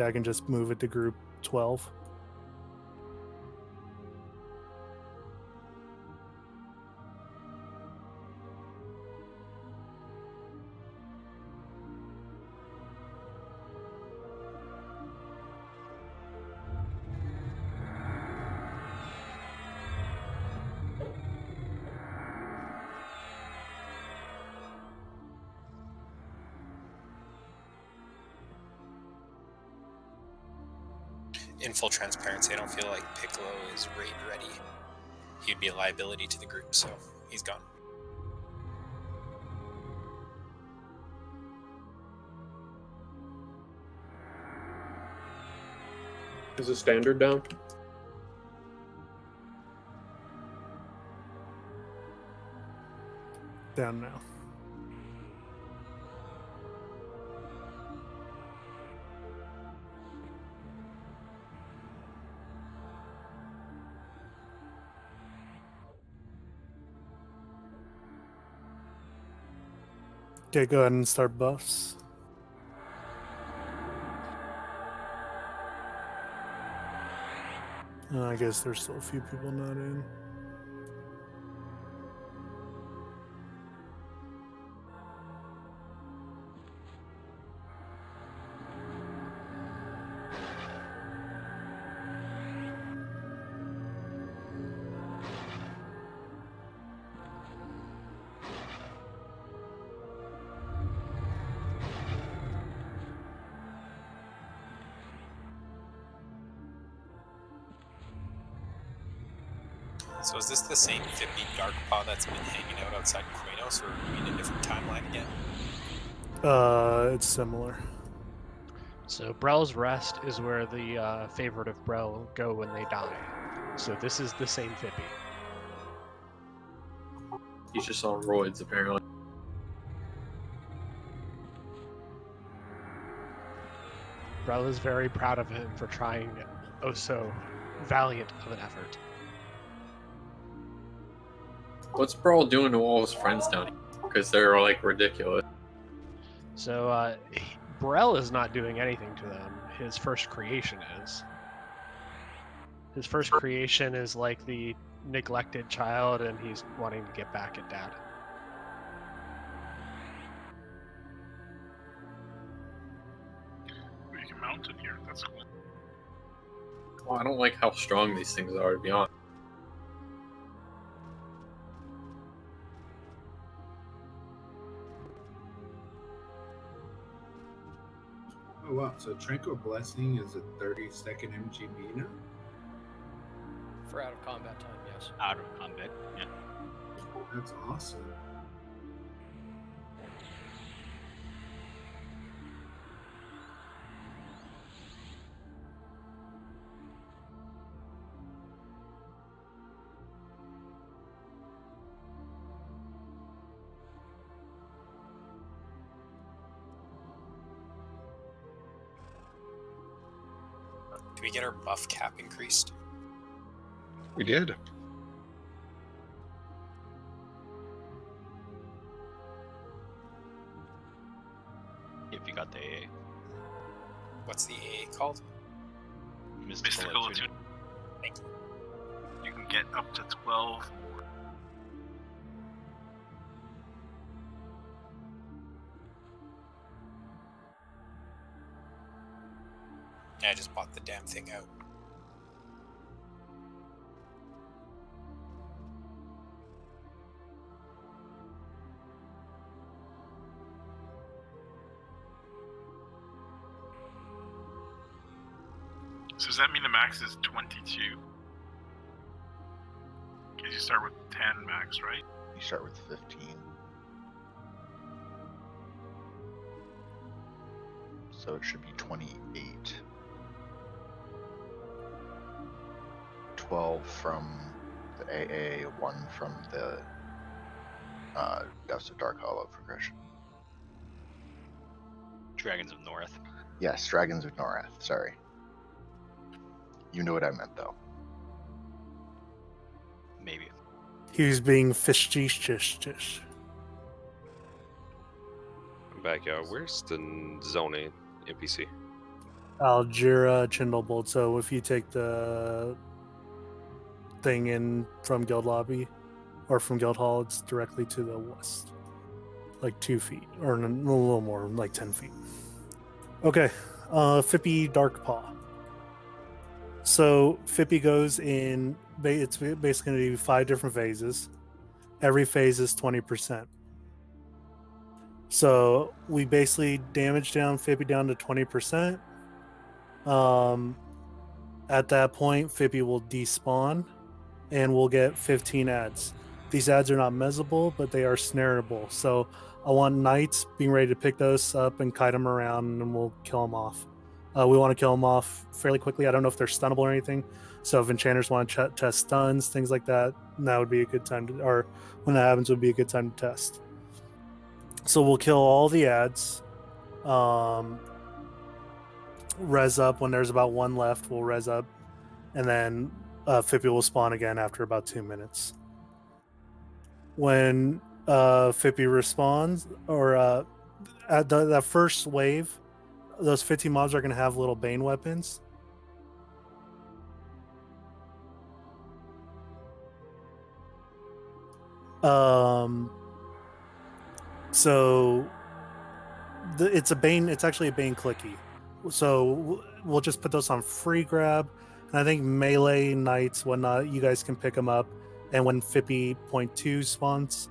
I can just move it to group 12. In full transparency, I don't feel like Piccolo is raid ready. He'd be a liability to the group, so he's gone. Is the standard down? Down now. Okay, go ahead and start buffs. I guess there's still a few people not in. So is this the same Fippy Darkpaw that's been hanging out outside Quanos, or are we in a different timeline again? It's similar. So Brel's Rest is where the favorite of Brel go when they die. So this is the same Fippy. He's just on roids, apparently. Brel is very proud of him for trying oh so valiant of an effort. What's Brawl doing to all his friends down here? Because they're like ridiculous. So Brel is not doing anything to them. His first creation is. His first creation is like the neglected child, and he's wanting to get back at dad. We can mount it here. That's cool. Well, I don't like how strong these things are, to be honest. Oh wow, so Tranquil Blessing is a 30-second MGB now? For out of combat time, yes. Out of combat, yeah. That's awesome. Can we get our buff cap increased? We did. If you got the AA. What's the AA called? Mystical Attune. Thank you. You can get up to 12 more. Yeah, I just bought the damn thing out. So does that mean the max is 22? Because you start with 10 max, right? You start with 15. So it should be 28. 12 from the AA, 1 from the Dust of Dark Hollow progression. Dragons of North. Yes, Dragons of Norath, sorry. You know what I meant, though. Maybe. He was being fishy. I'm back out. Where's the zoning NPC? Algira, Chindlebolt. So if you take the thing in from Guild Lobby or from Guild Hall, it's directly to the west, like 2 feet or a little more, like 10 feet. Okay, Fippy Dark Paw. So Fippy goes in. It's basically going to be 5 different phases. Every phase is 20%. So we basically damage down Fippy down to 20%. At that point, Fippy will despawn, and we'll get 15 ads. These ads are not mezzable, but they are snareable. So I want knights being ready to pick those up and kite them around, and we'll kill them off. We want to kill them off fairly quickly. I don't know if they're stunnable or anything. So if enchanters want to test stuns, things like that, that would be a good time to, or when that happens, would be a good time to test. So we'll kill all the ads. Res up when there's about 1 left. We'll res up, and then Fippy will spawn again after about 2 minutes. When Fippy responds, or at that first wave, those 15 mobs are going to have little Bane weapons. So it's a Bane. It's actually a Bane clicky. So we'll just put those on free grab, and I think melee knights, whatnot, you guys can pick them up. And when Fippy 0.2 spawns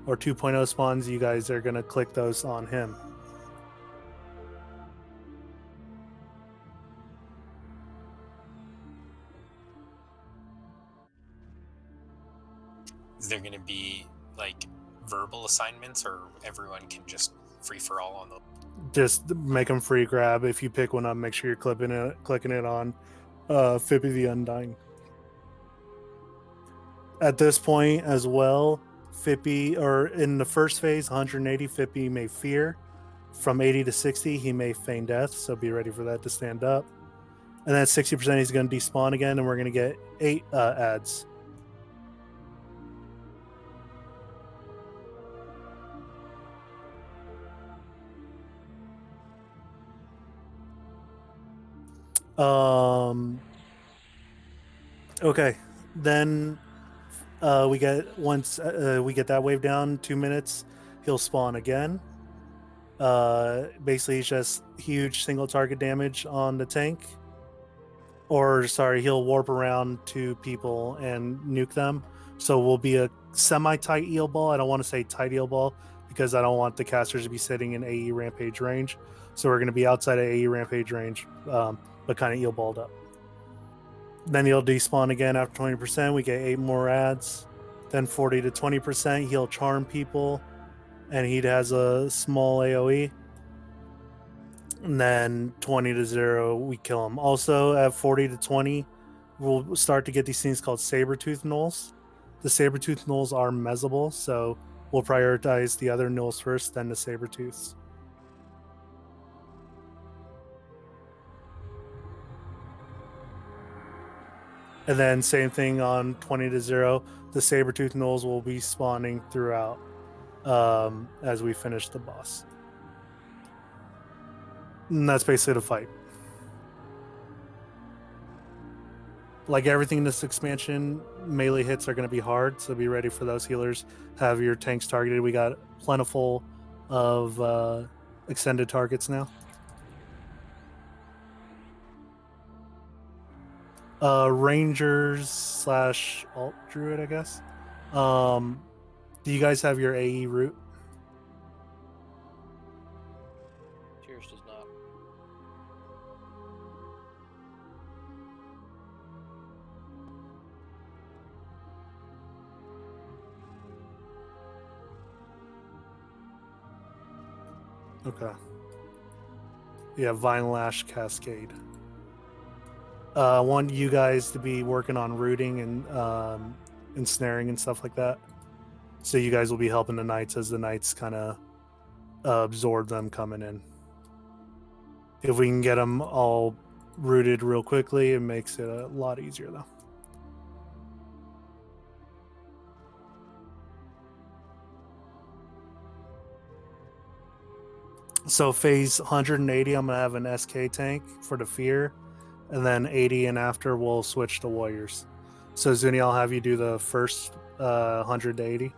or 2.0 spawns, you guys are gonna click those on him. Is there going to be like verbal assignments, or everyone can just free for all on the? Just make them free grab. If you pick one up, make sure you're clicking it on Fippy the Undying. At this point as well, Fippy, or in the first phase, 180, Fippy may fear. From 80 to 60, he may feign death, so be ready for that to stand up. And then 60%, he's going to despawn again, and we're going to get 8 ads. Okay, then we get once we get that wave down, 2 minutes, he'll spawn again. Basically, it's just huge single target damage on the tank. Or sorry, he'll warp around to people and nuke them. So we'll be a semi-tight eel ball. I don't want to say tight eel ball because I don't want the casters to be sitting in AE Rampage range. So we're going to be outside of AE Rampage range, but kind of eel balled up. Then he'll despawn again after 20%. We get 8 more ads. Then 40 to 20%, he'll charm people, and he has a small AoE. And then 20 to 0, we kill him. Also, at 40 to 20, we'll start to get these things called Sabertooth Gnolls. The Sabertooth Gnolls are mezzable, so we'll prioritize the other Gnolls first, then the Sabertooths. And then same thing on 20 to 0. The Sabertooth Gnolls will be spawning throughout as we finish the boss. And that's basically the fight. Like everything in this expansion, melee hits are going to be hard, so be ready for those healers. Have your tanks targeted. We got plentiful of extended targets now. Rangers / alt druid, I guess. Do you guys have your AE route? Cheers does not. Okay. Yeah, Vine Lash Cascade. I want you guys to be working on rooting and ensnaring and stuff like that. So you guys will be helping the knights as the knights kind of absorb them coming in. If we can get them all rooted real quickly, it makes it a lot easier though. So phase 180, I'm gonna have an SK tank for the fear, and then 80 and after we'll switch to warriors. So Zuni, I'll have you do the first 100 to 80.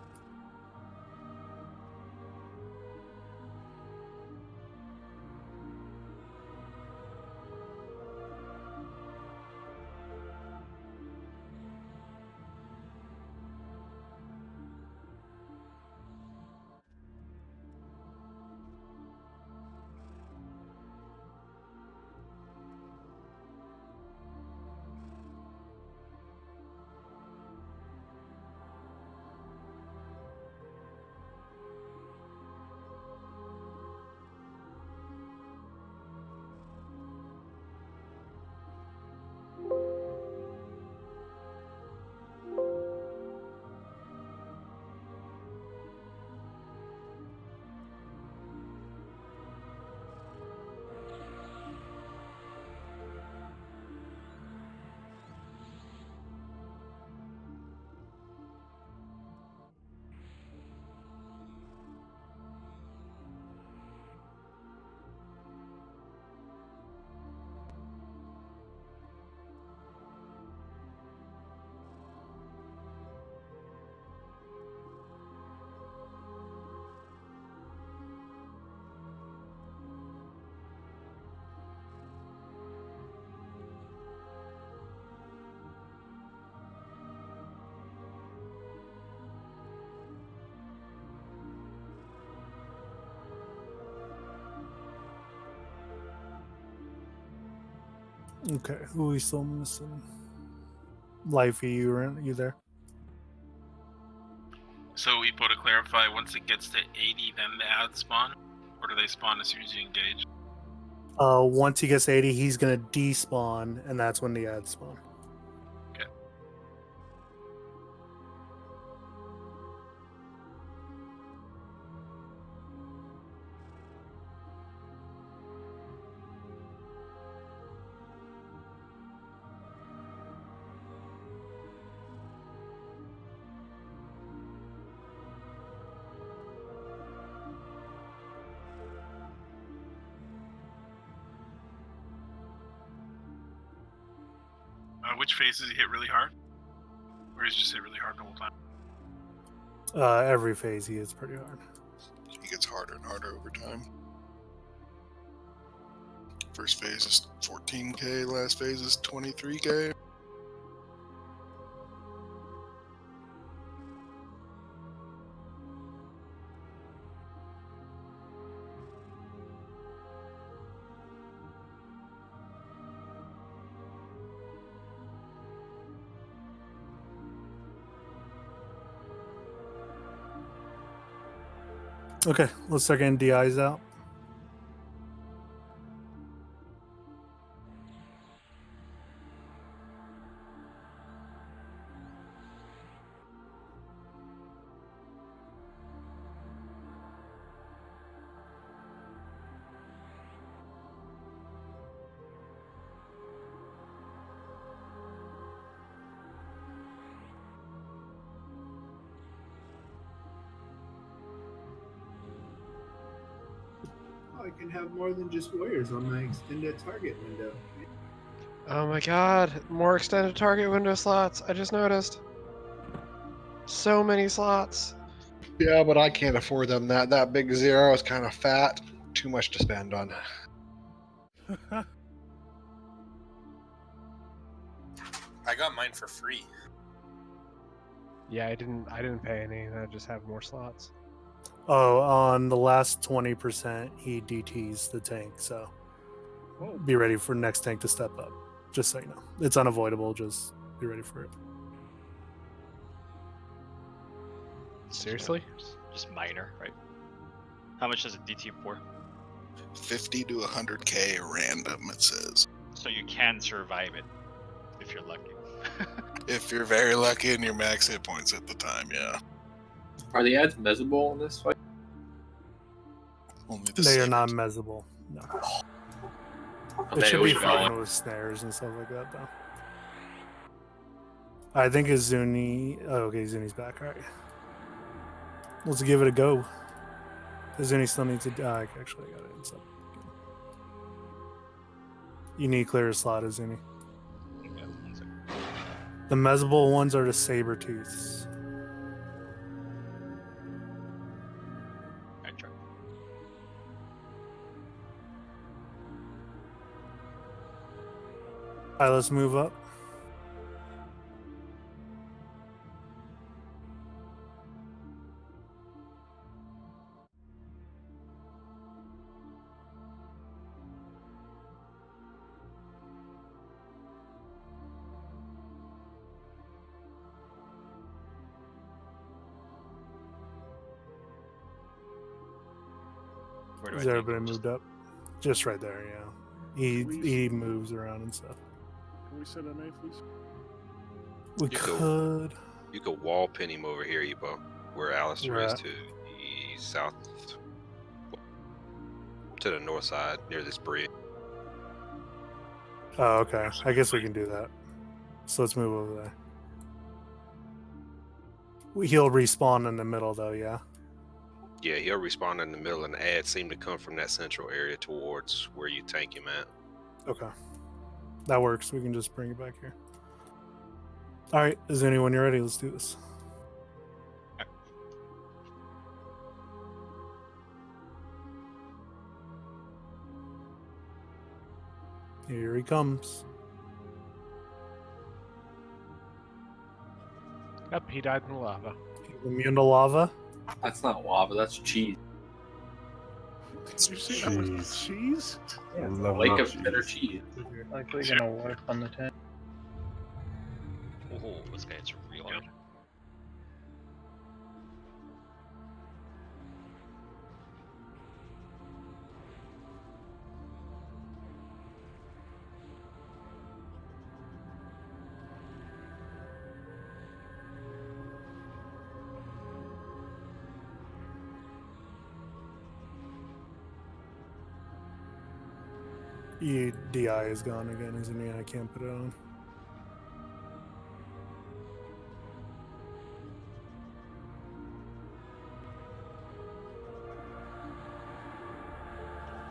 Okay, who are we still missing? Lifey, you there? So, Ipo, to clarify, once it gets to 80, then the ads spawn? Or do they spawn as soon as you engage? Once he gets 80, he's gonna despawn, and that's when the ads spawn. Okay. Which phase does he hit really hard? Or he's just hit really hard the whole time? Every phase he hits pretty hard. He gets harder and harder over time. First phase is 14k, last phase is 23k. Okay, let's start getting DIs out. I can have more than just warriors on my extended target window. Oh my god, more extended target window slots. I just noticed. So many slots. Yeah, but I can't afford them. That big zero is kind of fat. Too much to spend on. I got mine for free. Yeah, I didn't pay any. I just have more slots. Oh, on the last 20%, he DTs the tank, so be ready for next tank to step up. Just so you know. It's unavoidable, just be ready for it. Seriously? Just minor, right? How much does it DT for? 50 to 100k random, it says. So you can survive it if you're lucky. If you're very lucky and your max hit points at the time, yeah. Are the ads measurable in this fight? Only the They are same. not measurable. No. It They should be always go fine with snares and stuff like that, though. I think it's Zuni. Oh, okay, Zuni's back. All right. Let's give it a go. Does any still need to? Actually, I got it. So. You need to clear a slot, is any? Yeah, 1 second. The measurable ones are the saber tooths. Alright, try. All right, let's move up. Where do Is I everybody take? moved up? Just right there, yeah. He moves around and stuff. Can we set an A, please? We You go. could. You could wall pin him over here, Epo, where Alistair Where is at? to the south, to the north side near this bridge. Oh, okay. I guess we can do that. So let's move over there. He'll respawn in the middle, though, yeah? Yeah, he'll respawn in the middle, and the ads seem to come from that central area towards where you tank him at. Okay. That works. We can just bring it back here. All right. Is anyone ready? Let's do this. Here he comes. Yep, he died in the lava. He's immune to lava. That's not lava, that's cheese. Did you see how much cheese? Yeah, it's a lake of bitter cheese. Likely gonna warp on the tank. Oh, this guy hits real hard. DI is gone again, isn't he? I can't put it on.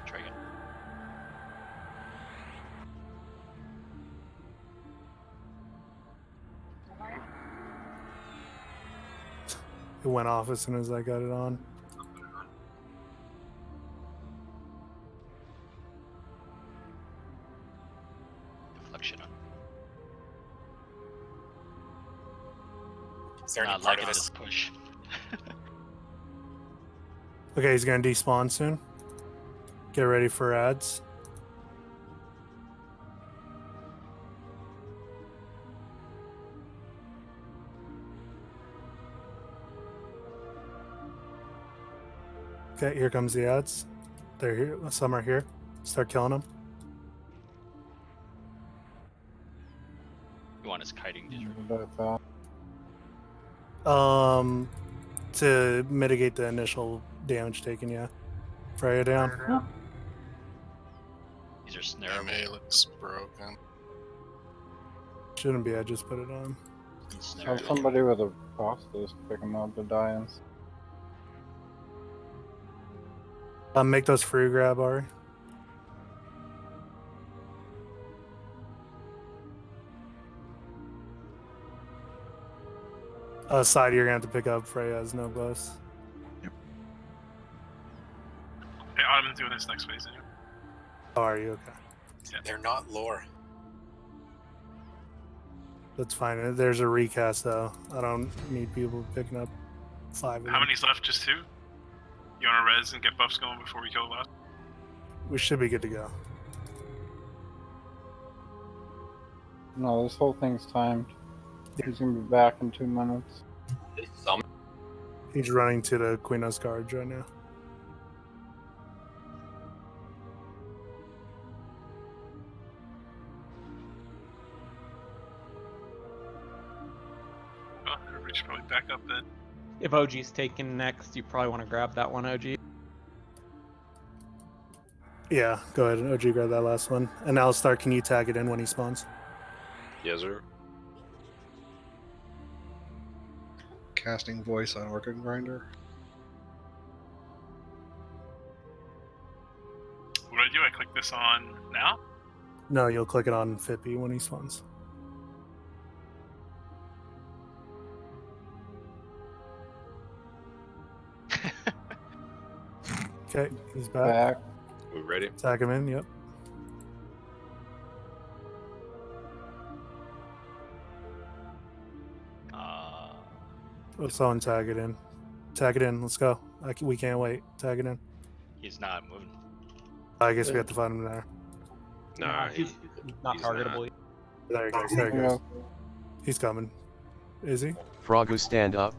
Try again. It went off as soon as I got it on. Deflection on. Is there any Not part liking of this this? push. Okay, he's gonna despawn soon. Get ready for ads. Okay, here comes the ads. They're here. Some are here. Start killing them. You want his kiting digital. To mitigate the initial damage taken, yeah. Freya down. These are snare. MA looks broken. Shouldn't be. I just put it on. Snare. Somebody with a hostage pick him up to die. Make those free grab, Ari. Side you're gonna have to pick up. Freya has no buffs. Hey, I'm doing this next phase anyway. Oh, are you okay? They're not lore. That's fine. There's a recast though. I don't need people picking up 5 of them. How many's left? Just 2? You want to res and get buffs going before we kill the last? We should be good to go. No, this whole thing's timed. He's gonna be back in 2 minutes. He's running to the Queen of Guards right now. Oh, everybody should probably back up then. If OG's taken next, you probably want to grab that one, OG. Yeah, go ahead. OG, grab that last one. And Alistar, can you tag it in when he spawns? Yes, sir. Casting voice on Orchid Grinder. this on now? No, you'll click it on Fippy when he spawns. Okay, he's back. We ready? Tag him in, yep. Let's on tag it in. Tag it in, let's go. We can't wait. Tag it in. He's not moving. I guess we have to find him there. Nah, he's not targetable. There he goes. There he goes. He's coming. Is he? Froggo, stand up.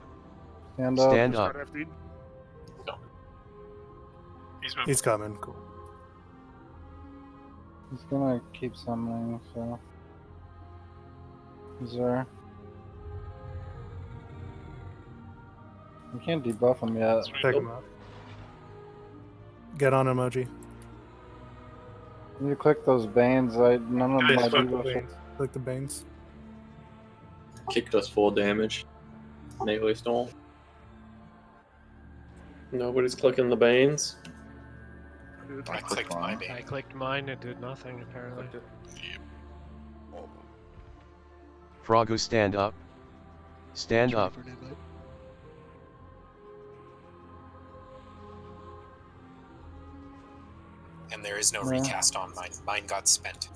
Stand up. Stand up. He's coming. Cool. He's gonna keep summoning, so. He's there. We can't debuff him yet. Check him out. Get on emoji. You need to click those banes. None of them are debuffs. Click the banes. Kick does full damage. Melee stall. Nobody's clicking the banes. I clicked my bane. I clicked mine, it did nothing apparently. Froggo, stand up. Stand up. And there is no recast on mine. Mine got spent.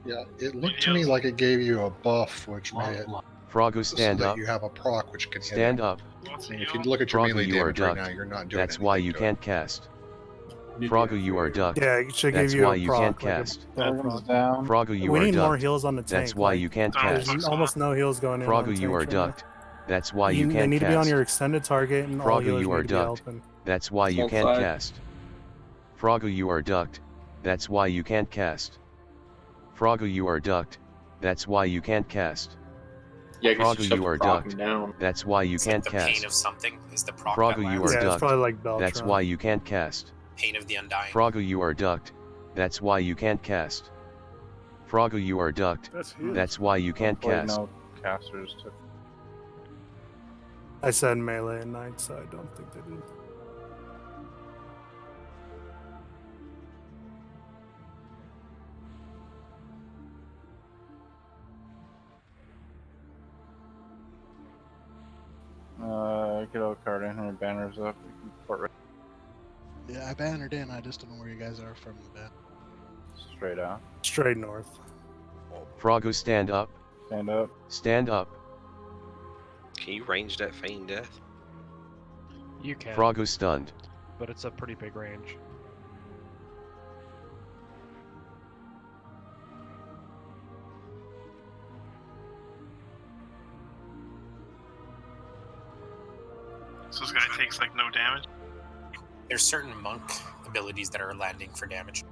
Yeah, it looked to me like it gave you a buff, which made it Froggo, stand so that up. you have a proc which can hit Stand it. up. And if you look at your Froggo, melee you are damage right ducked. now, you're not doing That's why you can't cast. Froggo, you are ducked. Yeah, it should That's give you why a you proc, can't like a cast. Organs down. Froggo, you We are need ducked. more heals on the tank. That's why you can't cast. There's almost no heals going in. on Froggo, you tank are right now. ducked. That's why you They can't need cast. to be on your extended target, and all Froggo, healers you are need to be ducked. open. That's why you can't cast. Froggo, you are ducked. That's why you can't cast. Froggo, you are ducked. That's why you can't cast. Yeah, I guess Froggo, you you are proc him ducked. down. That's why you It's can't like the cast. pain of something is the proc. Froggo, that you lasts. are Yeah, it's ducked. probably like Beltron. That's why you can't cast. Pain of the Undying. Froggo, you are ducked. That's why you can't cast. Froggo, you are ducked. That's why you can't Hopefully cast. no casters took. I said melee and knight, so I don't think they did. Get a card in here, banners up. We can port right Yeah, I bannered in. I just don't know where you guys are from the ban. straight out. Straight north. Froggo, stand up. Stand up. Stand up. Can you range that feign death? You can, Froggo stunned. but it's a pretty big range. So this guy takes like no damage. There's certain monk abilities that are landing for damage.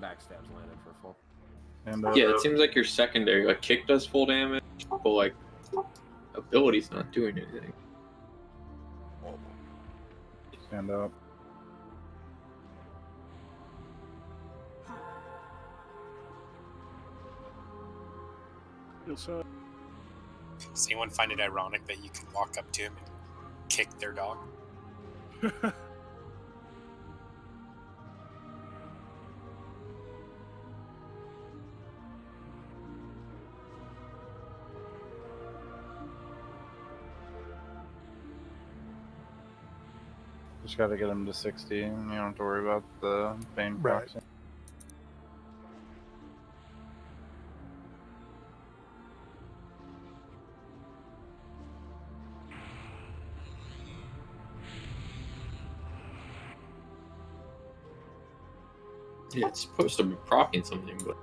Backstab's landed for full. Stand up. Yeah, it seems like your secondary, like kick does full damage, but like ability's not doing anything. Stand up. Does anyone find it ironic that you can walk up to him and kick their dog? Just gotta get him to 60, and you don't have to worry about the Bane Right. proxy. Yeah, it's supposed to be proccing something, but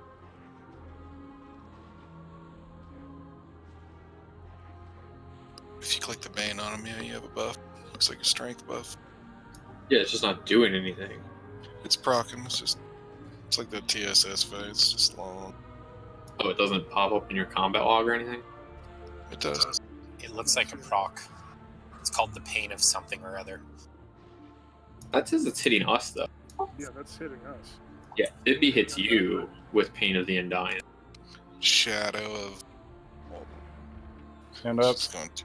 If you click the bane on him, yeah, you have a buff. Looks like a strength buff. yeah, it's just not doing anything. It's proccing. It's like the TSS fight. It's just long. Oh, it doesn't pop up in your combat log or anything? It does. It looks like a proc. It's called the pain of something or other. That says it's hitting us though. Yeah, that's hitting us. Yeah, Ibby hits you with Pain of the Undying. Shadow of. Stand up. It's going to.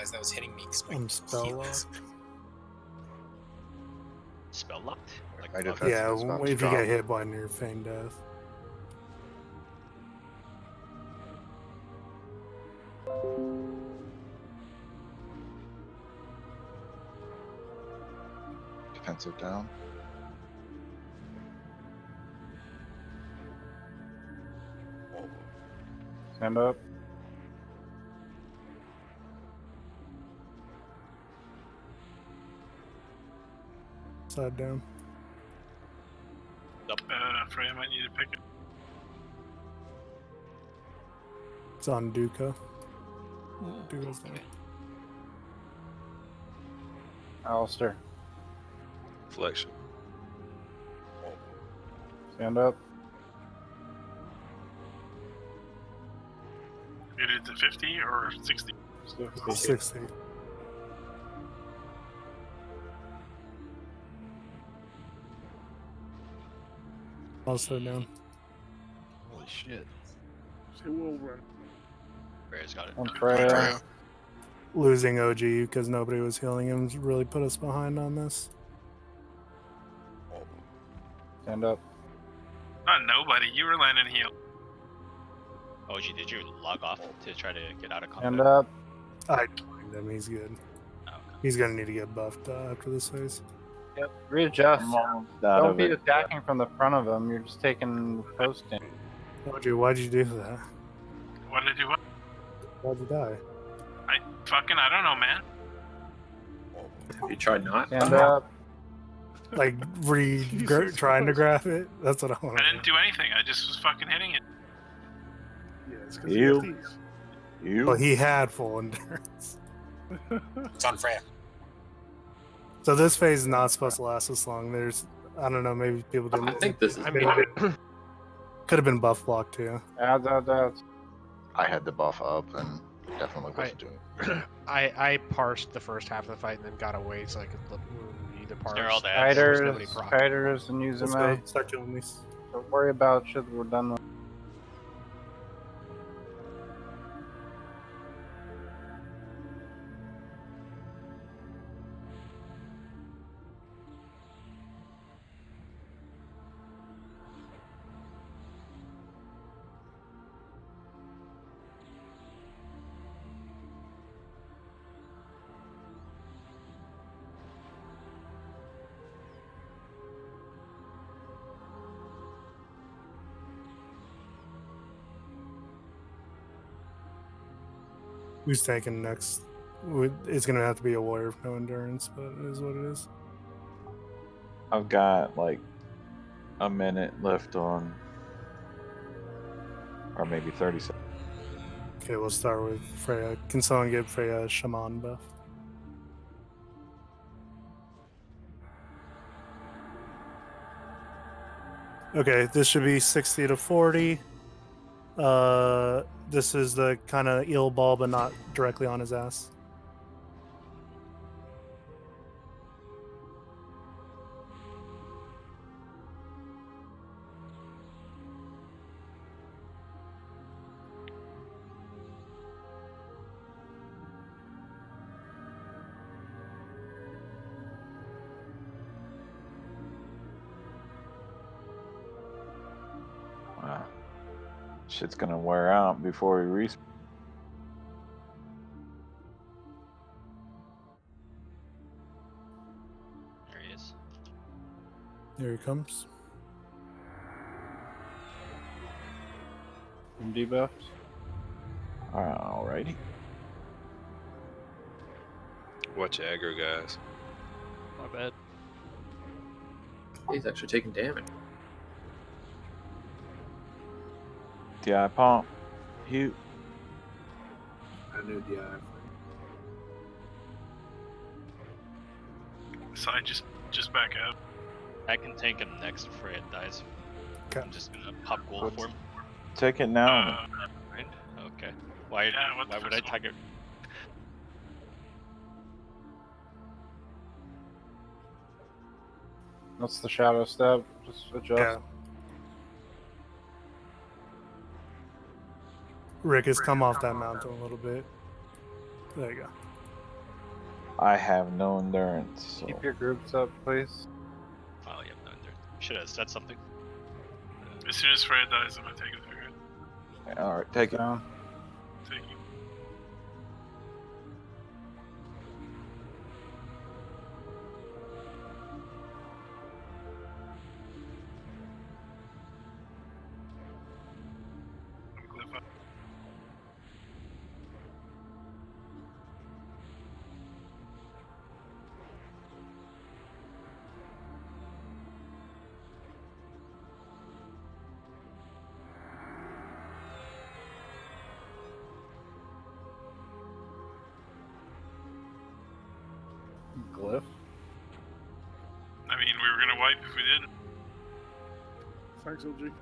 realize that was hitting me because my I'm spell heals. locked. Spell locked? Like I did buff? that. Yeah, It's about to if you drop. get hit by near feign death. Defensive down. Stand up. Side down. Freya might need to pick it. It's on Duca. Duca's there. Alistair. Flexion. Stand up. It is a 50 or 60? 60. Also down. Holy shit. Say will run. Freya's got it. On Freya. Losing OG because nobody was healing him really put us behind on this. Stand up. Not nobody. You were landing heal. OG, did you log off to try to get out of combat? Stand up. I joined him. He's good. He's gonna need to get buffed after this phase. Yep. Readjust. out Don't of be it. attacking from the front of him. You're just taking posting. OG, why'd you do that? What did I do? What? Why'd you die? I don't know, man. Have you tried not? Stand up. Like trying to grab it? That's what I want. I didn't do anything. I just was fucking hitting it. Yeah, it's because You. you got You. Well, he had full endurance. these. It's on Freya. So this phase is not supposed to last this long. There's, I don't know, maybe people didn't. I think this is. I mean, could have been buff blocked too. Adds. I had the buff up and definitely wasn't doing it. I parsed the first half of the fight and then got away so I could read the parse. They're all dead. There was nobody proc. Fighters, and use Let's them go. out. Start killing these. Don't worry about shit that we're done with. Who's taking next? It's gonna have to be a warrior with no endurance, but it is what it is. I've got like a minute left on, or maybe 30 seconds. Okay, we'll start with Freya. Can someone give Freya a shaman buff? Okay, this should be 60 to 40. This is the kind of eel ball, but not directly on his ass. Wow. Shit's gonna wear out before we respawn. There he is. Here he comes. Debuffed. Alrighty. Watch your aggro, guys. My bad. He's actually taking damage. DI pump. You. I knew the eye. So I just back up. I can tank him next if Freya dies. Okay. I'm just gonna pop gold for him. Take it now. Right? Okay. Why? Yeah, what why the would I fuck? target? That's the shadow step. Just adjust. Yeah. Rick has come off that mountain a little bit. There you go. I have no endurance. So. Keep your groups up, please. Oh, yeah, no, there should have said something. As soon as Fred dies, I'm gonna take his figure. All right, take it. Down. Take it. Glyph. I mean, we were gonna wipe if we didn't. Thanks, OG.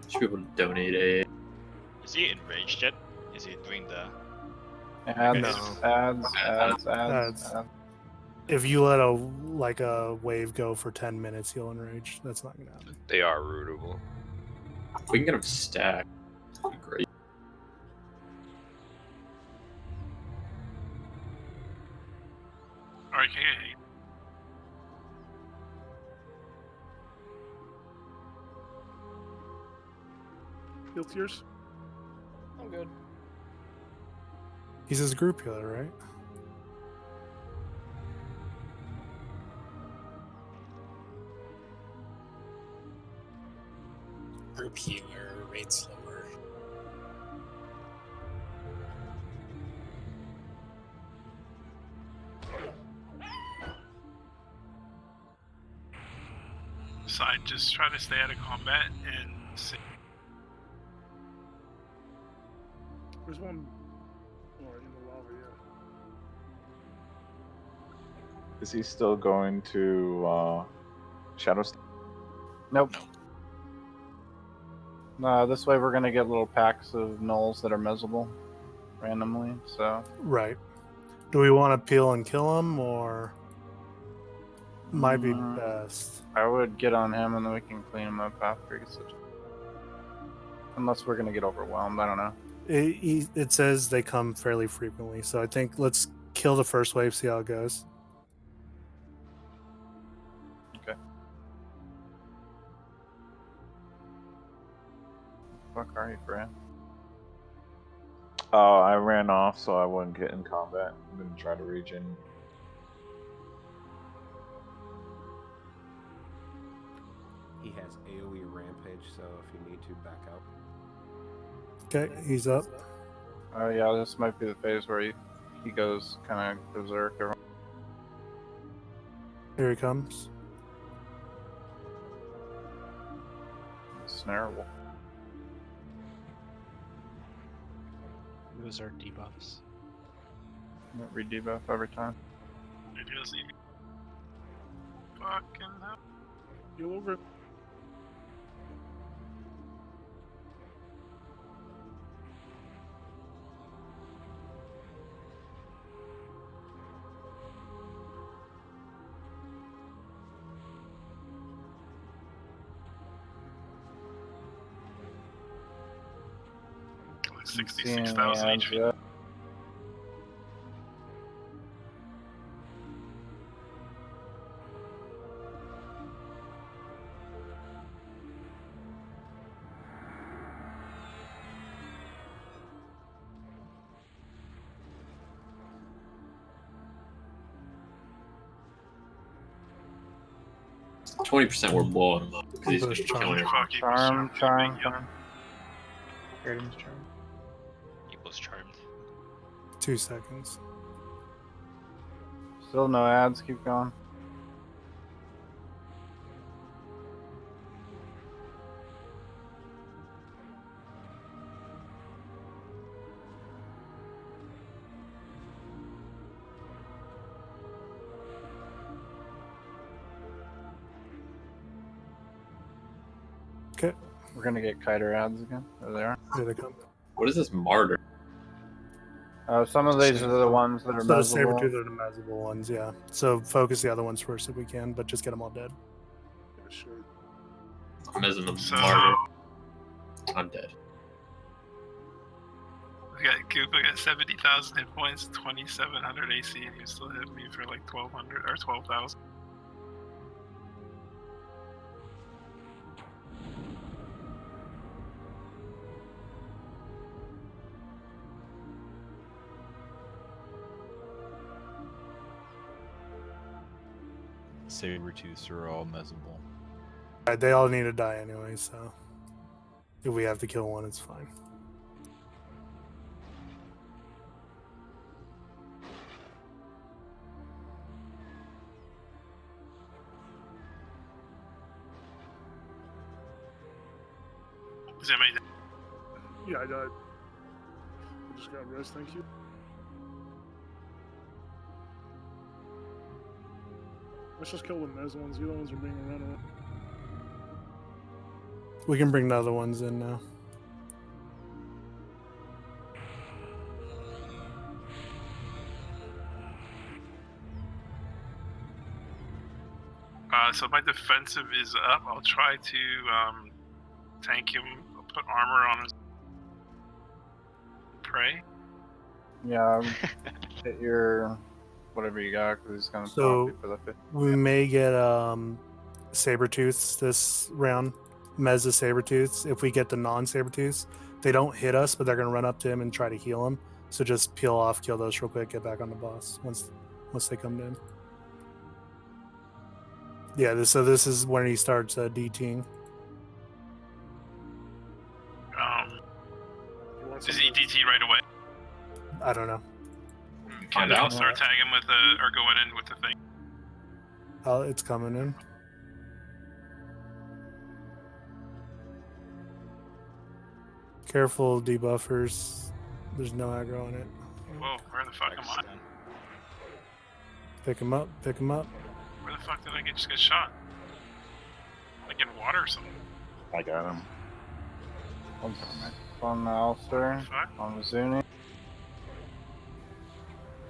Should be able to donate a. Is he enraged yet? Is he doing the... Ads. If you let a wave go for 10 minutes, he'll enrage. That's not gonna happen. They are rootable. If we can get them stacked, that'd be great. Alright, okay. Heal tears. I'm good. He's his group healer, right? Group healer, raid slower. So I just try to stay out of combat and see. There's one more in the lava, yeah. Is he still going to Shadow? Nope. No, this way we're gonna get little packs of gnolls that are miserable randomly. So. Right. Do we want to peel and kill him, or might be best? I would get on him, and then we can clean him up after he gets it. Unless we're gonna get overwhelmed, I don't know. It says they come fairly frequently, so I think let's kill the first wave, see how it goes. Okay. Fuck are you, Brad? I ran off so I wouldn't get in combat. I'm gonna try to regen. He has AoE rampage, so if you need to, back out. Okay, he's up. Oh yeah, this might be the phase where he goes kind of berserk. Here he comes. Snareable. Those are debuffs. Re-debuff every time. It doesn't even... Fucking hell. Heal over it. Like 66,000 HP. %, we're blowing him up because he's Push killing him. Charm. Charmed. He was charmed. 2 seconds. Still no ads. Keep going. Okay. We're gonna get kiter ads again. There they are. Here they come. What is this martyr? Some of these are the ones that are So the measurable. saber-tooth are the measurable ones, yeah. So focus the other ones first if we can, but just get them all dead. Yeah, sure. I'm missing the So- martyr. I'm dead. We got Koopa got 70,000 hit points, 2,700 AC, and you still hit me for like 1,200 or 12,000. Sabertooths are all mezzable. They all need to die anyway, so if we have to kill one, it's fine. Is that made? Yeah, I died. I just got rest, thank you. Let's just kill the Mez ones. The other ones are being run around. We can bring the other ones in now. So my defensive is up. I'll try to tank him, put armor on his prey. Yeah, hit your whatever you got because he's gonna So pop you for the 50. we may get Sabertooths this round. Mezza Sabertooths. If we get the non-Sabertooths, they don't hit us, but they're gonna run up to him and try to heal him. So just peel off, kill those real quick, get back on the boss once they come in. Yeah, so this is when he starts DTing. Does he DT right away? I don't know. Can I'll start tagging with or going in with the thing. It's coming in. Careful, debuffers. There's no aggro on it. Whoa, where the fuck am I? Pick him up, pick him up. Where the fuck did I just get shot? Like in water or something? I got him. On the Ulster, on the Zuni.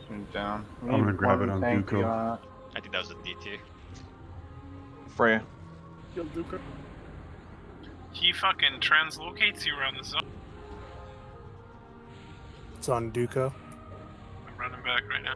Shoot down. We I'm gonna need grab one it on tanky Duco. on it. I think that was a DT. Freya. Yo, Duca. He fucking translocates you around the zone. It's on Duco. I'm running back right now.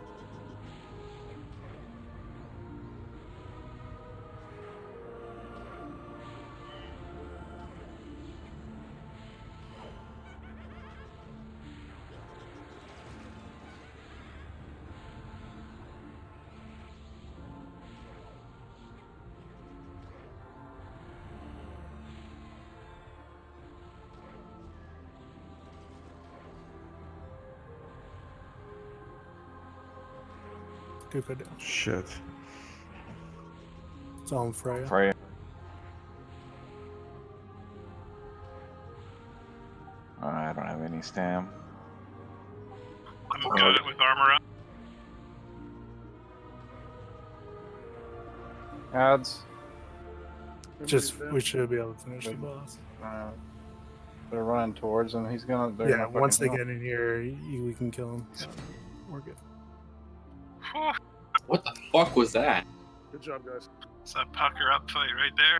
Duco down. Shit. It's on Freya. Freya. I don't have any stam. I'm good with armor up. Ads. Just we should be able to finish the boss. They're running towards him. He's gonna. They're Yeah, gonna once they fucking get in here, we can kill him. We're good. What the fuck was that? Good job, guys. It's a pucker up fight right there.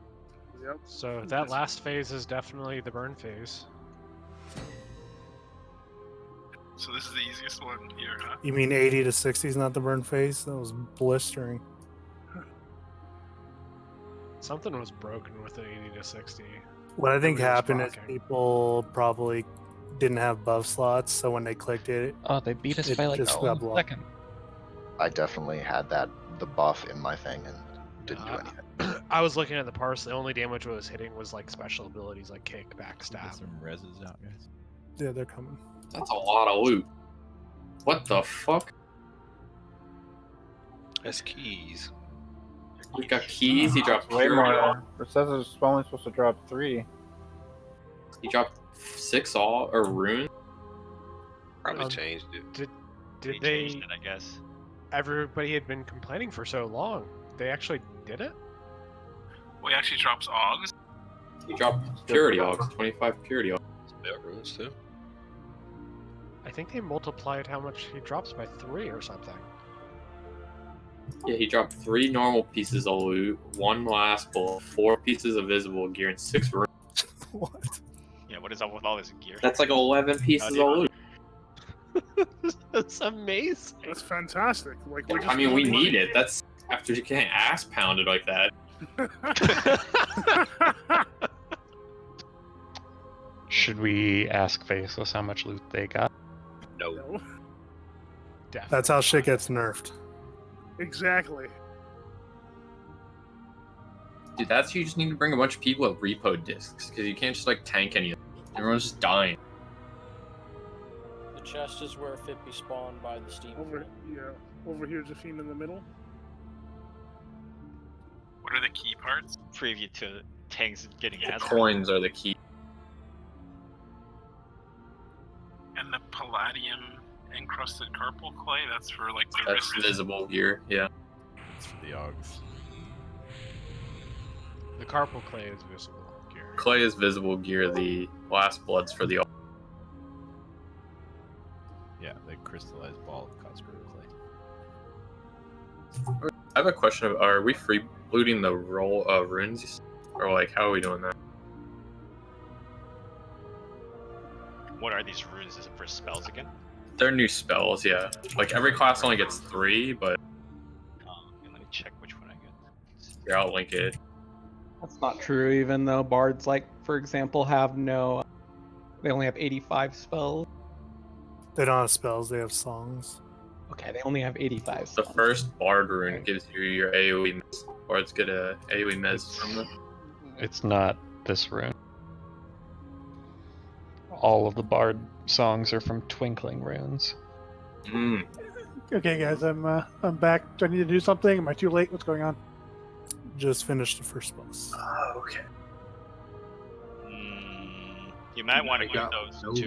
Yep. So that last phase is definitely the burn phase. So this is the easiest one here, huh? You mean 80 to 60 is not the burn phase? That was blistering. Something was broken with the 80 to 60. What I think Nobody was happened is rocking. people probably didn't have buff slots, so when they clicked it, Oh, they beat us it by like just got 1 blocked. second. I definitely had the buff in my thing and didn't do anything. I was looking at the parse. The only damage it was hitting was like special abilities like kick, backstab. Get some reses out, guys. Yeah, they're coming. That's a lot of loot. What the fuck? That's keys. We got keys. He dropped way purity. more. It says it's only supposed to drop 3. He dropped 6 all or runes. Probably changed it. Did changed they? it, I guess. Everybody had been complaining for so long. They actually did it. Well, he actually drops Augs. He dropped purity ogs. 25 purity ogs. Spell runes too. I think they multiplied how much he drops by 3 or something. Yeah, he dropped 3 normal pieces of loot, 1 last bullet, 4 pieces of visible gear, and 6 runes. What? Yeah, what is up with all this gear? That's like 11 pieces of dude. loot. That's amazing. That's fantastic. Like, we're just I mean, we losing need money. it. That's after you getting ass pounded like that. Should we ask Faceless how much loot they got? No. That's how shit gets nerfed. Exactly. Dude, that's you just need to bring a bunch of people with repo discs because you can't just like tank any. Everyone's just dying. The chest is where Fippy spawned by the steam. Over, yeah. Over here, Jafine in the middle. What are the key parts? Preview to tanks getting The ass. coins are the key. And the palladium encrusted carpal clay, that's for like the That's wrist. visible gear, yeah. It's for the Augs. The carpal clay is visible gear. Clay is visible gear, the last blood's for the. Yeah, the crystallized ball of Cosgrove clay. I have a question. Are we free looting the roll runes? Or like, how are we doing that? What are these runes? Is it for spells again? They're new spells, yeah. Like, every class only gets 3, but Okay, let me check which one I get. here, I'll link it. That's not true, even though bards, like, for example, have no. They only have 85 spells. They don't have spells, they have songs. Okay, they only have 85 The spells. first bard rune gives you your AoE mez, or it's get a AoE mez from it. It's not this rune. All of the bard songs are from Twinkling runes. Mm. Okay, guys, I'm back. Do I need to do something? Am I too late? What's going on? Just finished the first boss. Okay. You might want to I give got those those. to.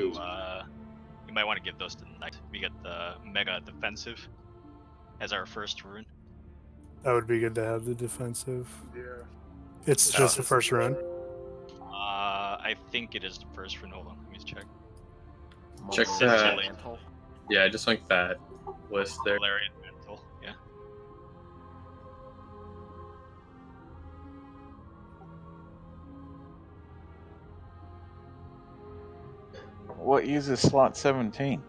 You might want to give those to Knight. We get the Mega Defensive as our first rune. That would be good to have the defensive. Yeah. It's just the first rune. I think it is the first rune. Hold on, let me check. Check that. Yeah, just like that list there. Valerian Mantle, yeah. What uses slot 17?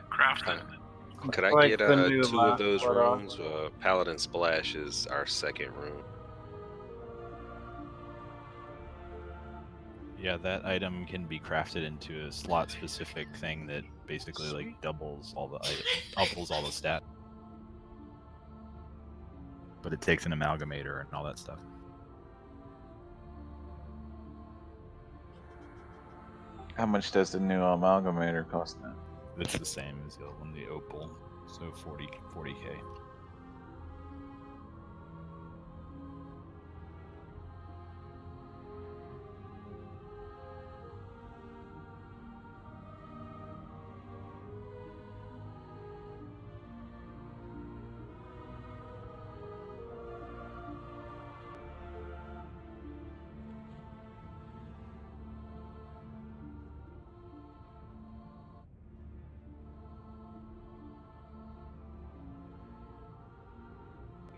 Crafting. Could I Like get the new 2 of those last one. runes? Paladin Splash is our second rune. Yeah, that item can be crafted into a slot-specific thing that basically like doubles all the stat. But it takes an amalgamator and all that stuff. How much does the new amalgamator cost now? It's the same as the old one, the opal. So 40k.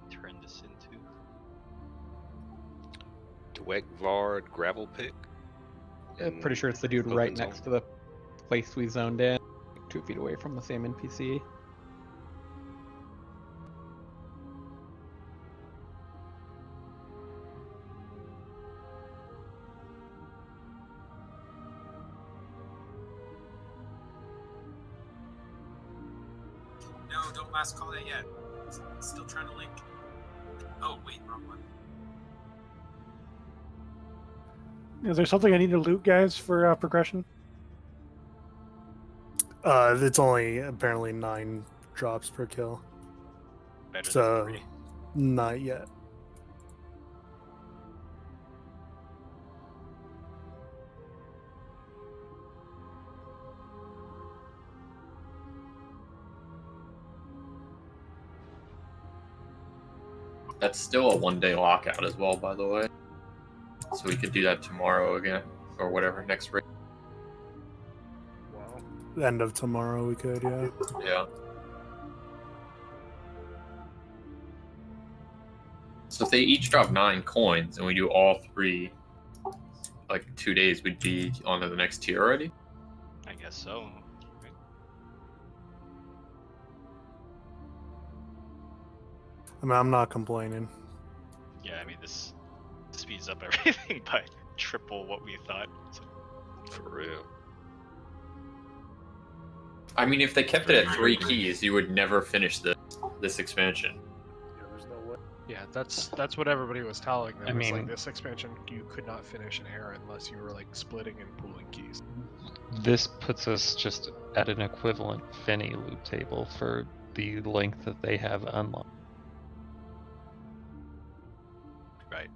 Turn this into. Dwegvard Gravel Pick. I'm pretty sure it's the dude right next to the place we zoned in, 2 feet away from the same NPC. No, don't last call that yet. Still trying to link. Oh, wait, wrong one. Is there something I need to loot, guys, for progression? It's only apparently 9 drops per kill. Better than So, 3. not yet. That's still a 1-day lockout as well, by the way. So we could do that tomorrow again, or whatever, next raid. End of tomorrow we could, yeah. Yeah. So if they each drop 9 coins and we do all 3, like 2 days, we'd be on to the next tier already? I guess so. I mean, I'm not complaining. Yeah, I mean this speeds up everything by triple what we thought. So. For real. I mean, if they kept it at 3 keys, you would never finish this expansion. Yeah, there's no way. Yeah, that's what everybody was telling them. I It's like mean- this expansion, you could not finish an era unless you were like splitting and pooling keys. This puts us just at an equivalent Finney loop table for the length that they have unlocked. Right.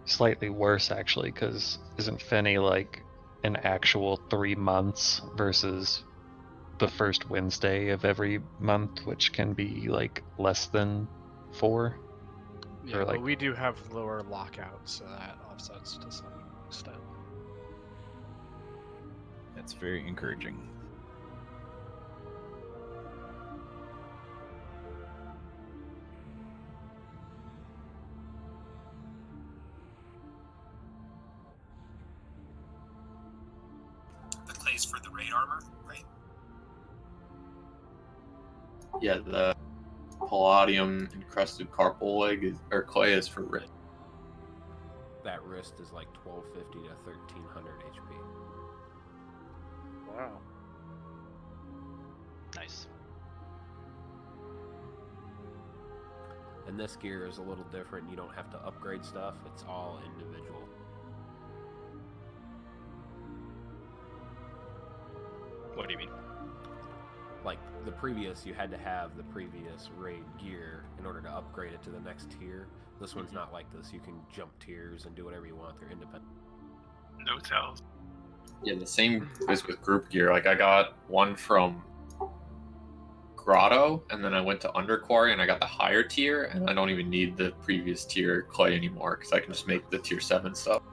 Slightly worse actually, because isn't Finney like an actual 3 months versus the first Wednesday of every month, which can be like less than 4? Yeah, Or but like we do have lower lockouts, so that offsets to some extent. That's very encouraging. The clay's for the raid armor, right? Yeah, the palladium encrusted carpal leg or clay is for wrist. That wrist is like 1250 to 1300 HP. Wow. Nice. And this gear is a little different. You don't have to upgrade stuff. It's all individual. What do you mean? Like the previous, you had to have the previous raid gear in order to upgrade it to the next tier. This one's not like this. You can jump tiers and do whatever you want. They're independent. No tells. Yeah, the same is with group gear. Like I got one from Grotto, and then I went to Underquarry, and I got the higher tier, and I don't even need the previous tier clay anymore because I can just make the tier 7 stuff.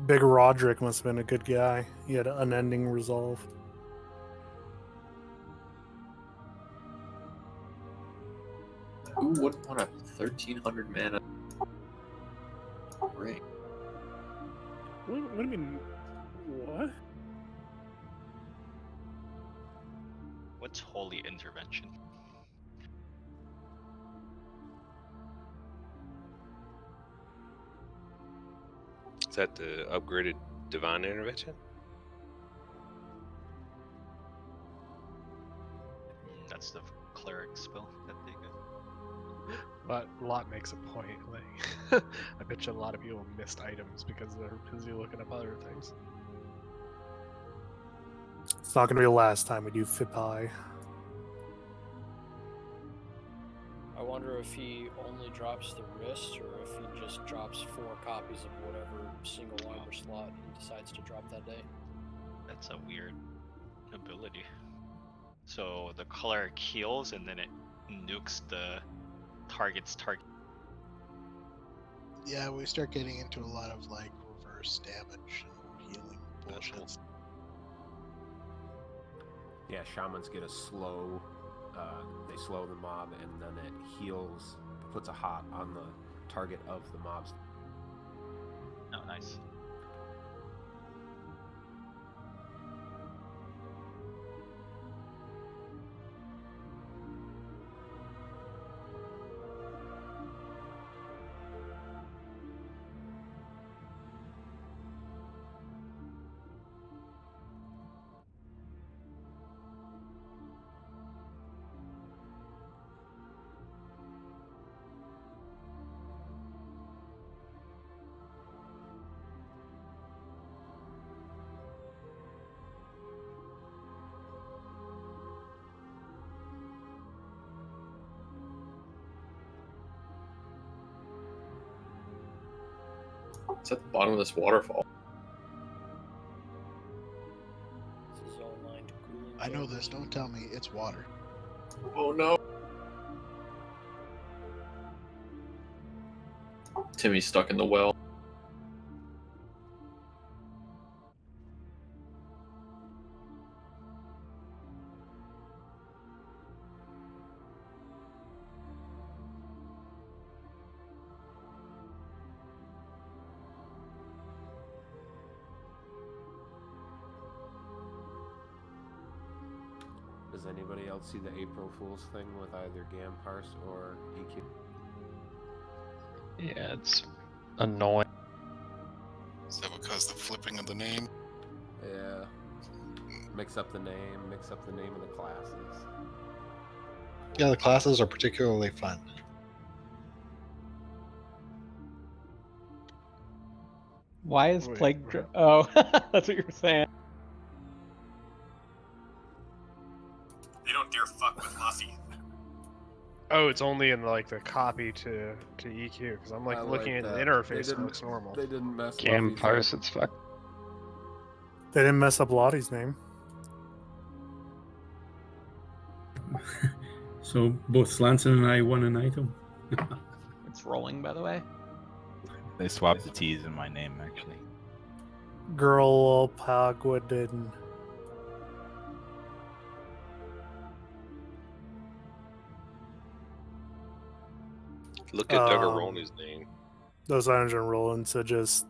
Big Roderick must have been a good guy. He had unending resolve. Who wouldn't want a 1300 mana ring? What do you mean? What? What's holy intervention? Is that the upgraded divine intervention? That's the cleric spell that they get. But Lot makes a point. Like, I bet you a lot of people missed items because they're busy looking up other things. It's not going to be the last time we do FIPI. I wonder if he only drops the wrist or if he just drops 4 copies of whatever single armor slot he decides to drop that day. That's a weird ability. So the cleric heals and then it nukes the target's target. Yeah, we start getting into a lot of like reverse damage and healing bullshit. Yeah, shamans get a slow. They slow the mob, and then it heals, puts a hot on the target of the mobs. Oh, nice. It's at the bottom of this waterfall. This is all lined to cooling. I know this. Don't tell me it's water. Oh no. Timmy's stuck in the well. Does anybody else see the April Fool's thing with either Gam Parse or EQ? Yeah, it's annoying. Is that because the flipping of the name? Yeah. Mix up the name, mix up the name of the classes. Yeah, the classes are particularly fun. Why is Wait, Plague? what? Oh, that's what you were saying. They don't dare fuck with Muffy. Oh, it's only in like the copy to EQ because I'm like I looking like at the that. interface. They It looks normal. They didn't mess Gam Muffy's Parse, up. it's fucked. They didn't mess up Lottie's name. So both Slanson and I won an item. It's rolling, by the way. They swapped the T's in my name, actually. Girl Pagwadin. Look at Duggaroni's name. Those items are rolling, so just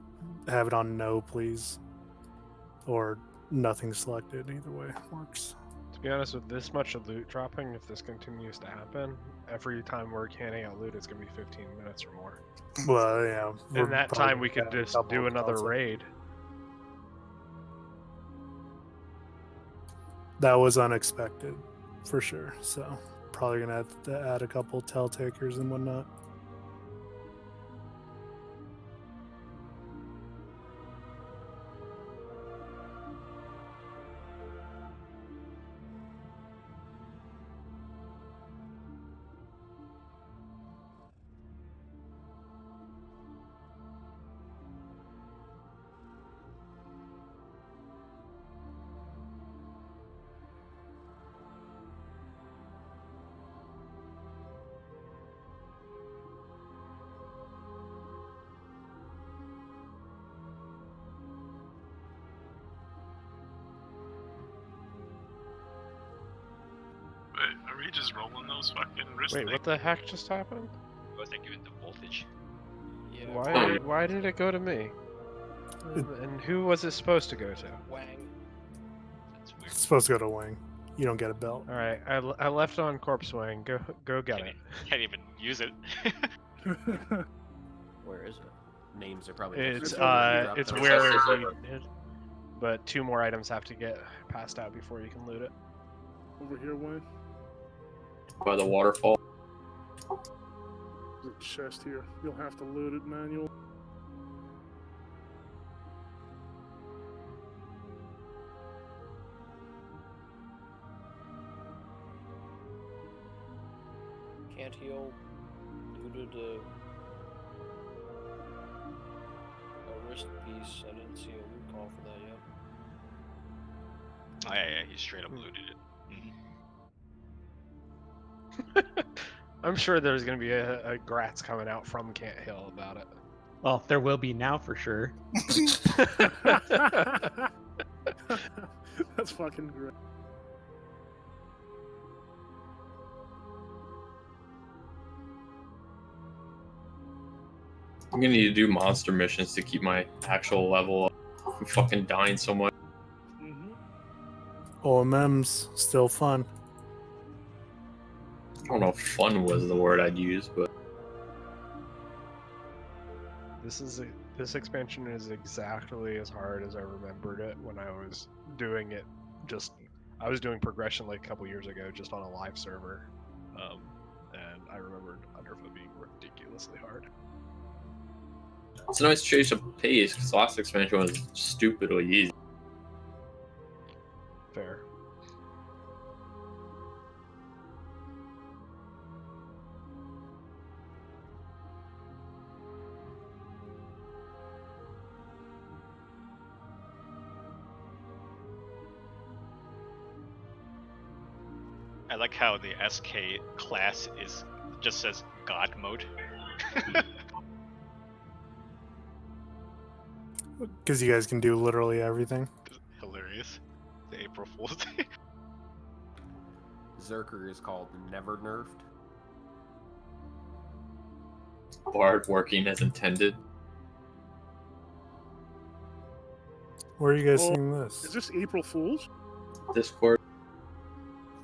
have it on no, please. Or nothing selected. Either way works. To be honest, with this much loot dropping, if this continues to happen, every time we're canning out loot, it's gonna be 15 minutes or more. Well, yeah. In that time, we could just do another raid. That was unexpected, for sure. So probably gonna have to add a couple tell takers and whatnot. Wait, are we just rolling those fucking wrist Wait, things? what the heck just happened? Wasn't given the voltage. Yeah. Why did it go to me? And who was it supposed to go to? Wang. It's supposed to go to Wang. You don't get a belt. All right, I left on Corpse Wang. Go get it. Can't even use it. Where is it? Names are probably. It's different. it's Drop where them. he did. But 2 more items have to get passed out before you can loot it. Over here, Wayne. By the waterfall. There's a chest here. You'll have to loot it manual. Can't heal. Looted a wrist piece. I didn't see a loot call for that yet. Oh yeah, he straight up looted it. I'm sure there's gonna be a Gratz coming out from Cant Hill about it. Well, there will be now for sure. That's fucking great. I'm gonna need to do monster missions to keep my actual level up. I'm fucking dying so much. OMM's still fun. I don't know if fun was the word I'd use, but This expansion is exactly as hard as I remembered it when I was doing it. I was doing progression like a couple years ago, just on a live server, and I remembered Underfoot being ridiculously hard. it's a nice change of pace because last expansion was stupidly easy. Fair. I like how the SK class just says God mode. Because you guys can do literally everything. Hilarious. The April Fool's Day. Zerker is called Never Nerfed. Bard working as intended. Where are you guys Oh, seeing this? Is this April Fool's? Discord.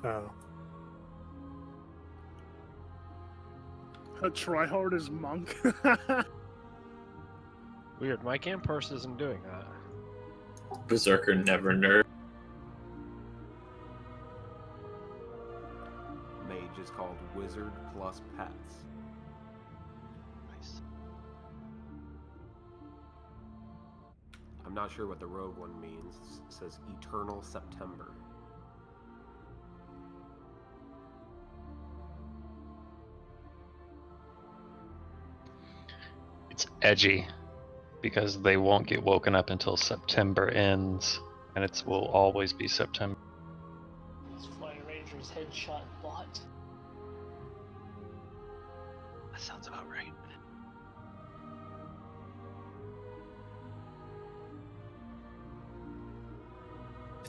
Oh. A tryhard is monk. Weird. My camp purse isn't doing that. Berserker never nerf. Mage is called Wizard plus Pets. Nice. I'm not sure what the rogue one means. It says Eternal September. It's edgy because they won't get woken up until September ends, and it will always be September. It's Flying Ranger's headshot bot. That sounds about right.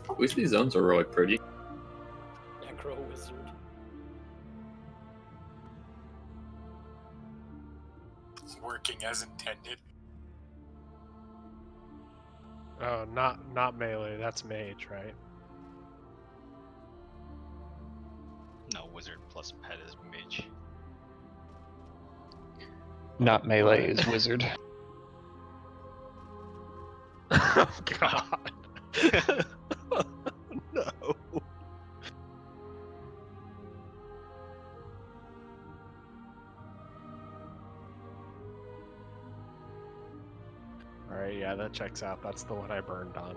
At least these zones are really pretty. Necro Wizard. It's working as intended. Oh, not melee. That's mage, right? No, wizard plus pet is mage. Not melee is wizard. Oh God. No. Alright, yeah, that checks out. That's the one I burned on.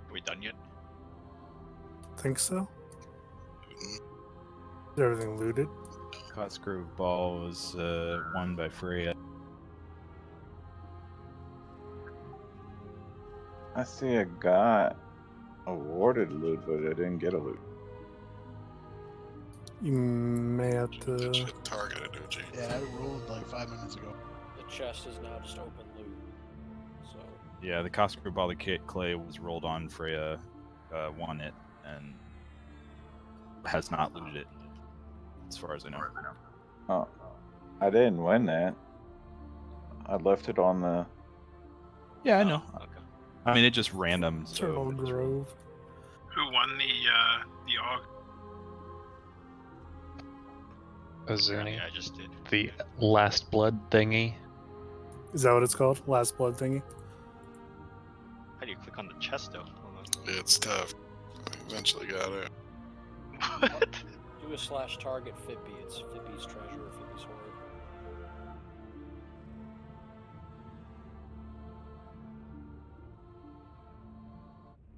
Are we done yet? Think so? Is everything looted? Cosgrove Ball was won by Freya. I see a guy awarded loot, but I didn't get a loot. You may have to. Shit targeted, OG. Yeah, I rolled like 5 minutes ago. The chest is now just open loot. So Yeah, the Cosgrove Ball of Clay was rolled on Freya, won it, and has not looted it, as far as I know. Oh, I didn't win that. I left it on the. Yeah, I know. Okay. I mean, it just random. Turtle So it just Grove. Who won the AUG? Ozuni. Yeah, I just did. The Last Blood thingy. Is that what it's called? Last Blood thingy? How do you click on the chest though? Hold on. It's tough. I eventually got it. What? do a /target Fippy. It's Fippy's treasure, Fippy's hoard.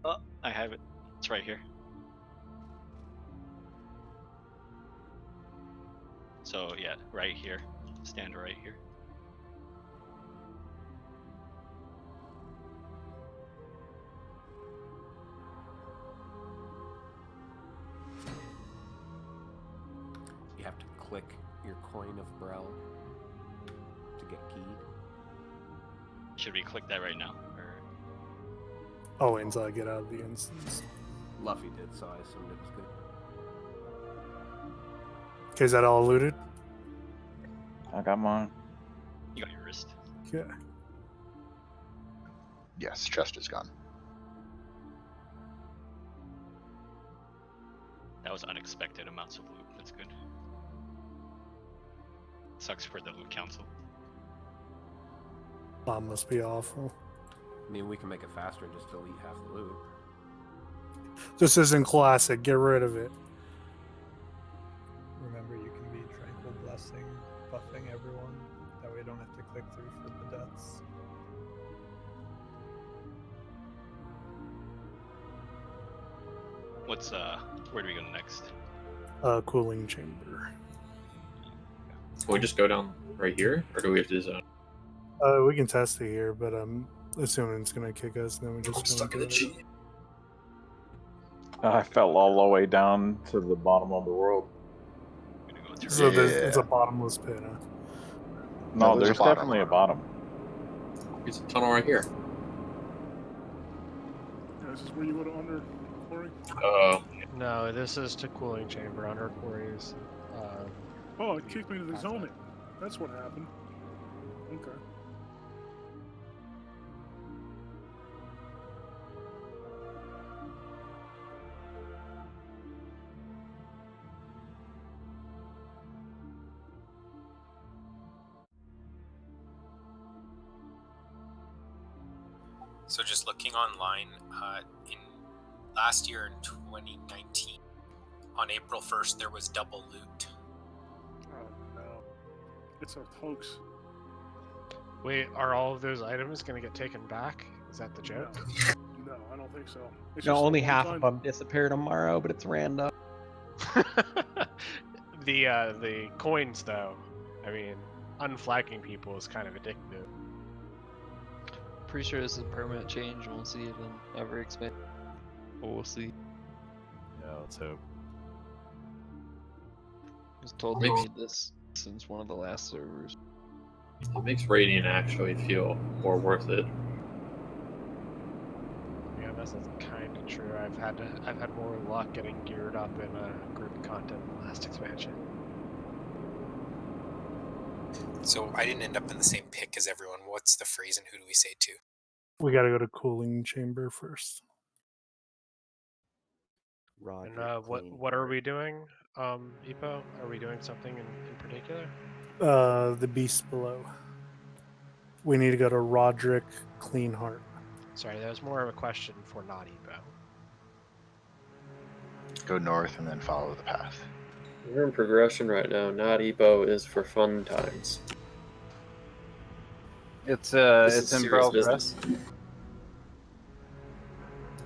Oh, I have it. It's right here. So yeah, right here. Stand right here. You have to click your coin of Brel to get keyed. Should we click that right now? Or... Oh, until I get out of the instance. Luffy did, so I assumed it was good. Okay, is that all looted? I got mine. You got your wrist. Okay. Yes, chest is gone. That was unexpected amounts of loot. That's good. Sucks for the loot council. Bomb must be awful. I mean, we can make it faster and just delete half the loot. This isn't classic. Get rid of it. Remember, you can be Tranquil Blessing, buffing everyone. That way you don't have to click through for the deaths. What's where do we go next? Cooling chamber. Can we just go down right here, or do we have to zone? We can test it here, but I'm assuming it's gonna kick us, and then we just stuck in the cheat. I fell all the way down to the bottom of the world. So it's a bottomless pit, huh? No, there's definitely a bottom. There's a tunnel right here. guys? Is where you go to under quarry? No, this is to cooling chamber under quarries. Oh, it kicked me to the zoning. That's what happened. Okay. So just looking online, in last year in 2019, on April 1st, there was double loot. Oh no, it's a hoax. Wait, are all of those items going to get taken back? Is that the joke? No, I don't think so. It's No, just a only half one-time- of them disappear tomorrow, but it's random. The coins, though. I mean, unflagging people is kind of addictive. Pretty sure this is a permanent change. Won't see it in ever expand. But we'll see. Yeah, let's hope. I was told they made this since one of the last servers. It makes Radiant actually feel more worth it. Yeah, that's kind of true. I've had more luck getting geared up in group content in the last expansion. So I didn't end up in the same pick as everyone. What's the phrase and who do we say to? We got to go to cooling chamber first. And what are we doing, Epo? Are we doing something in particular? The beast below. We need to go to Roderick Cleanheart. Sorry, that was more of a question for not Epo. Go north and then follow the path. We're in progression right now. Not Epo is for fun times. It's This it's is in serious Brell's business. Rest.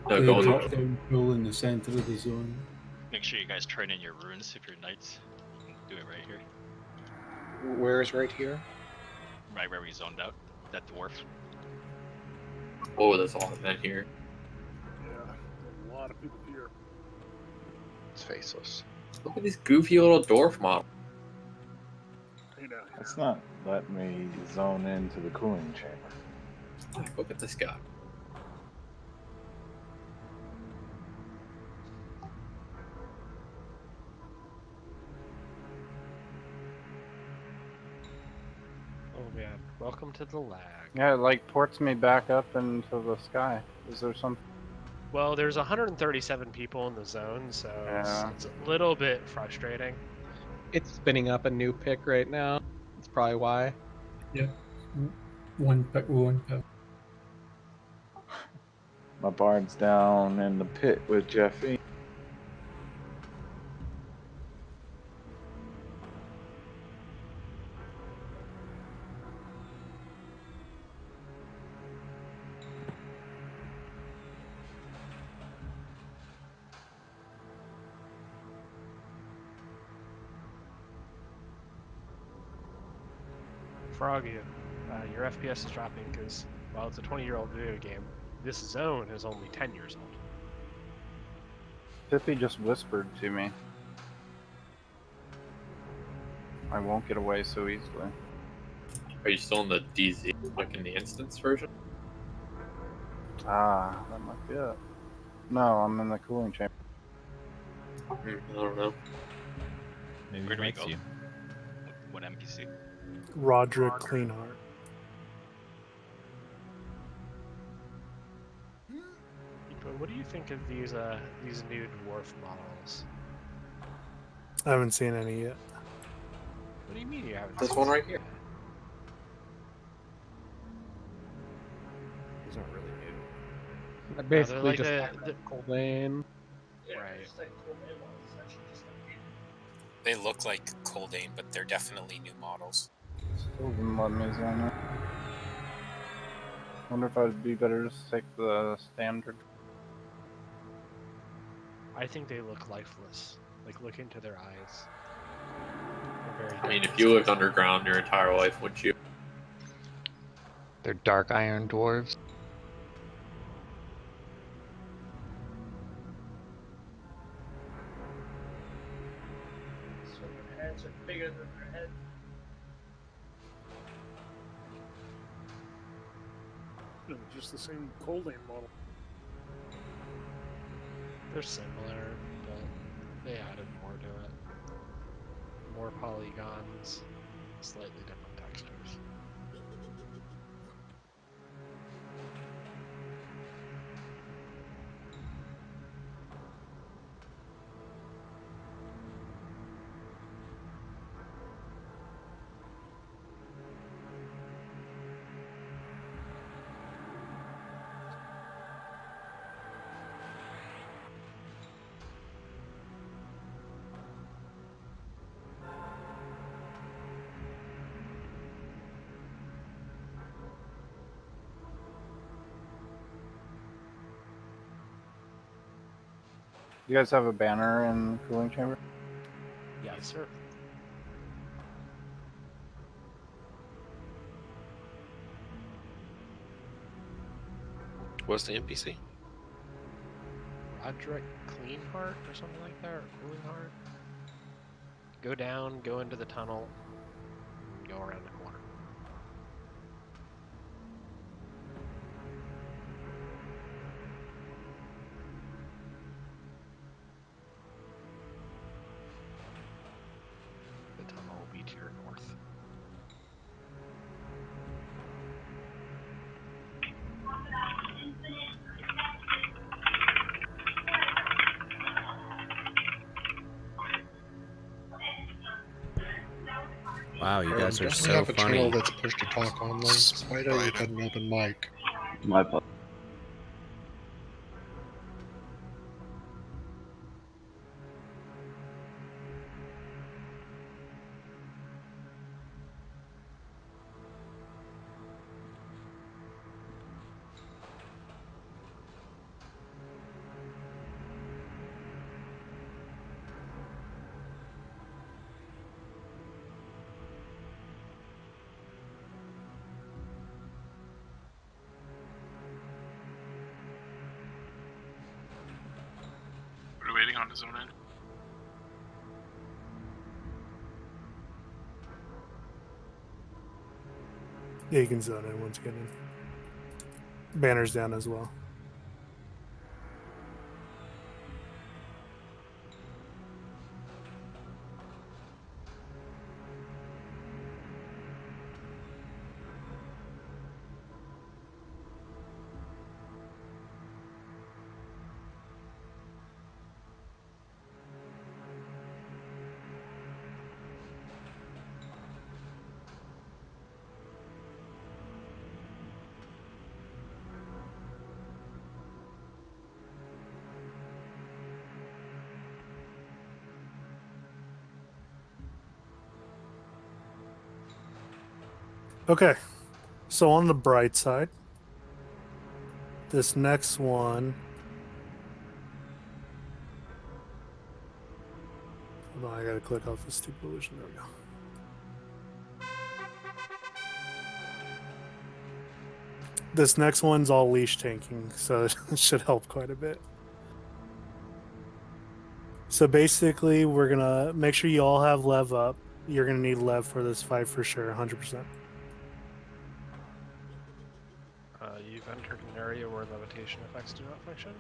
No, They go drop on. down pool in the center of the zone. Make sure you guys turn in your runes if you're knights. You can do it right here. Where is right here? Right where we zoned out. That dwarf. Oh, there's a lot of men here. Yeah, a lot of people here. It's faceless. Look at these goofy little dwarf models. It's not letting me zone into the cooling chamber. Look at this guy. Oh man, welcome to the lag. Yeah, it like ports me back up into the sky. Is there some? Well, there's 137 people in the zone, so Yeah. it's a little bit frustrating. It's spinning up a new pick right now. That's probably why. Yeah. One pack. My bard's down in the pit with Jeffy. Froggy, your FPS is dropping because, while it's a 20-year-old video game, this zone is only 10 years old. Tippy just whispered to me. I won't get away so easily. Are you still in the DZ, like in the instance version? Ah, that might be it. No, I'm in the cooling chamber. I don't know. Maybe Where do we Mike's go? you. What NPC? Roderick Cleanheart. But what do you think of these new dwarf models? I haven't seen any yet. What do you mean you haven't? This seen one them right here. yet? These aren't really new. I they're basically like just the- have the- Coldane. Right. They look like Coldane, but they're definitely new models. Still didn't let me zone it. Wonder if I'd be better just take the standard. I think they look lifeless. Like, look into their eyes. They're very I mean, dark. if you lived underground your entire life, wouldn't you? They're dark iron dwarves. So their heads are bigger than their head. No, just the same Coldane model. They're similar, but they added more to it. More polygons, slightly different textures. You guys have a banner in the cooling chamber? Yes, sir. What's the NPC? Roderick Cleanheart or something like that, or Cooling Heart. Go down, go into the tunnel, and go around the corner. The tunnel will be to your north. Wow, you guys are Don't we so have a channel funny. that's push to talk only? Spider, you've got an open mic. My fault. We're waiting on to zone in. Yeah, you can zone in once you get in. Banners down as well. Okay, so on the bright side, this next one. Hold on, I gotta click off the stupid illusion. There we go. This next one's all leash tanking, so it should help quite a bit. So basically, we're gonna make sure you all have lev up. You're gonna need lev for this fight for sure, 100%. You've entered an area where levitation effects do not function.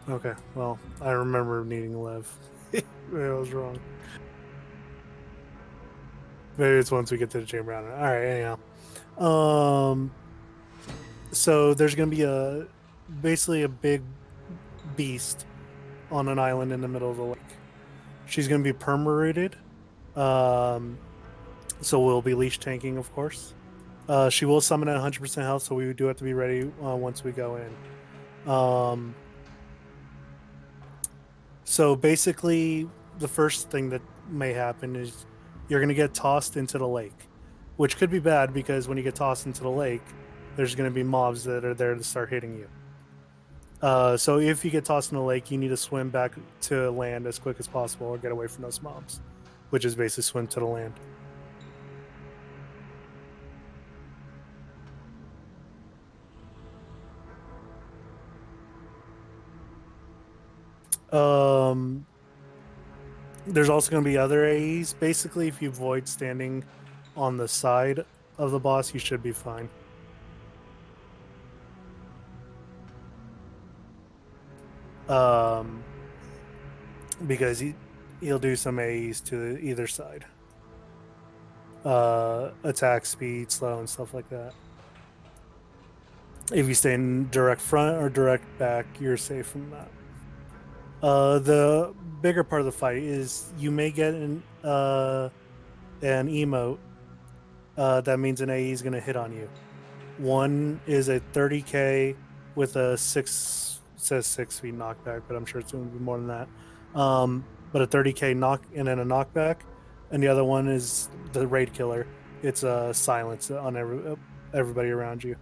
Okay, well, I remember needing lev. Maybe I was wrong. Maybe it's once we get to the chamber. I don't know. All right, anyhow. So there's gonna be basically a big beast on an island in the middle of the lake. She's gonna be perma-rooted. So we'll be leash tanking, of course. She will summon at 100% health, so we do have to be ready once we go in. So basically, the first thing that may happen is you're going to get tossed into the lake, which could be bad because when you get tossed into the lake, there's going to be mobs that are there to start hitting you. So if you get tossed in the lake, you need to swim back to land as quick as possible or get away from those mobs, which is basically swim to the land. There's also going to be other AEs. Basically, if you avoid standing on the side of the boss, you should be fine. Because he'll do some AEs to either side. Attack speed, slow, and stuff like that. If you stay in direct front or direct back, you're safe from that. The bigger part of the fight is you may get an emote that means an AE is going to hit on you. One is a 30k with a 6 feet knockback, but I'm sure it's going to be more than that. But a 30k knock and then a knockback, and the other one is the raid killer. It's a silence on everybody around you.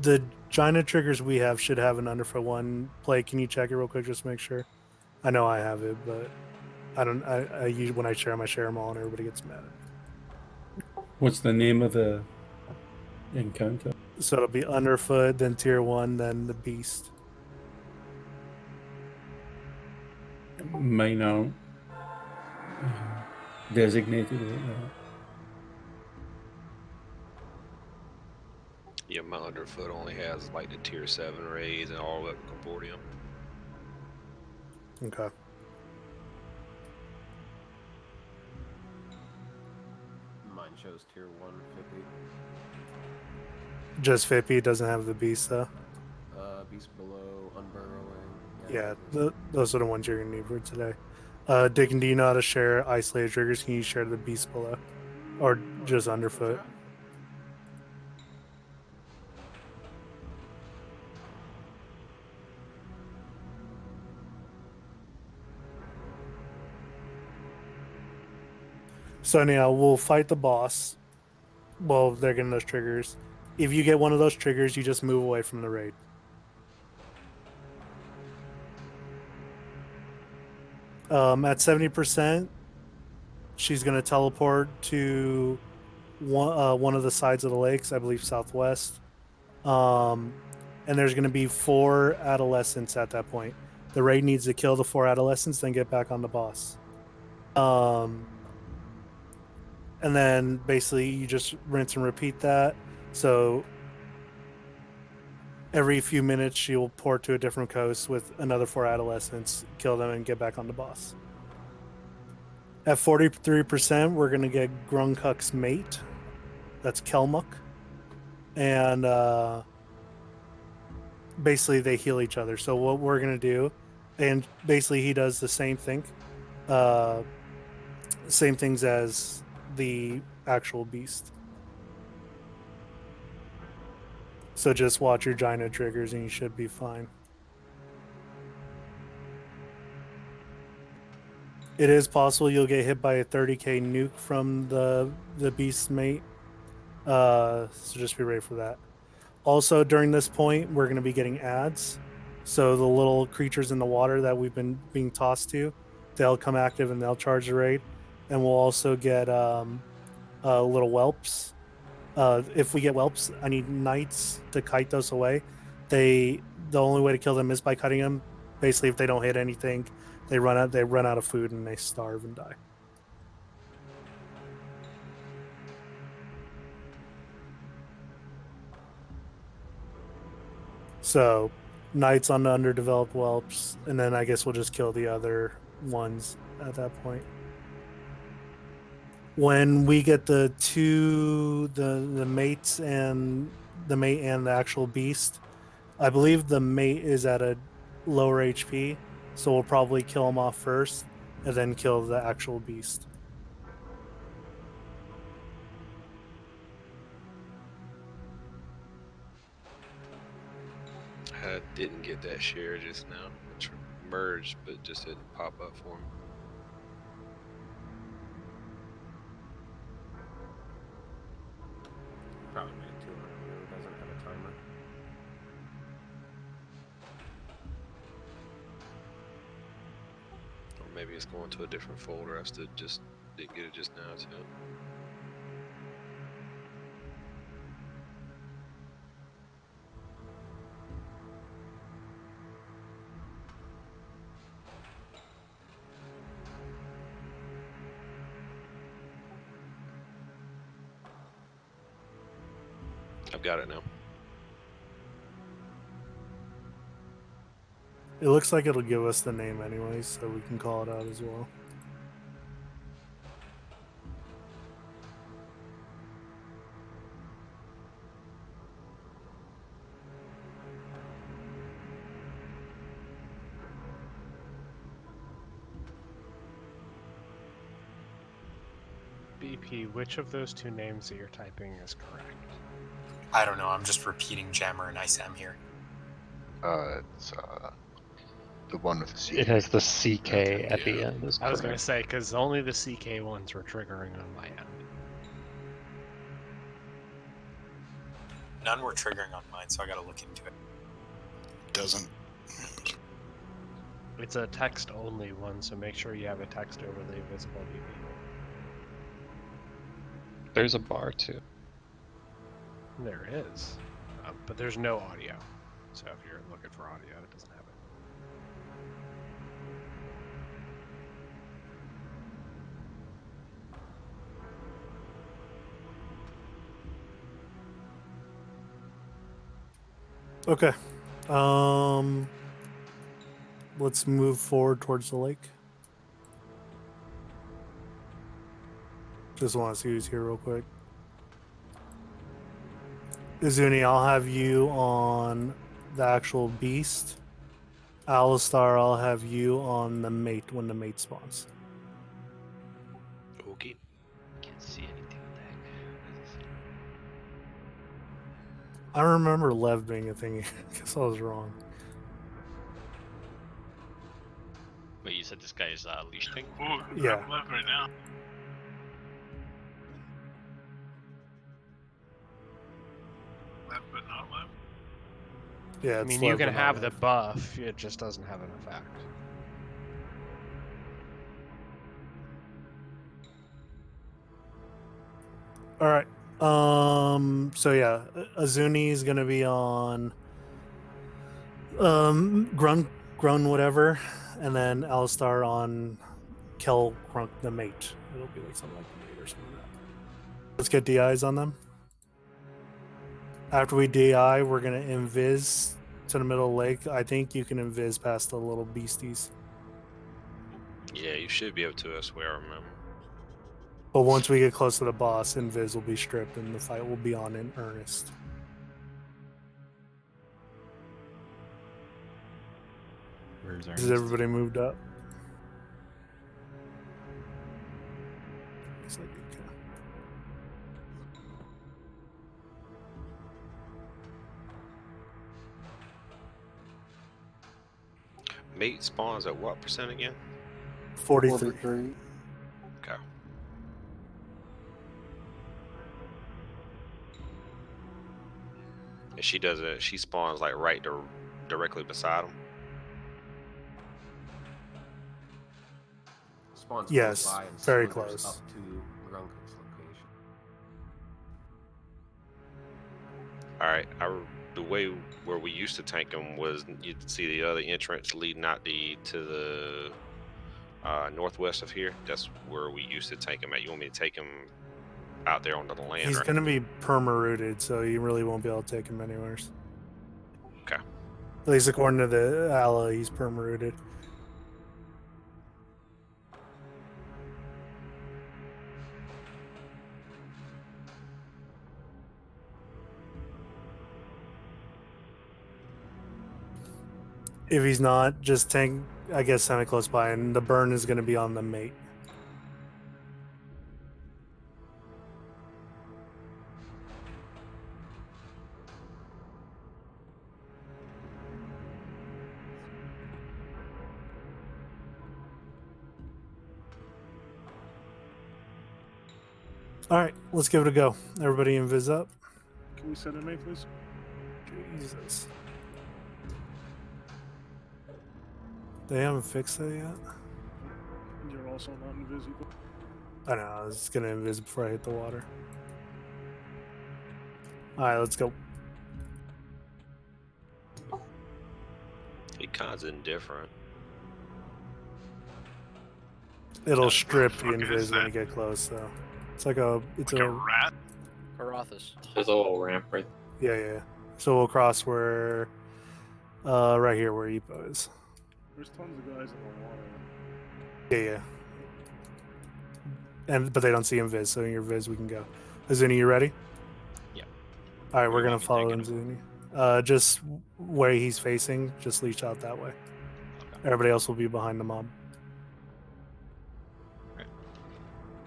The Gina triggers we have should have an Underfoot one play. Can you check it real quick just to make sure? I know I have it, but I don't. I use when I share them all, and everybody gets mad at me. What's the name of the encounter? So it'll be Underfoot, then Tier 1, then the Beast. Mine aren't designated like that. Yeah, my Underfoot only has like the tier 7 raids and all of Concordium. Okay. Mine shows tier 1 50. Just Fippy doesn't have the Beast though. Beast below, unburrowing. Yeah, those are the ones you're gonna need for today. Dick, do you know how to share isolated triggers? Can you share the Beast below, or just Underfoot? So anyhow, we'll fight the boss. Well, they're getting those triggers. If you get one of those triggers, you just move away from the raid. At 70%, she's going to teleport to one of the sides of the lakes, I believe southwest. And there's going to be 4 adolescents at that point. The raid needs to kill the 4 adolescents, then get back on the boss. And then basically you just rinse and repeat that. So every few minutes she will port to a different coast with another 4 adolescents, kill them, and get back on the boss. At 43%, we're going to get Grunkuk's mate. That's Kelmuk. And basically they heal each other. So what we're going to do, and basically he does the same thing. Same things as the actual beast. So just watch your Gina triggers and you should be fine. It is possible you'll get hit by a 30k nuke from the beast's mate. So just be ready for that. Also, during this point, we're going to be getting ads. So the little creatures in the water that we've been being tossed to, they'll come active and they'll charge the raid. And we'll also get little whelps. If we get whelps, I need knights to kite those away. The only way to kill them is by cutting them. Basically, if they don't hit anything, they run out of food and they starve and die. So, knights on the underdeveloped whelps, and then I guess we'll just kill the other ones at that point. When we get the mates and the mate and the actual beast, I believe the mate is at a lower HP, so we'll probably kill him off first and then kill the actual beast. I didn't get that share just now. It merged, but just didn't pop up for me. Probably made 200. It doesn't have a timer. Or maybe it's going to a different folder. I still just didn't get it just now too. I've got it now. It looks like it'll give us the name anyways, so we can call it out as well. BP, which of those two names that you're typing is correct? I don't know. I'm just repeating Jammer and ISAM here. It's the one with the CK. It has the CK at the end. Is I was going to correct. say, because only the CK ones were triggering on my end. None were triggering on mine, so I gotta look into it. Doesn't. It's a text-only one, so make sure you have a text overlay visible, BP. There's a bar too. There is, but there's no audio. So if you're looking for audio, it doesn't have it. Okay. Let's move forward towards the lake. Just want to see who's here real quick. Izuni, I'll have you on the actual beast. Alistar, I'll have you on the mate when the mate spawns. Okay. Can't see anything with that. I remember Lev being a thing. I guess I was wrong. Wait, you said this guy is leash thing? Yeah. I'm left right now. Left but not left. Yeah, I it's mean, you Lev, can but not have Lev. the buff, it just doesn't have an effect. All right. So yeah, Azuni is gonna be on Grun whatever, and then Alistar on Kel Crunk the mate. It'll be like something like the mate or something like that. Let's get DIs on them. After we DI, we're gonna invis to the middle of the lake. I think you can invis past the little beasties. Yeah, you should be able to, I swear, I remember. But once we get close to the boss, invis will be stripped and the fight will be on in earnest. Where's our Has everybody moved up? Looks like it can. Mate spawns at what percent again? 43. Okay. And she does it. She spawns like right directly beside him. Spawns close Yes, by and very slithers close. up to Grunk's location. All right. The way where we used to tank them was you'd see the other entrance leading out to the northwest of here. That's where we used to tank him at. You want me to take him out there onto the land? He's right? going to be perma-rooted, so you really won't be able to take him anywhere. Okay. At least according to the ally, he's perma-rooted. If he's not, just tank, I guess, semi-close by, and the burn is going to be on the mate. All right, let's give it a go. Everybody invis up. Can we send a mate, please? Jesus. They haven't fixed that yet? You're also not invisible. I know, I was going to invis before I hit the water. All right, let's go. He kinda indifferent. It'll strip the fuck is invis when that? you get close, so. It's like a... It's Like a a rat? There's a little ramp right Yeah. So we'll cross where, right here where Epo is. There's tons of guys in the water. Yeah. But they don't see Invis, so in your Viz we can go. Azuni, you ready? Yeah. All right, Where we're you gonna want me follow taking Azuni. Just where he's facing, just leash out that way. Everybody else will be behind the mob.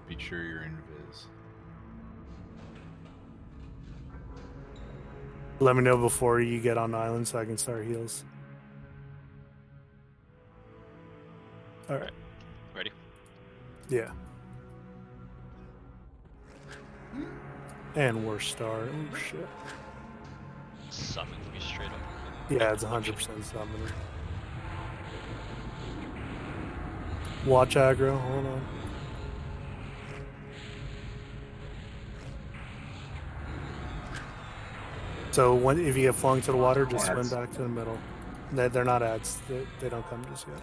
Be sure you're in Viz. Let me know before you get on the island so I can start heals. All right. Ready? Yeah. And worst start. Oh shit. Summon me straight up. Yeah, it's 100% summoner. Watch aggro. Hold on. So if you get flung to the water, just swim back to the middle. They're not ads. They don't come just yet.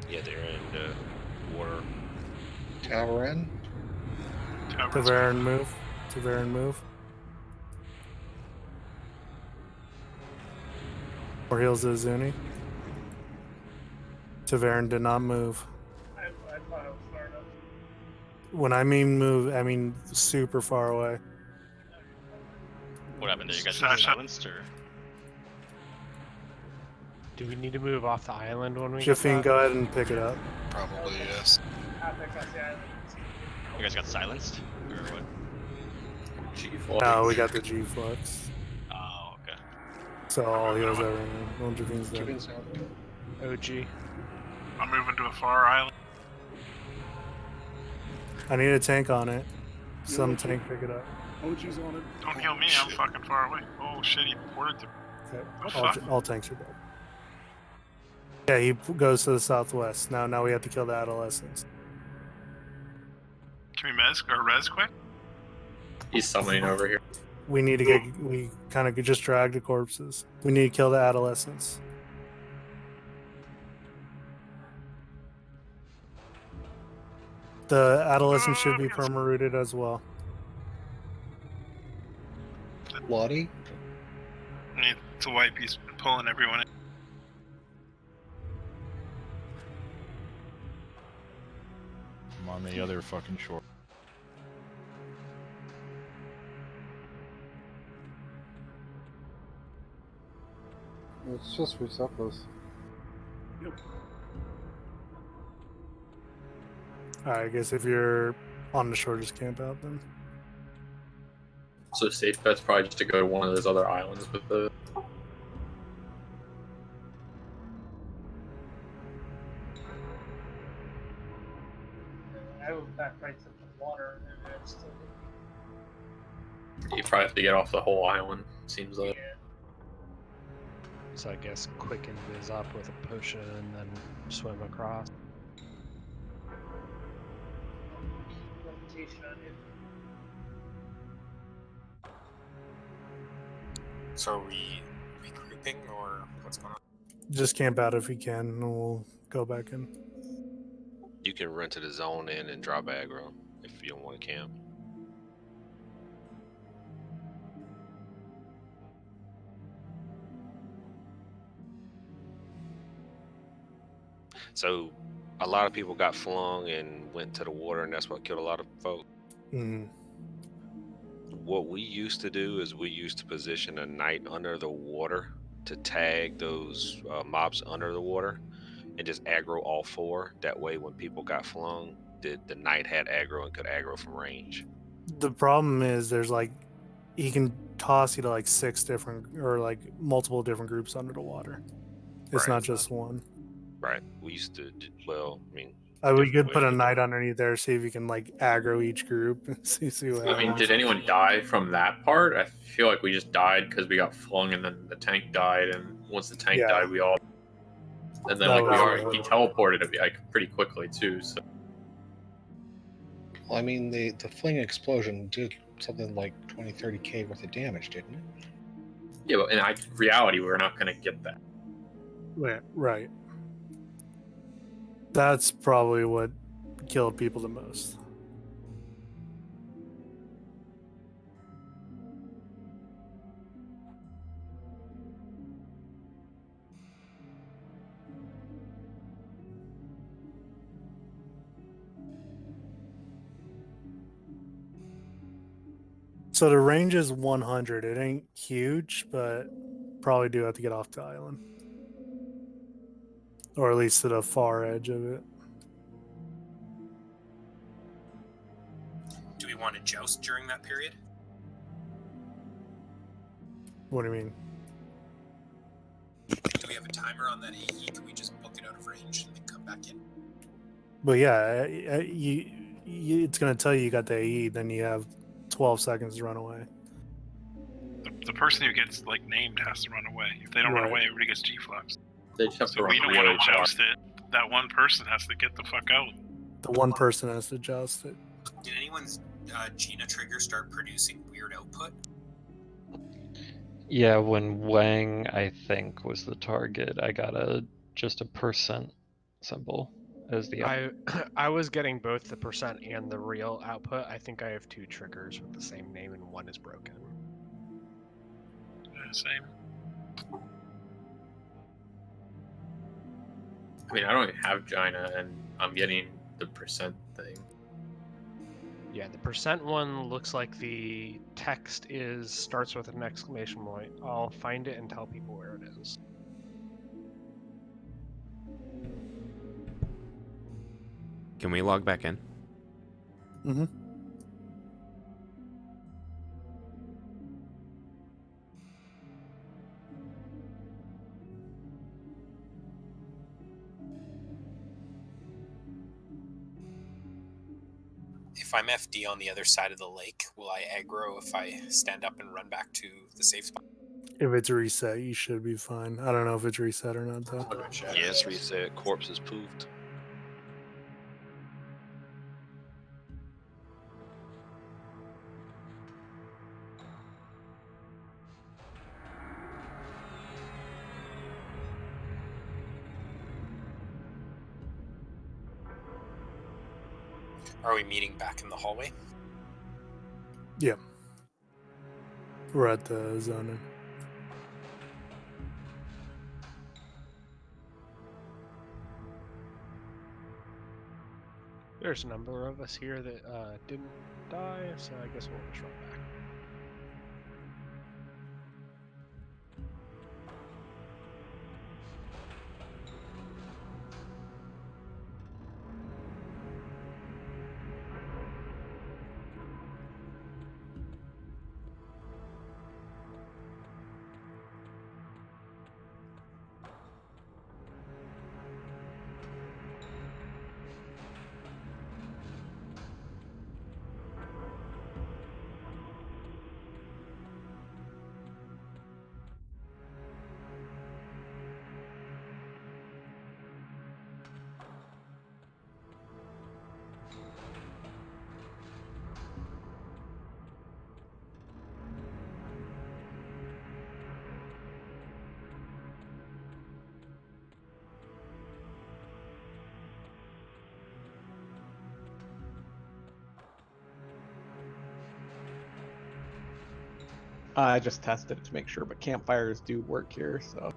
Yeah, they're in the water. Tavern. Tavern move. Tavern move. Or heals to Zuni. Tavern did not move. I thought I was far enough. When I mean move, I mean super far away. What happened? Did you guys get silenced or? Do we need to move off the island when we Jafine, get go ahead and pick it up. Probably yes. You guys got silenced or what? G-Flux. No, we got the G-Flux. Oh, okay. So all heals everything. Well, Jafine's dead. OG. I'm moving to a far island. I need a tank on it. Some tank pick it up. OG's on it. Don't heal me, I'm fucking far away. Oh shit, he ported to. Okay. Oh, fuck. All tanks are dead. Yeah, he goes to the southwest. Now we have to kill the adolescents. Can we res quick? He's summoning over here. We need to we kind of just drag the corpses. We need to kill the adolescents. The adolescents should be perma-rooted as well. Lottie? I need to wipe, he's pulling everyone in. I'm on the other fucking shore. It's just reset those. Yep. Alright, I guess if you're on the shore, just camp out then. So safe bet's probably just to go to one of those other islands with the. I went back right to the water and I'm still. You probably have to get off the whole island, seems like. Yeah. So I guess quicken Viz up with a potion and then swim across. Levitation on it. So are we regrouping or what's going on? Just camp out if you can, and we'll go back in. You can run to the zone in and drop aggro if you don't want to camp. So, a lot of people got flung and went to the water, and that's what killed a lot of folks. Mm. What we used to do is we used to position a knight under the water to tag those mobs under the water and just aggro all four. That way, when people got flung, the knight had aggro and could aggro from range. The problem is there's like, he can toss you to like 6 different, or like multiple different groups under the water. It's Right. not just one. Right. We used to, well, I mean. We could put a knight underneath there, see if you can like aggro each group and see what happens. I mean, did anyone die from that part? I feel like we just died because we got flung and then the tank died, and once the tank died, we all. And then That like was- he teleported it like pretty quickly too. So Well, I mean, the fling explosion did something like 20-30k worth of damage, didn't it? yeah, but in reality, we're not gonna get that. Right. That's probably what killed people the most. So the range is 100. It ain't huge, but probably do have to get off the island, or at least to the far edge of it. Do we want to joust during that period? What do you mean? Do we have a timer on that AE? Can we just book it out of range and then come back in? But yeah, it's gonna tell you got the AE. Then you have 12 seconds to run away. The person who gets like named has to run away. If they don't run Right. away, everybody gets G-flags. They just have to So run we don't really want to far. joust it. That one person has to get the fuck out. The one person has to adjust it. Did anyone's Gina trigger start producing weird output? Yeah, when Wang, I think, was the target, I got just a percent symbol as the I was getting both the percent and the real output. I think I have 2 triggers with the same name and one is broken. Same. I mean, I don't even have Gina, and I'm getting the percent thing. Yeah, the percent one looks like the text starts with an exclamation point. I'll find it and tell people where it is. Can we log back in? Mm-hmm. If I'm FD on the other side of the lake, will I aggro if I stand up and run back to the safe spot? If it's reset, you should be fine. I don't know if it's reset or not though. Yes, reset. Corpse is poofed. Are we meeting back in the hallway? Yeah. We're at the zoning. There's a number of us here that didn't die, so I guess we'll just run back. I just tested it to make sure, but campfires do work here, so.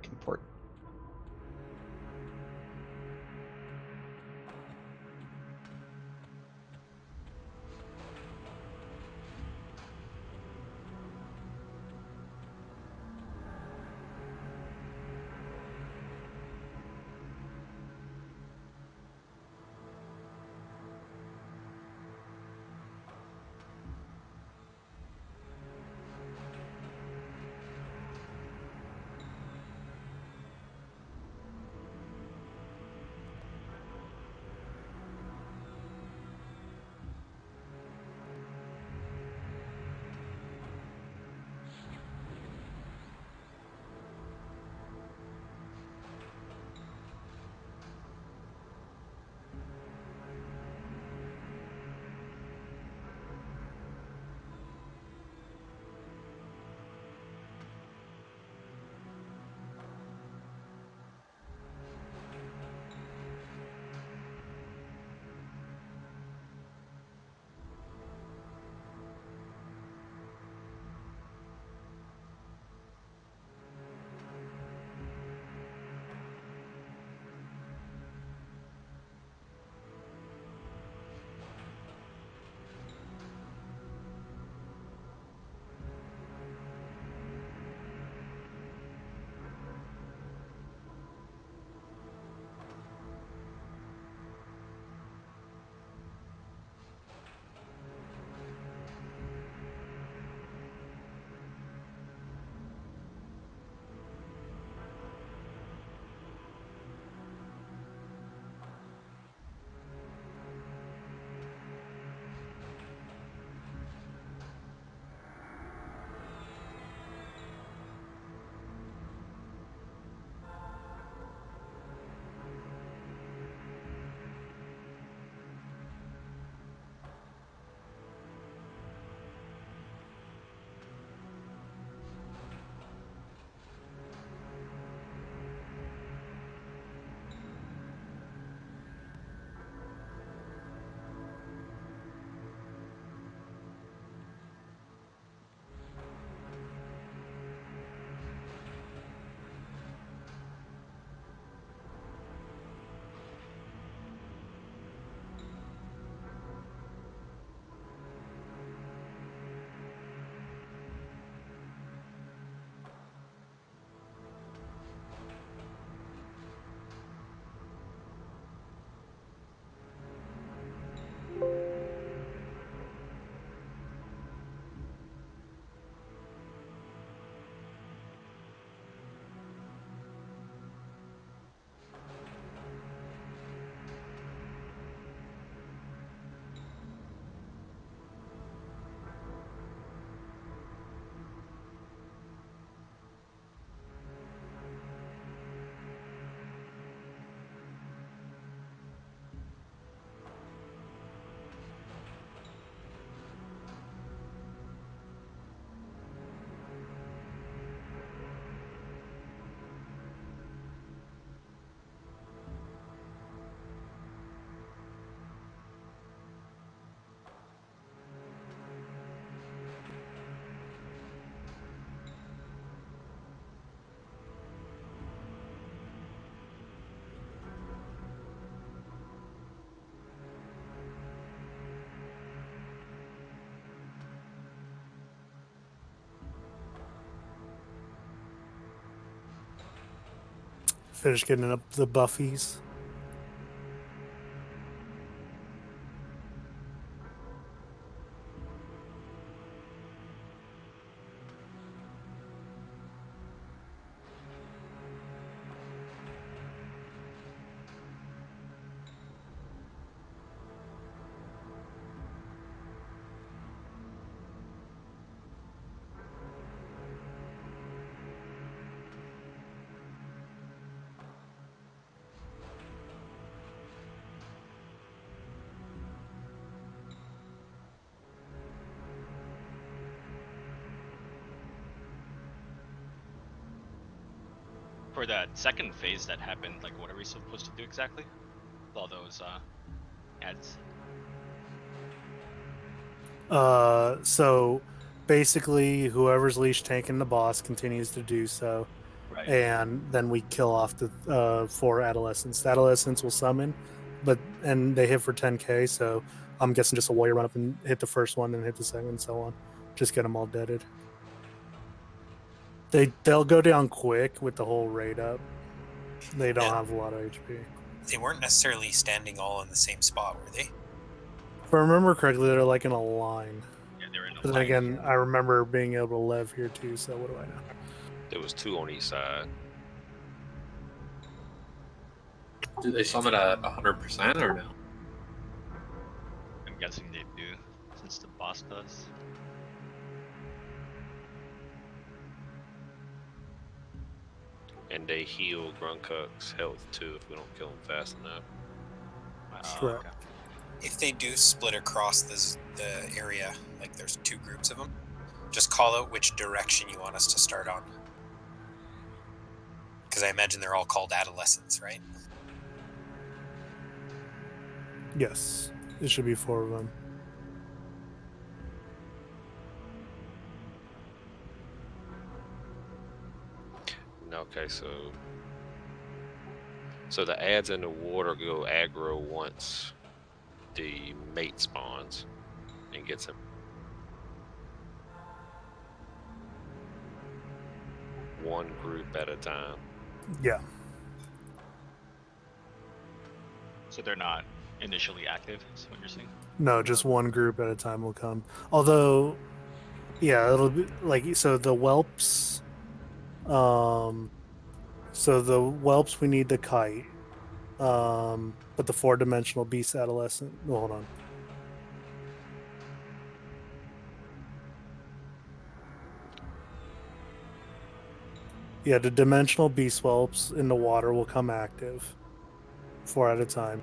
Import. Finish getting up the buffies. For that second phase that happened, like what are we supposed to do exactly? With all those ads. So basically, whoever's leash tanking the boss continues to do so, Right. and then we kill off the 4 adolescents. The adolescents will summon, and they hit for 10k. So I'm guessing just a warrior run up and hit the first one, and hit the second, and so on. Just get them all deaded. They'll go down quick with the whole raid up. They don't have a lot of HP. They weren't necessarily standing all in the same spot, were they? If I remember correctly, they're like in a line. Yeah, they're in a But then line. again, I remember being able to lev here too. So what do I know? There was 2 on each side. Do they summon at 100% or no? I'm guessing they do, since the boss does. And they heal Grunkuk's health too if we don't kill him fast enough. Correct. Okay. If they do split across the area, like there's 2 groups of them, just call out which direction you want us to start on. Because I imagine they're all called adolescents, right? Yes, it should be 4 of them. Okay, so the ads in the water go aggro once the mate spawns and gets him. One group at a time. Yeah. So they're not initially active, is what you're saying? No, just one group at a time will come. Although, yeah, it'll be like so the whelps. So the whelps we need the kite. But the 4-dimensional beast adolescent. Well, hold on. Yeah, the dimensional beast whelps in the water will come active, 4 at a time.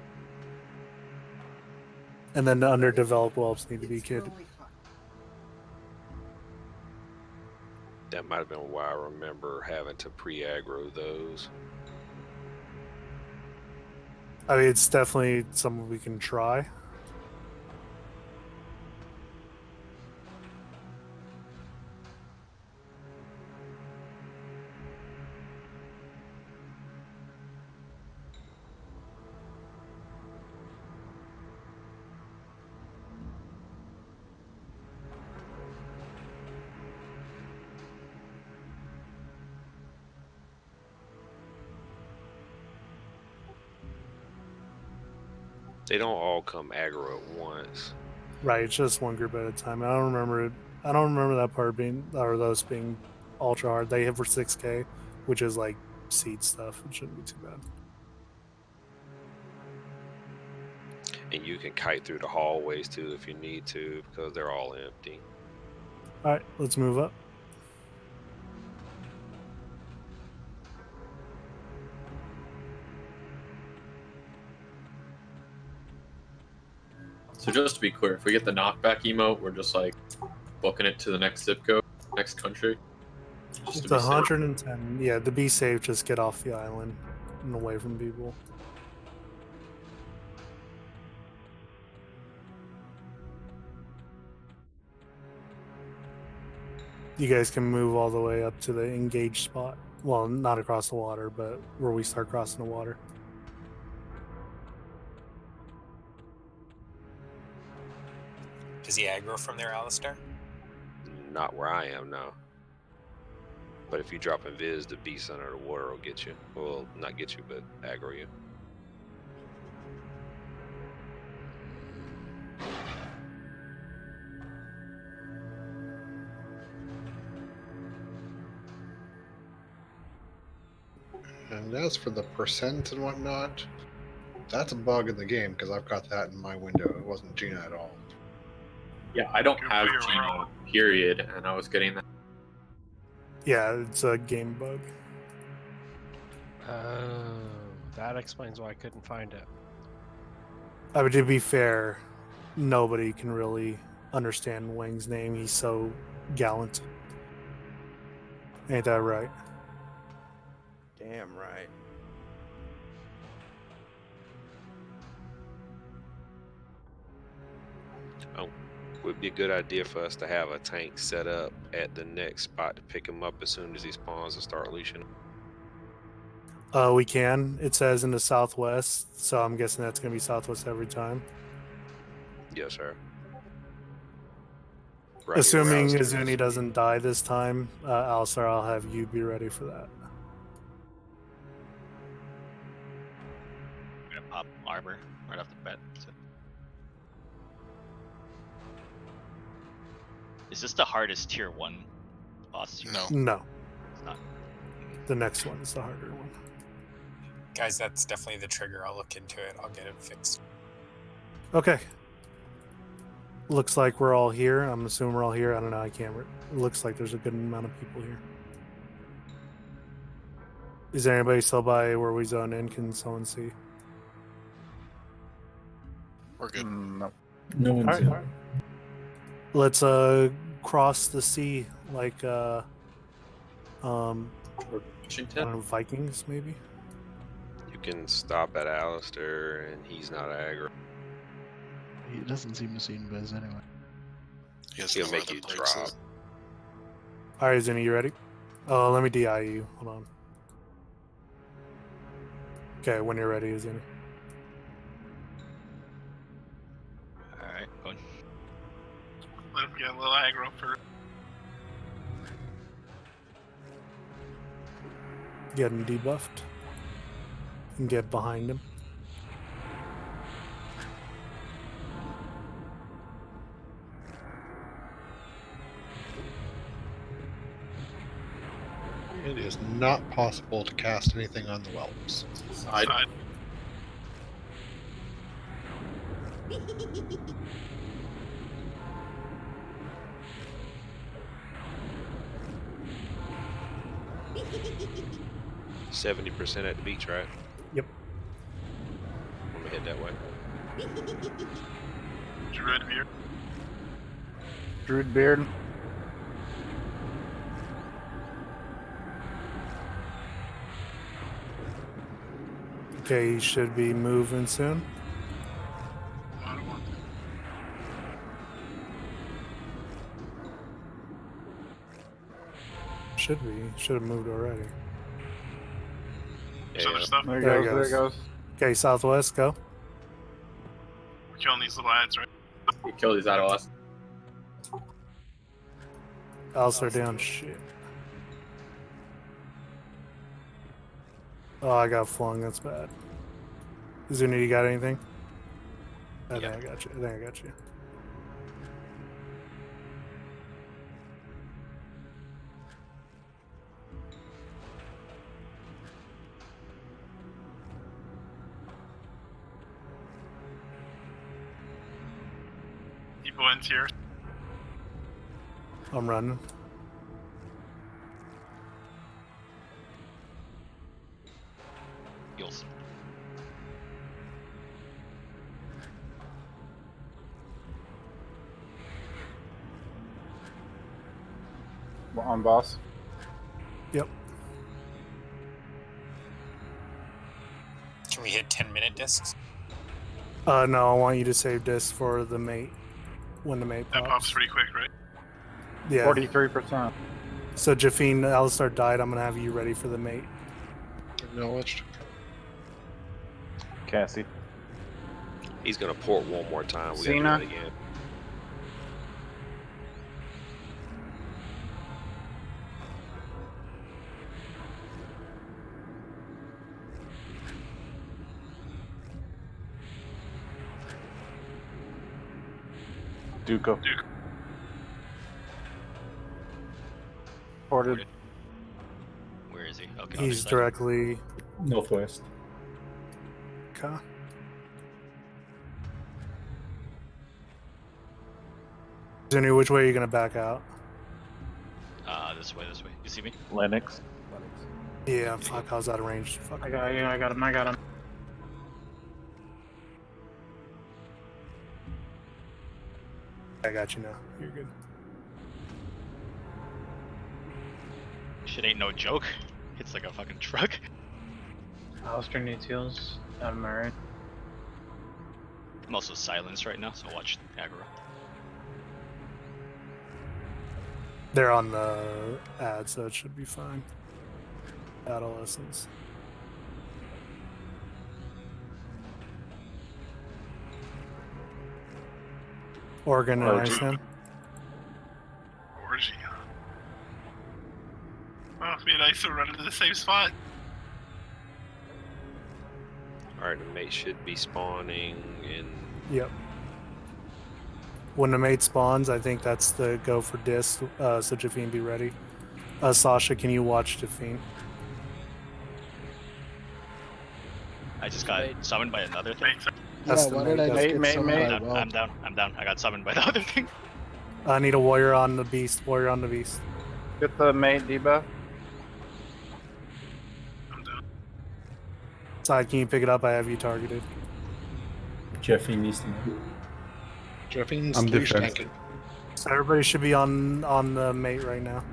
And then the underdeveloped whelps need to be killed. That might have been why I remember having to pre-aggro those. I mean, it's definitely something we can try. They don't all come aggro at once. Right, it's just one group at a time. I don't remember that part being, or those being ultra hard. They hit for 6k, which is like seed stuff. It shouldn't be too bad. And you can kite through the hallways too if you need to, because they're all empty. All right, let's move up. So just to be clear, if we get the knockback emote, we're just like booking it to the next zip code, next country. Just It's to be safe. 110. Yeah, to be safe, just get off the island and away from people. You guys can move all the way up to the engaged spot. Well, not across the water, but where we start crossing the water. Does he aggro from there, Alistair? Not where I am now. But if you drop invis, the beast under the water will get you. Well, not get you, but aggro you. And as for the percent and whatnot, that's a bug in the game because I've got that in my window. It wasn't Gina at all. Yeah, I don't have Gina, period, and I was getting that. Yeah, it's a game bug. Oh, that explains why I couldn't find it. But to be fair, nobody can really understand Wang's name. He's so gallant. Ain't that right? Damn right. Oh, would be a good idea for us to have a tank set up at the next spot to pick him up as soon as he spawns and start leashing. We can. It says in the southwest, so I'm guessing that's going to be southwest every time. Yes, sir. Right Assuming here, Izuni doesn't die this time, Alistar, I'll have you be ready for that. I'm gonna pop armor right off the bat. So. Is this the hardest tier 1 boss? No. It's not. The next one is the harder one. Guys, that's definitely the trigger. I'll look into it. I'll get it fixed. Okay. Looks like we're all here. I'm assuming we're all here. I don't know. I can't. It looks like there's a good amount of people here. Is there anybody still by where we zone in? Can someone see? We're good. No All one's right, in. all right. Let's cross the sea like I don't know, Vikings maybe. You can stop at Alistair and he's not aggro. He doesn't seem to see invis anyway. He'll make you drop. All right, Zinni, you ready? Oh, let me DI you. Hold on. Okay, when you're ready, Zinni. Alright, going. Let him get a little aggro first. Get him debuffed. And get behind him. It is not possible to cast anything on the whelps. Side. 70% at the beach, right? Yep. I'm gonna head that way. Druid beard. Druid beard. Okay, you should be moving soon. Should be. Should have moved already. Other stuff. There he There goes. it There he goes. Okay, southwest, go. We're killing these little ads, right? We kill these out of us. Alistair down. Shit. Oh, I got flung. That's bad. Zuni, you got anything? I think I got you. I think I got you. People in tier. I'm running. Heals. On boss. Yep. Can we hit 10-minute discs? No, I want you to save discs for the mate. When the mate That pops. pops pretty quick, right? Yeah. 43%. So Jafine, Alistar died. I'm gonna have you ready for the mate. Acknowledged. Cassie. He's gonna port one more time. We gotta Cena. do it again. Duco. Ported. Where is he? Okay. He's other side. directly. Northwest. Okay. Jenny, which way are you gonna back out? This way. This way. You see me? Lennox. Yeah, fuck, I was out of range. Fuck. I got you. I got him. I got him. I got you now. You're good. Shit ain't no joke. It's like a fucking truck. Alistair needs heals. Out of my range. I'm also silenced right now, so watch aggro. They're on the ad, so it should be fine. Adolescents. Organize him. Where is he? Oh, it'd be nice to run into the same spot. Alright, the mate should be spawning in. Yep. When the mate spawns, I think that's the go for disc, so Jafine be ready. Sasha, can you watch Jafine? I just got summoned by another thing. That's the mate. I'm down. I'm down. I got summoned by the other thing. I need a warrior on the beast. Warrior on the beast. Get the mate debuff. Side, can you pick it up? I have you targeted. Jeffy needs to move. Jeffy needs I'm to leash defense. tank it. So everybody should be on the mate right now.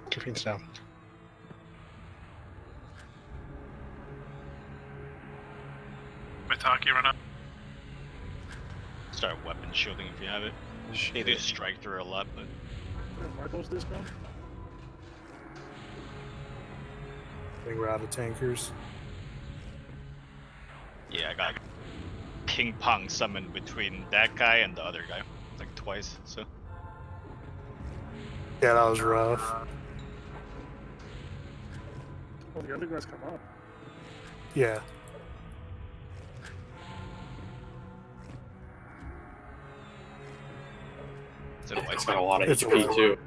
Jeffy's down. Mitaki, run up. Start weapon shielding if you have it. They do strike through a lot, but Marcos discount? I think we're out of tankers. yeah, I got ping pong summoned between that guy and the other guy, like twice. So Yeah, that was rough. Oh, the other guys come up. Yeah. It's got a lot of It's HP rough. too.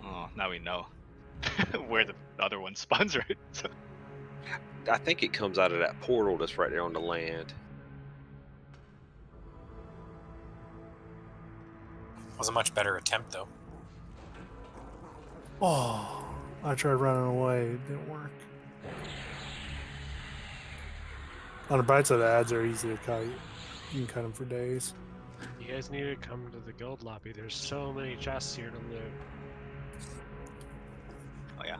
oh, now we know where the other one spawns, right? So I think it comes out of that portal that's right there on the land. Was a much better attempt though. Oh, I tried running away. It didn't work. On the bright side, the ads are easy to cut. You can cut them for days. You guys need to come to the guild lobby. There's so many chests here to loot. oh yeah.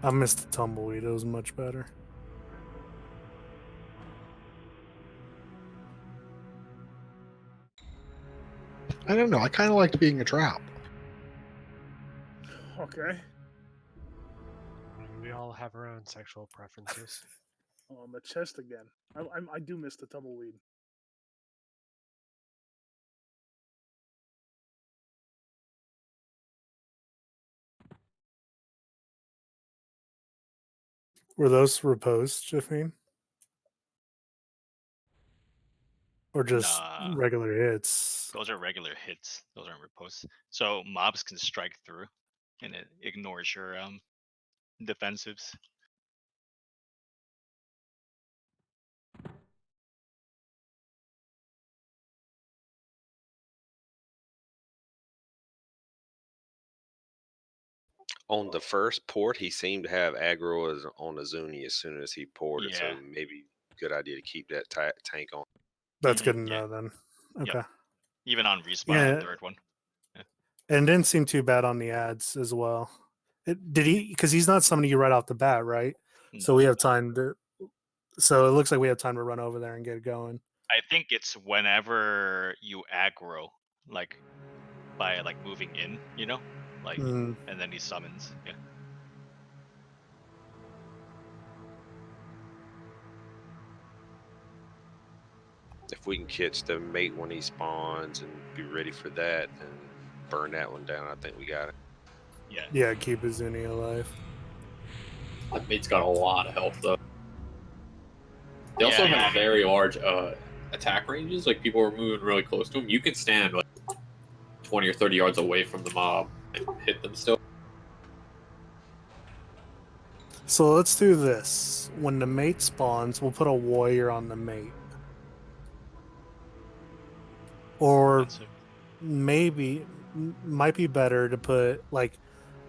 I missed the tumbleweed. It was much better. I don't know. I kind of liked being a trap. Okay. We all have our own sexual preferences. Oh, I'm a chest again. I do miss the tumbleweed. Were those reposed, Jafine? Or just Nah. regular hits? Those are regular hits. Those aren't riposts. So mobs can strike through, and it ignores your defensives. On the first port, he seemed to have aggro on Azuni as soon as he ported, Yeah. so maybe good idea to keep that tank on. That's good to Yeah. know then. Okay. Yep. Even on respawn, Yeah. the third one. And it didn't seem too bad on the ads as well. Did he? Because he's not summoning you right off the bat, right? So we have time to. So it looks like we have time to run over there and get going. I think it's whenever you aggro, like by like moving in, you know, like, Mm. and then he summons. Yeah. if we can catch the mate when he spawns and be ready for that and burn that one down, I think we got it. Yeah. Yeah, keep Izuni alive. That mate's got a lot of health though. They also Yeah. have very large attack ranges. Like people are moving really close to him. You can stand like 20 or 30 yards away from the mob and hit them still. So let's do this. When the mate spawns, we'll put a warrior on the mate. Or maybe might be better to put like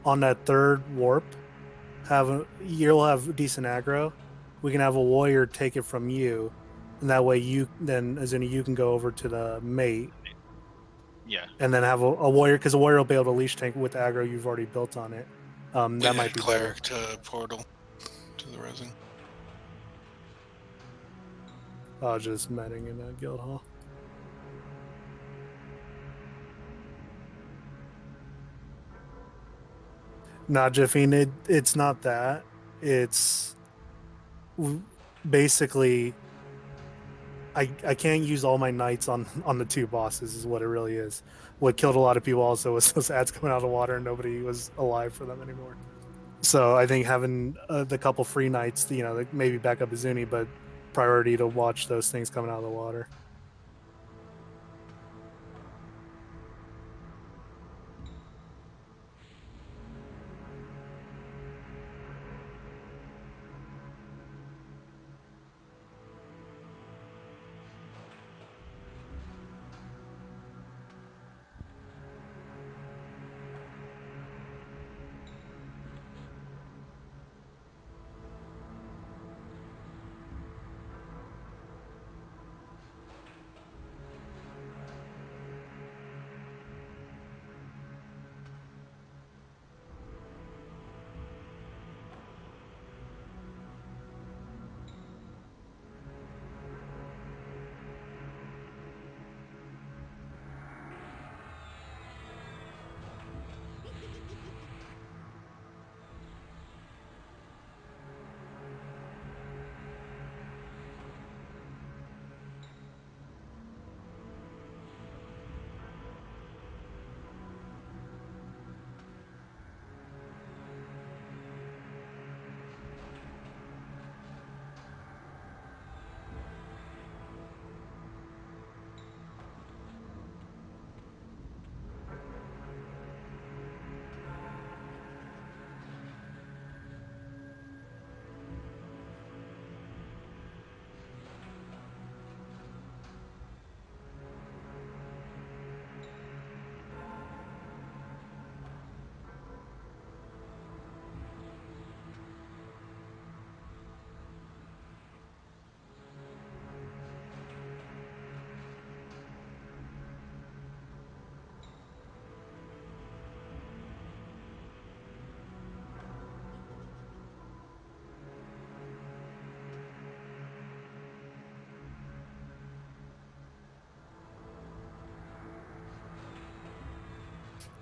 on that third warp. You'll have decent aggro. We can have a warrior take it from you, and that way you can go over to the mate. Yeah. And then have a warrior, because a warrior will be able to leash tank with the aggro you've already built on it. That might be cleric better. to portal to the resin. Just medding in a guild hall. Nah, Jeffine, it's not that. It's basically I can't use all my knights on the two bosses is what it really is. What killed a lot of people also was those ads coming out of the water and nobody was alive for them anymore. So I think having the couple free knights, like maybe back up Izuni, but priority to watch those things coming out of the water.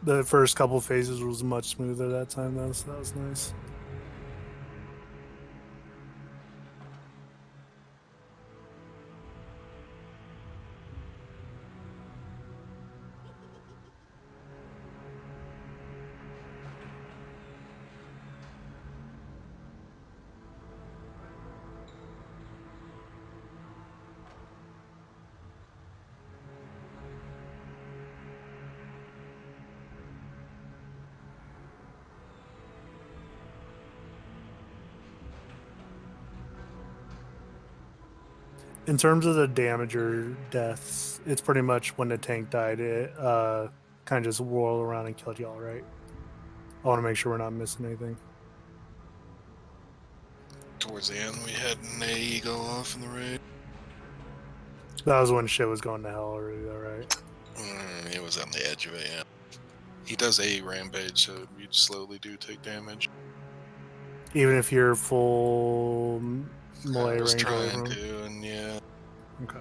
The first couple phases was much smoother that time, though, so that was nice. In terms of the damage or deaths, it's pretty much when the tank died, it kind of just whirled around and killed y'all, right? I want to make sure we're not missing anything. Towards the end, we had an AE go off in the raid. That was when shit was going to hell already, though, right? It was on the edge of it, yeah. He does a rampage, so you slowly do take damage. Even if you're full melee I was range away trying from him? to, and yeah. Okay.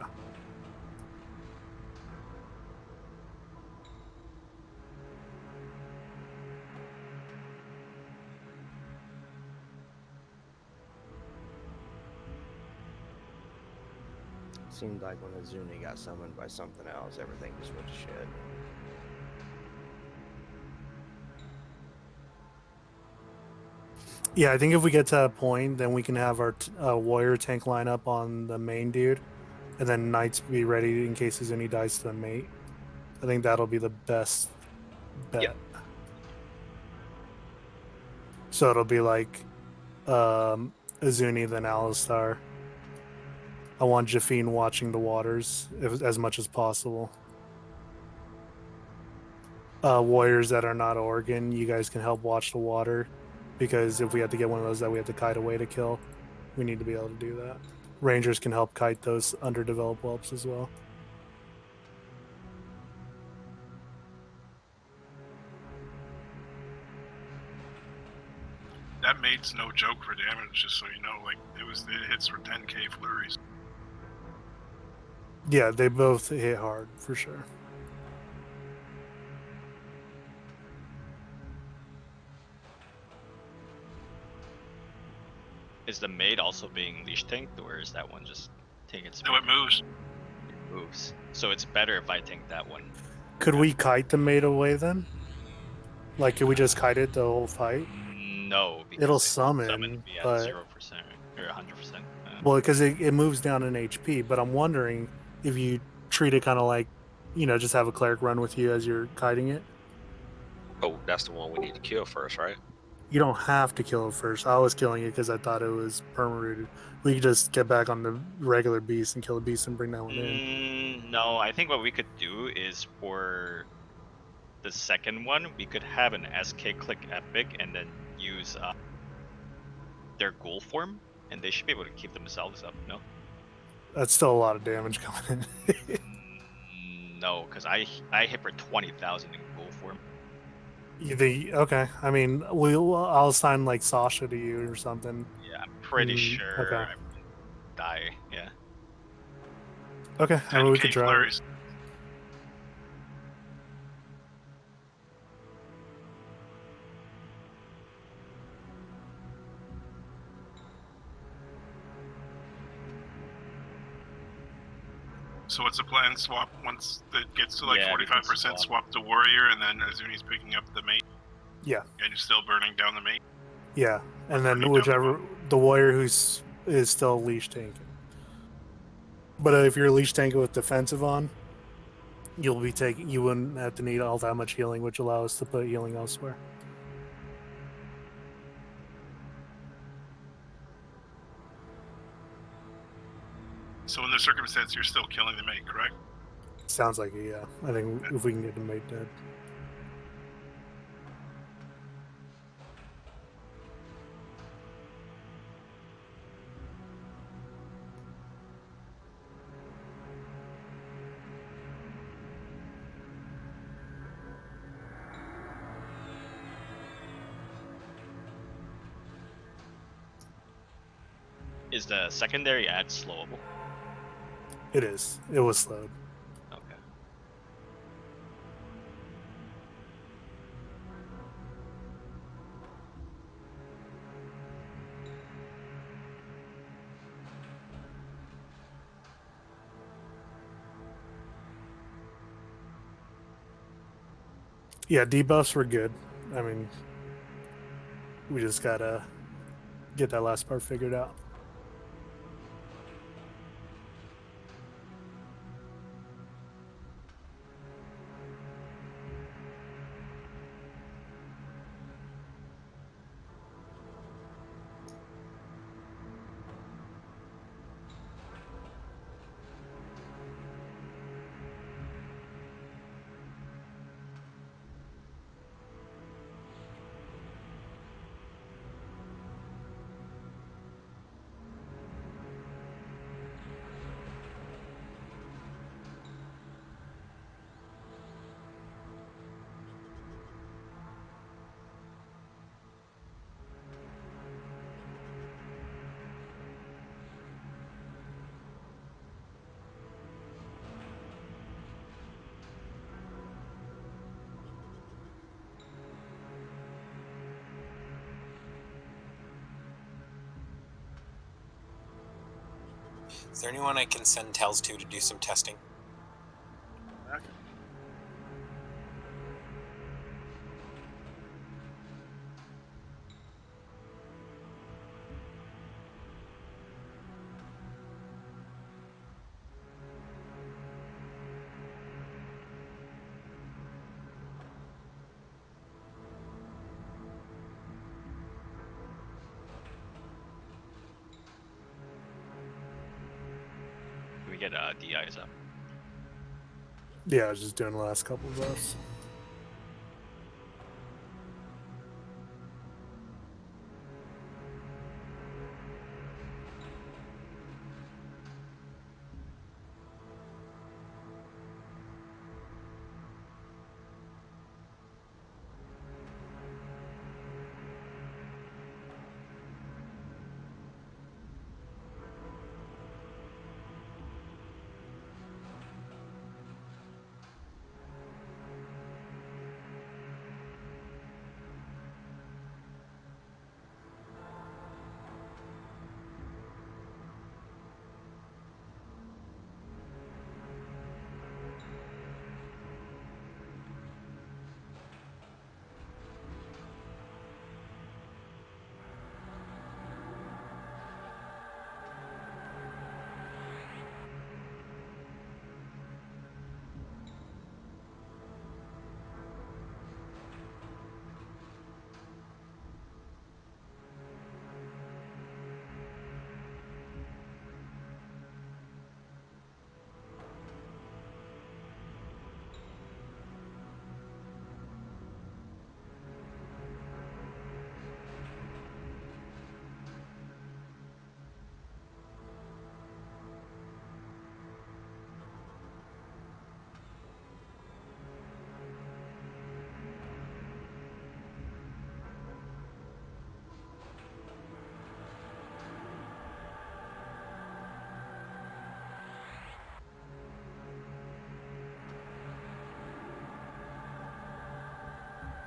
seemed like when Azuni got summoned by something else, everything just went to shit. Yeah, I think if we get to that point, then we can have our warrior tank line up on the main dude, and then knights be ready in case Azuni dies to the mate. I think that'll be the best bet. Yep. So it'll be like Azuni, then Alistar. I want Jafine watching the waters as much as possible. Warriors that are not Oregon, you guys can help watch the water, because if we have to get one of those that we have to kite away to kill, we need to be able to do that. Rangers can help kite those underdeveloped whelps as well. That mate's no joke for damage, just so you know. Like it hits for 10k flurries. Yeah, they both hit hard for sure. Is the maid also being leash tanked, or is that one just taking its? No, it moves. It moves. So it's better if I tank that one. Could we kite the mate away then? Like, could we just kite it the whole fight? No, because It'll it summon, be at but 0% or 100%. well, because it moves down in HP. But I'm wondering if you treat it kind of like, just have a cleric run with you as you're kiting it. Oh, that's the one we need to kill first, right? You don't have to kill it first. I was killing it because I thought it was perma-rooted. We could just get back on the regular beast and kill the beast and bring that one in. No, I think what we could do is for the second one, we could have an SK click epic and then use their ghoul form, and they should be able to keep themselves up. No. That's still a lot of damage coming in. No, because I hit for 20,000 in ghoul form. Okay. I mean, I'll assign like Sasha to you or something. Yeah, I'm pretty sure Okay. I would die. Yeah. Okay, I mean, we could try. Flurries. So what's the plan? Swap once it gets to like 45%, swap the warrior, and then Azuni's picking up the mate? Yeah. And you're still burning down the mate? Yeah, and then whichever the warrior is still leash tanking. But if you're leash tanking with defensive on, you wouldn't have to need all that much healing, which allows us to put healing elsewhere. So in this circumstance, you're still killing the mate, correct? Sounds like it, yeah. I think if we can get the mate dead. Is the secondary ad slowable? It is. It was slowed. Okay. Yeah, debuffs were good. I mean, we just gotta get that last part figured out. Is there anyone I can send tells to do some testing? Back. Can we get DIs up? Yeah, I was just doing the last couple of those.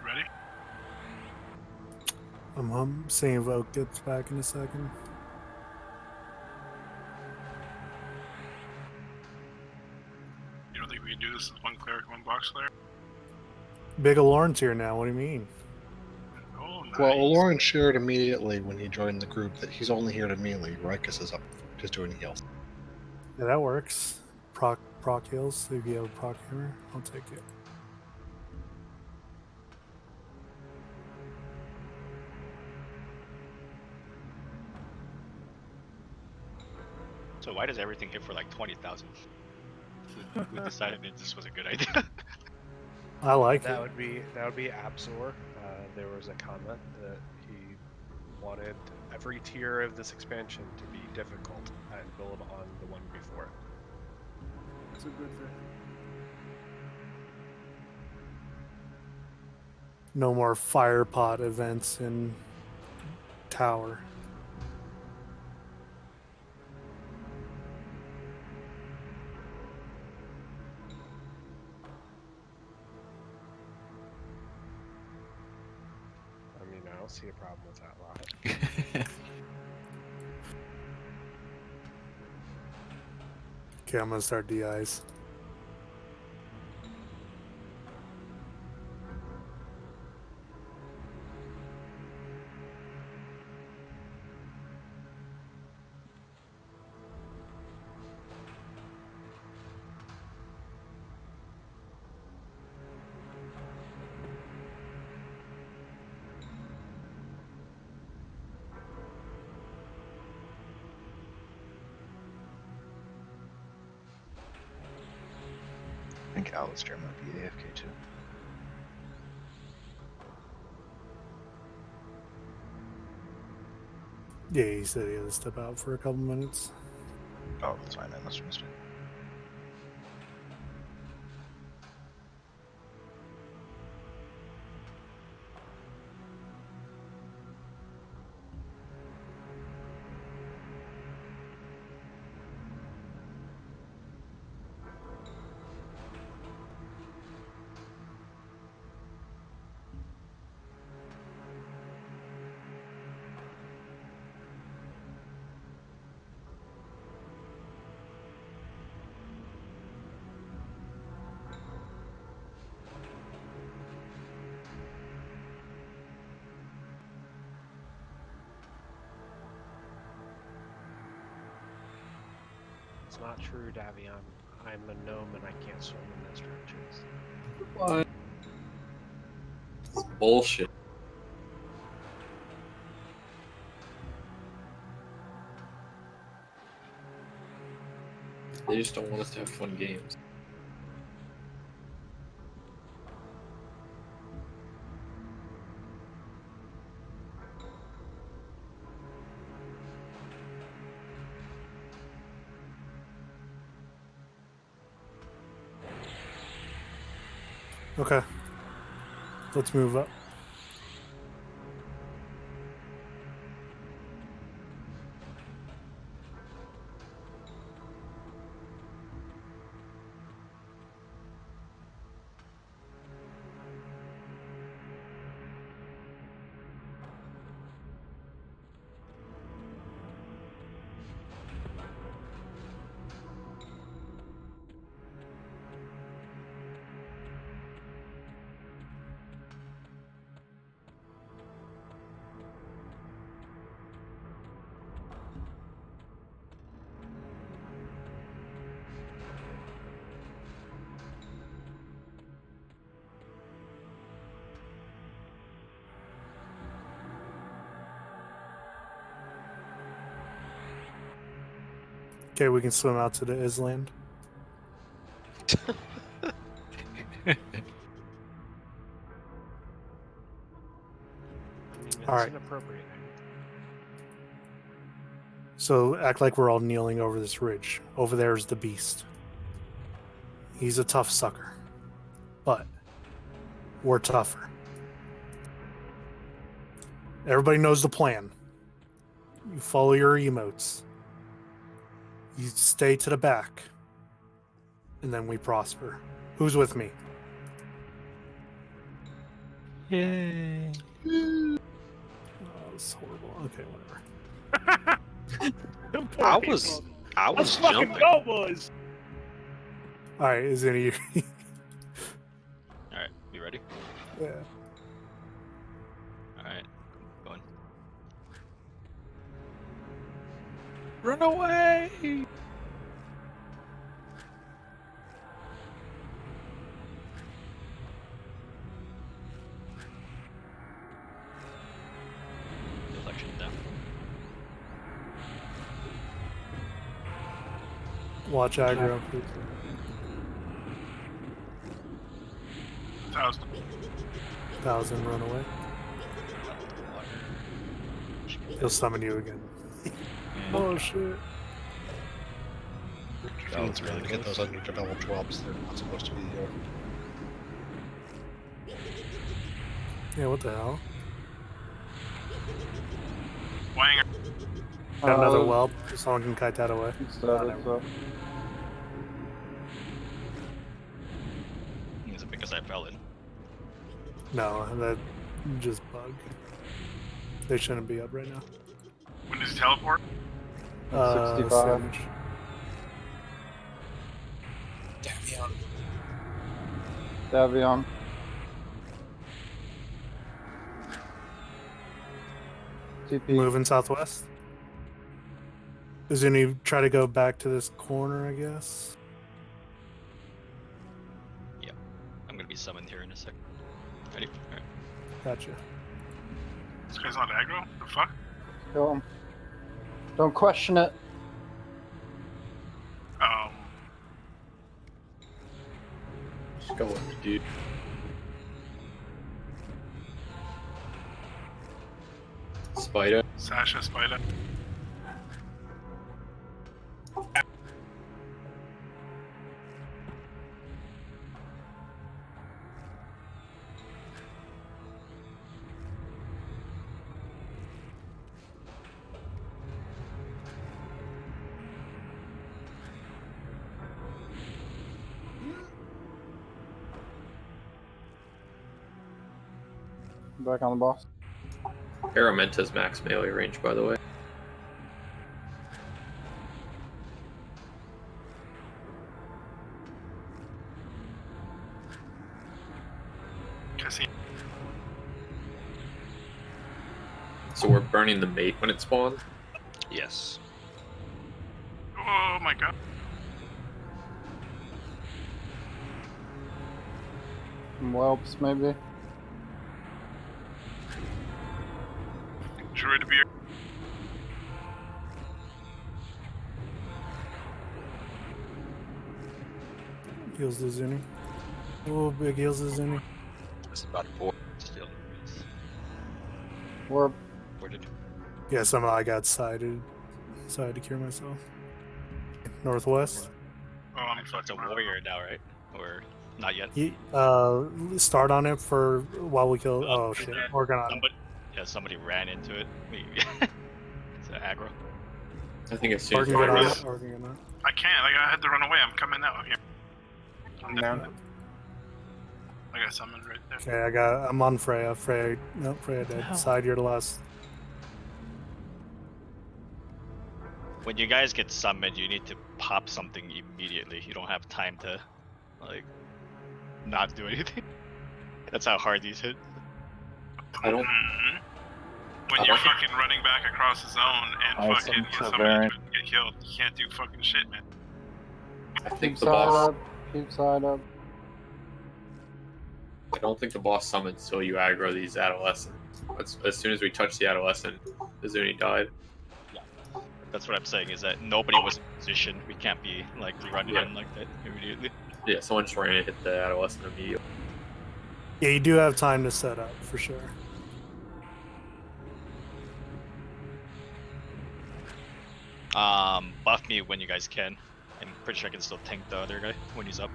Ready? I'm seeing if Oak gets back in a second. You don't think we can do this with one cleric, one box slayer? Big Lauren's here now. What do you mean? Oh, nice. Well, Lauren shared immediately when he joined the group that he's only here to melee. Rikus is up just doing heals. Yeah, that works. Proc heals. If you have a proc hammer, I'll take it. So why does everything hit for like 20,000? Who decided that this was a good idea? I like that it. would be Absor. There was a comment that he wanted every tier of this expansion to be difficult and build on the one before it. It's a good thing. No more fire pot events in Tower. I mean, I don't see a problem with that logic. Okay, I'm gonna start DIs. I think Alistair might be AFK too. Yeah, he said he had to step out for a couple minutes. Oh, that's fine. I must have missed it. That's not true, Davion. I'm a gnome and I can't swim in those directions. What? This is bullshit. They just don't want us to have fun games. Okay. Let's move up. Okay, we can swim out to the island. I mean, it's All right. inappropriate. So act like we're all kneeling over this ridge. Over there is the beast. He's a tough sucker. But we're tougher. Everybody knows the plan. You follow your emotes. You stay to the back. And then we prosper. Who's with me? Yay. Oh, it's horrible. Okay, whatever. I was fucking jumping. go, boys. All right, is any? All right, you ready? Yeah. All right, going. Run away! Deflection down. Watch aggro. 1,000 run away. He'll summon you again. Oh shit. It's really to get those underdeveloped jobs. They're not supposed to be here. Yeah, what the hell? Wanger. Got another whelp. Someone can kite that away. It's up. Is it because I fell in? No, that just bug. They shouldn't be up right now. When does he teleport? 65. Savage. Davion. TP. Moving southwest. Is any try to go back to this corner, I guess? Yeah. I'm gonna be summoned here in a second. Ready? Alright. Gotcha. This guy's not aggro? The fuck? Kill him. Don't question it. Just go with me, dude. Spider. Sasha, Spider. Back on the boss. Aramenta's max melee range, by the way. So we're burning the mate when it spawns? Yes. Oh my god. Some whelps, maybe. Druid beer. Heals the Zuni. Oh, big heals the Zuni. That's about a 4. Still. Warp. Where did? Yeah, somehow I got sided. So I had to cure myself. Northwest. Oh, I'm So it's a warrior now, right? Or not yet? Start on it for while we kill. Oh shit, we're gonna. Somebody ran into it. It's an aggro. I think it's soon as Or can get on Northwest. it, or can get on it. I can't. Like, I had to run away. I'm coming out of here. I'm down. I got summoned right there. Okay, I'm on Freya. Freya dead. Side, you're the last. When you guys get summoned, you need to pop something immediately. You don't have time to, like, not do anything. That's how hard these hit. I don't. When you're fucking running back across the zone and I fucking think get so, somebody very- to get killed, you can't do fucking shit, man. I think Keep the side boss. up. Keep side up. I don't think the boss summons till you aggro these adolescents. As soon as we touch the adolescent, the Zuni died. That's what I'm saying, is that nobody was in position. We can't be, like, running in like that immediately. Yeah, someone just ran and hit the adolescent immediately. Yeah, you do have time to set up for sure. Buff me when you guys can. I'm pretty sure I can still tank the other guy when he's up.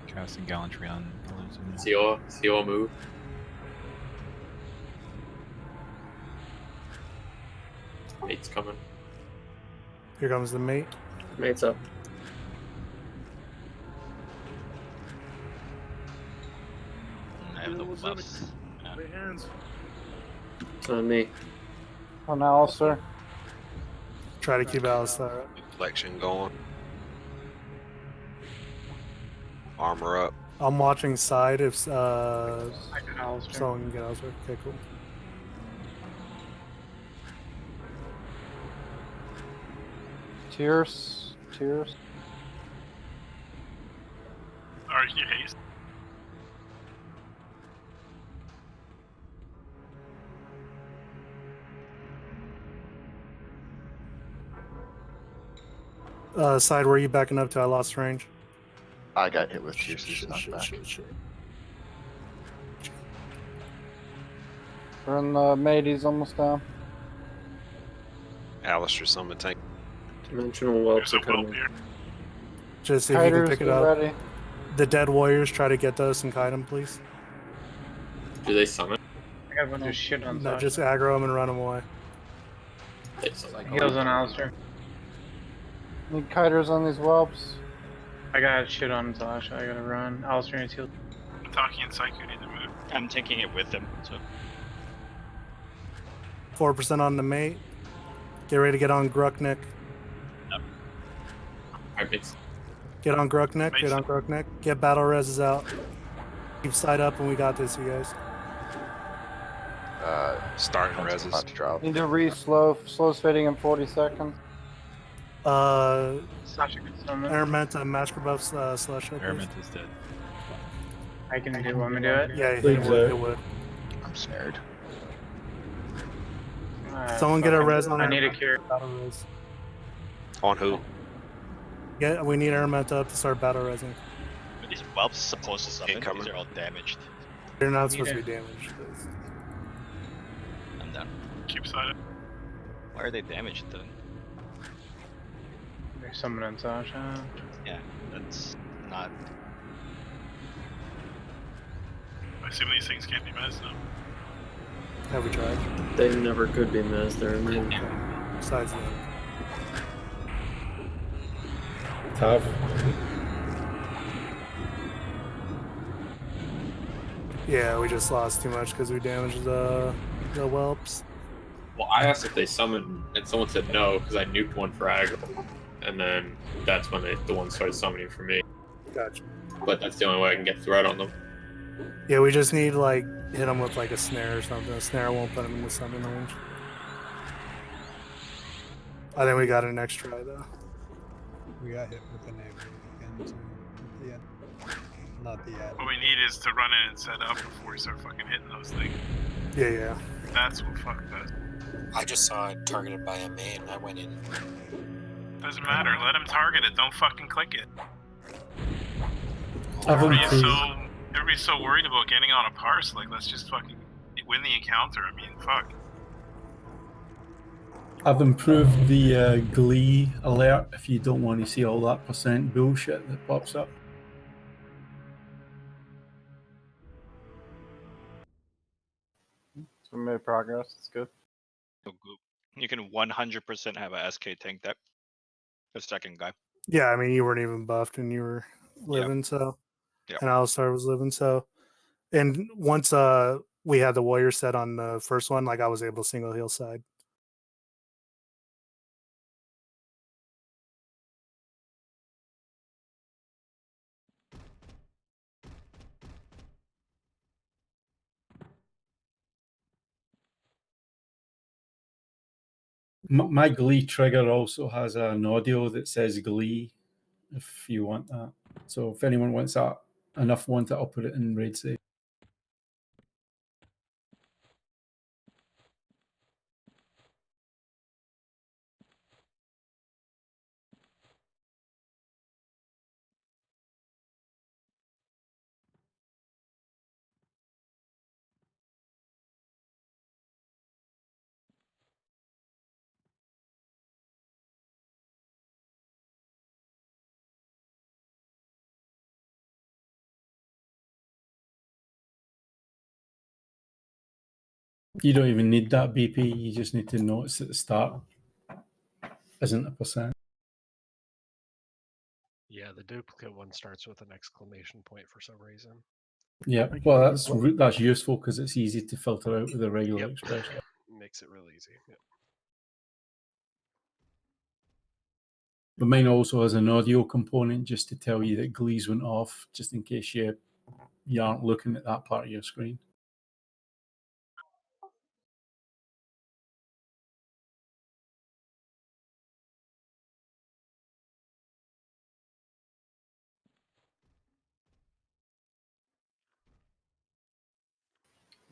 Casting gallantry on Illusion. Selo move. Mate's coming. Here comes the mate. Mate's up. I have no buffs. Lay hands. It's on me. On Alistair. Try to keep Alistair. Deflection going. Armor up. I'm watching side if Alistair. someone can get Alistair. Okay, cool. Tears. Tears. Are you haste? Side, where are you backing up to? I lost range. I got hit with Tears knocked back. We're in the mate. He's almost down. Alistair summon tank. Dimensional whelps are coming. Just see if you can Kiters, pick it get up. ready. The dead warriors, try to get those and kite them, please. Do they summon? I gotta do shit on No, Sasha. just aggro them and run them away. Heals on Alistair. Need kiters on these whelps. I got shit on Sasha. I gotta run. Alistair needs heal. Taki and Psycho need to move. I'm taking it with him, so. 4% on the mate. Get ready to get on Grucknick. Get on Grucknick. Get on Grucknick. Get battle reses out. Keep side up, and we got this, you guys. Starting About reses. to drop. Need to re-slow. Slow's fading in 40 seconds. Sasha gets summoned. Aramenta, Master Buff slash up. Aramenta's dead. I can do. Want me to do it? Yeah, it Leads would. out. It would. I'm snared. Someone get a fucking- res on I need a Aramenta. cure. Battle res. On who? Yeah, we need Aramenta up to start battle resing. Are these whelps supposed to summon? Incoming. These are all damaged. They're not supposed to Yeah. be damaged. I'm down. Keep side up. Why are they damaged then? There's someone on Sasha. Yeah, that's not. I assume these things can't be messed up. Have we tried? They never could be missed. They're immune. Besides that. Tough. Yeah, we just lost too much because we damaged the whelps. Well, I asked if they summoned, and someone said no because I nuked one for aggro, and then that's when the one started summoning for me. Gotcha. But that's the only way I can get threat on them. Yeah, we just need like hit them with like a snare or something. A snare won't put them in the summon range. I think we got an next try though. We got hit with the neighbor again too at the end. not the ad. What we need is to run in and set up before we start fucking hitting those things. Yeah. That's what fucked us. I just saw it targeted by a main. I went in. Doesn't matter. Let him target it. Don't fucking click it. Everybody's so worried about getting on a parse. Like, let's just fucking win the encounter. I mean, fuck. I've improved the Glee alert if you don't want to see all that percent bullshit that pops up. So we made progress. It's good. You can 100% have a SK tank deck. The second guy. Yeah, I mean, you weren't even buffed and you were living, so. Yep. And Alistar was living, so. And once we had the warrior set on the first one, like I was able to single heal side. My Glee trigger also has an audio that says Glee, if you want that. So if anyone wants that, enough want it, I'll put it in raid save. You don't even need that BP, you just need to notice at the start isn't a percent. Yeah, the duplicate one starts with an exclamation point for some reason. Yeah, well, that's useful because it's easy to filter out with a regular expression. Makes it real easy. Yep. But mine also has an audio component just to tell you that Glee's went off, just in case you aren't looking at that part of your screen.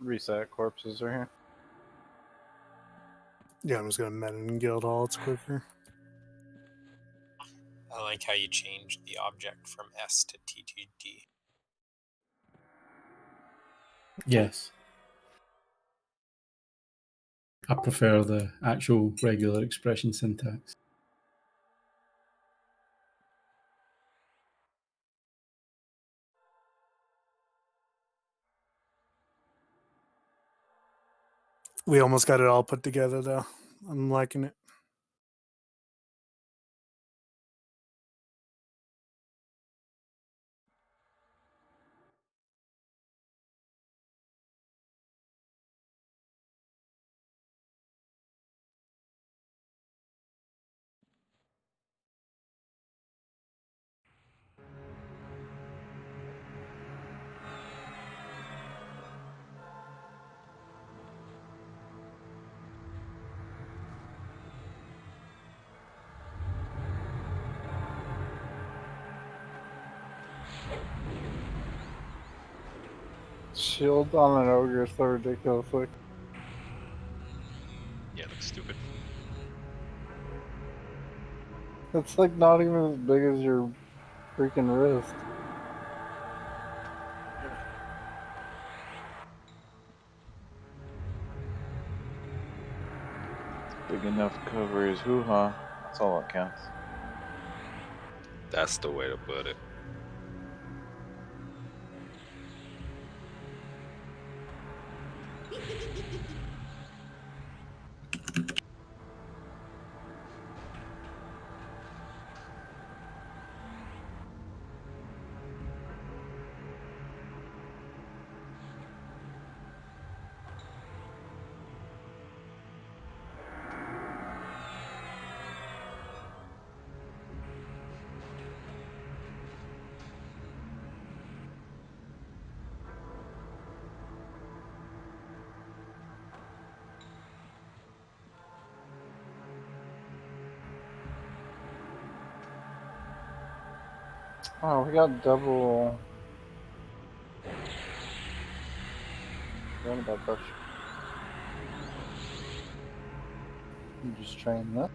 Reset corpses are here. Yeah, I'm just gonna meta and guild hall. It's quicker. I like how you changed the object from S to TTD. Yes. I prefer the actual regular expression syntax. We almost got it all put together, though. I'm liking it. Shield on an ogre is so ridiculous. Like, Yeah, it looks stupid. it's like not even as big as your freaking wrist. Big enough cover is hoo-ha. That's all that counts. That's the way to put it. Oh, we got double concerned about brush. You just train that.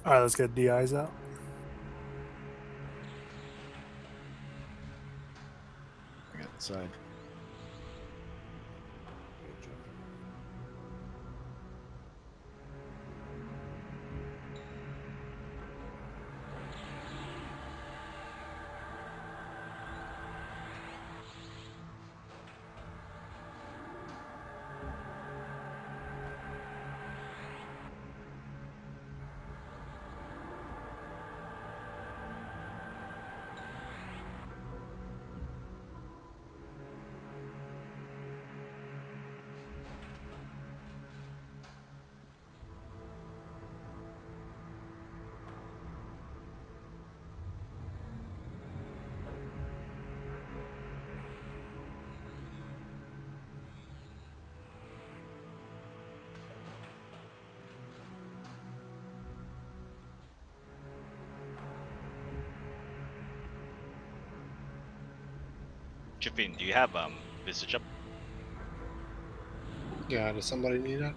All right, let's get DIs out. I got inside. Chipping, do you have visage up? Yeah, does somebody need it?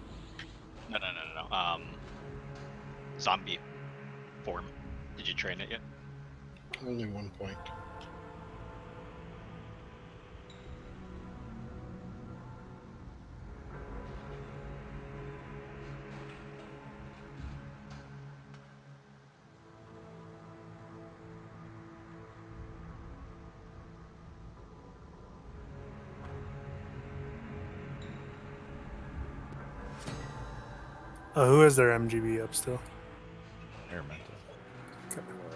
No. Zombie form. Did you train it yet? Only 1 point. Who has their MGB up still?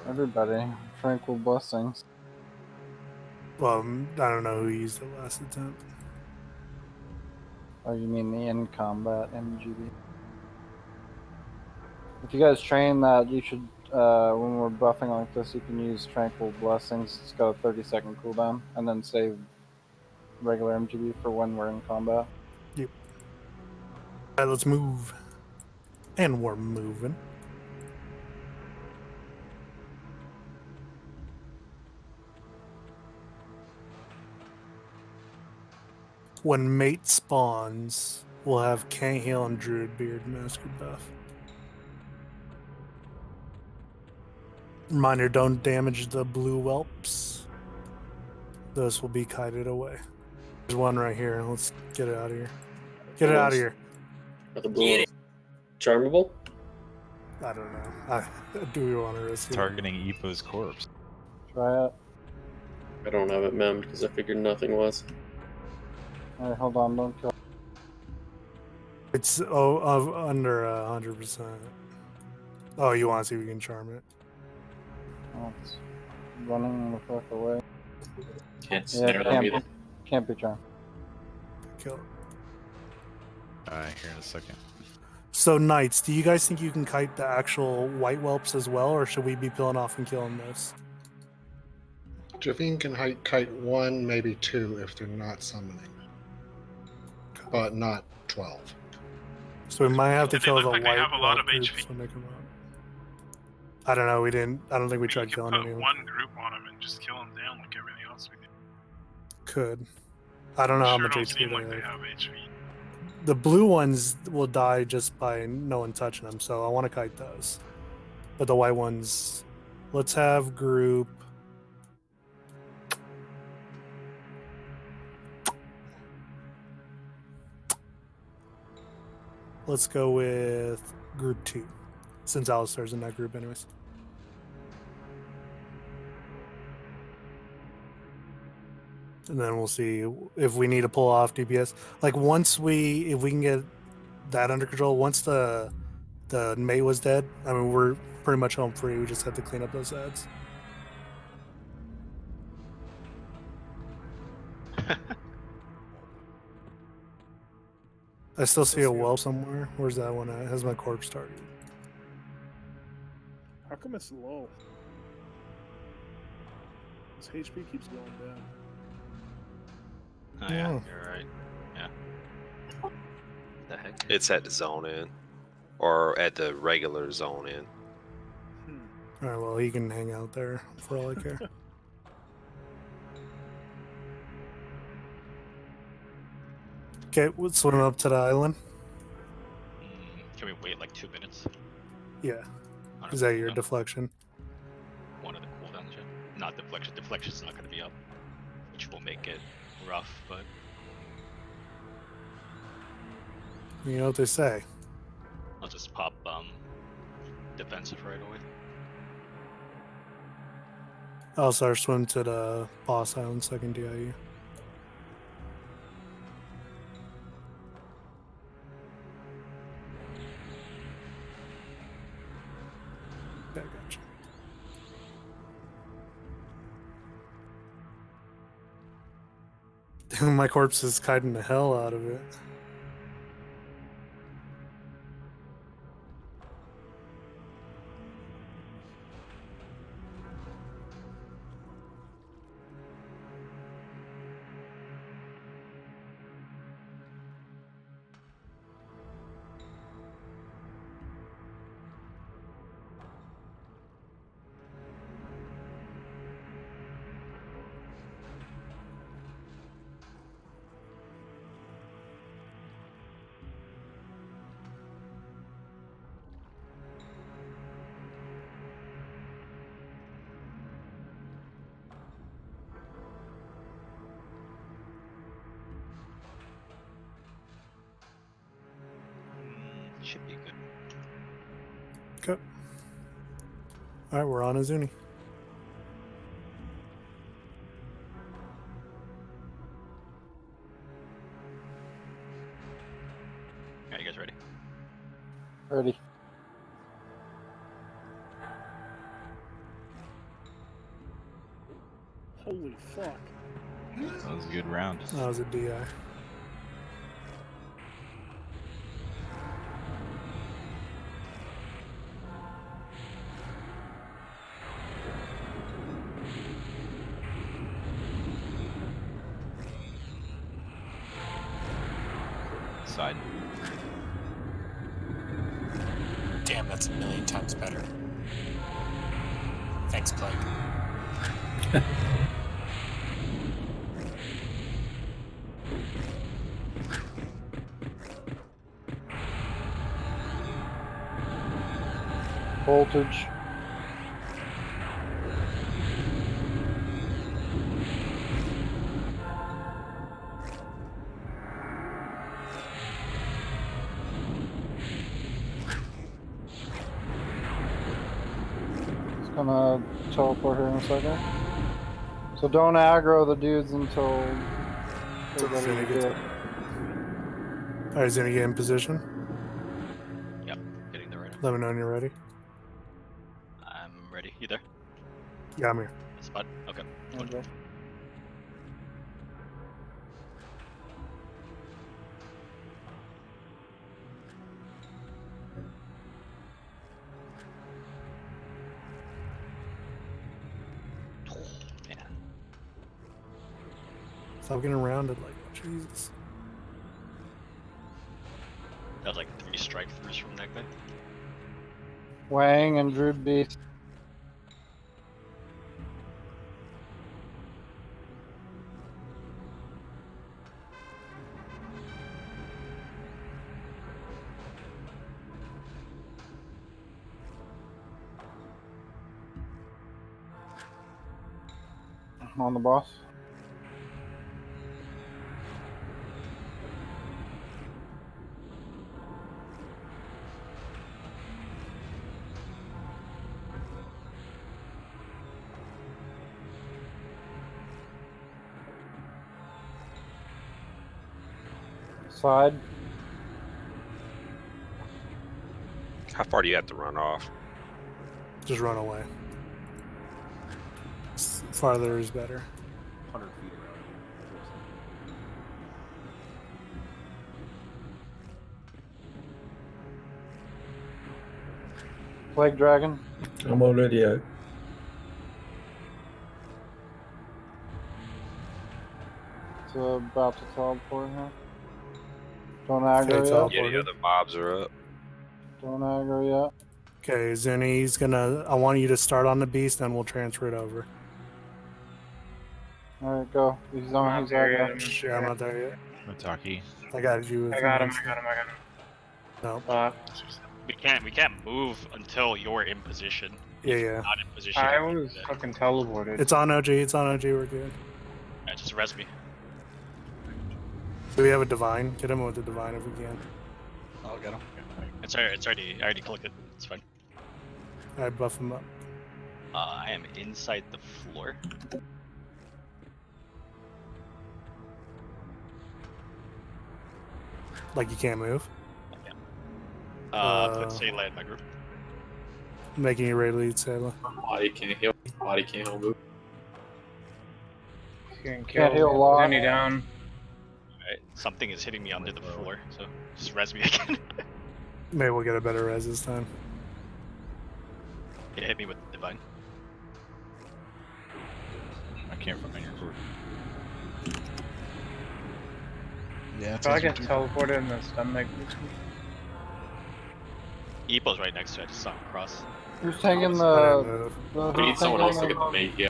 Everybody, tranquil blessings. Well, I don't know who used it last attempt. Oh, you mean the in combat MGB? If you guys train that, you should. When we're buffing like this, you can use tranquil blessings. It's got a 30-second cooldown, and then save regular MGB for when we're in combat. Yep. All right, let's move. And we're moving. When mate spawns, we'll have Can't Heal and Druid Beard Master buff. Reminder, don't damage the blue whelps. Those will be kited away. There's one right here. Let's get it out of here. Get it out of here. Are the blue charmable? I don't know. Do we want to risk it? Targeting Epo's corpse. Try it. I don't have it memmed because I figured nothing was. Alright, hold on, don't kill. It's under 100%. Oh, you want to see if we can charm it? Oh, it's running the fuck away. Can't snare them either. Can't be charmed. Kill it. Here in a second. So, Knights, do you guys think you can kite the actual white whelps as well, or should we be peeling off and killing those? Javine can kite 1, maybe 2 if they're not summoning. But not 12. So we might have to They kill look the like they white have a lot whelp of groups HP. when they come out. I don't know. We didn't. I don't think we tried killing Put anyone. one group on them and just kill them down like everything else we did. Could. I don't know how Sure much don't HP seem they like they have. have HP. The blue ones will die just by no one touching them, so I want to kite those. But the white ones, let's have group. Let's go with group 2, since Alistair's in that group anyways. And then we'll see if we need to pull off DPS. Like if we can get that under control, once the mate was dead, I mean, we're pretty much home free. We just have to clean up those ads. I still see a well somewhere. Where's that one at? Has my corpse target? How come it's low? His HP keeps going down. Oh, yeah, Oh. you're right. Yeah. The heck? It's at the zone in, or at the regular zone in. All right, well, he can hang out there for all I care. Okay, let's swim up to the island. Can we wait like 2 minutes? Yeah. On Is a that your cooldown? deflection? One of the cooldowns, yeah. Not deflection. Deflection's not going to be up, which will make it rough, but You know what they say. I'll just pop defensive right away. I'll start swim to the boss island, second DIU. Yeah, gotcha. My corpse is kiting the hell out of it. should be good. Okay. All right, we're on a Zuni. Are you guys ready? Ready. Holy fuck. That was a good round. That was a DI. Side. Damn, that's a million times better. Thanks, Plague. Voltage. It's gonna teleport here in a second. So don't aggro the dudes until they're ready Zuni to gets do it. it. All right, Zuni, get in position. Yep, getting there right now. Let me know when you're ready. I'm ready. You there? Yeah, I'm here. Spot. Okay. Okay. Man. Stop getting rounded like Jesus. That was like 3 strike throughs from that guy. Wang and Druid Beast. On the boss. Side. How far do you have to run off? Just run away. Farther is better. 100 feet around. Plague Dragon. I'm already out. It's about to teleport here. Don't aggro Okay, yet. Yeah, the other mobs are up. Don't aggro yet. Okay, Zuni's gonna. I want you to start on the beast, then we'll transfer it over. Alright, go. He's on. not He's there aggro. yet. Shit, I'm not there yet. Mataki. I got you. I got him. No. We can't move until you're in position. Yeah, If yeah. you're not in position. I you was can't do fucking teleported. It's on OG. It's on OG. We're good. that. Just res me. Do we have a divine? Get him with the divine if we can. I'll get him. It's already. I already clicked it. It's fine. I buff him up. I am inside the floor. Like you can't move. Put Selo in my group. Making you raid lead, Selo. Body can't heal. Body can't heal move. Can't heal lock. Zuni down. Alright, something is hitting me under the floor, so just res me again. Maybe we'll get a better res this time. It hit me with the divine. I can't find your group. Yeah, So I get teleported in the stomach. Epo's right next to it. I just saw him cross. Who's taking I didn't the? move. We need someone else to get the mate. Yeah.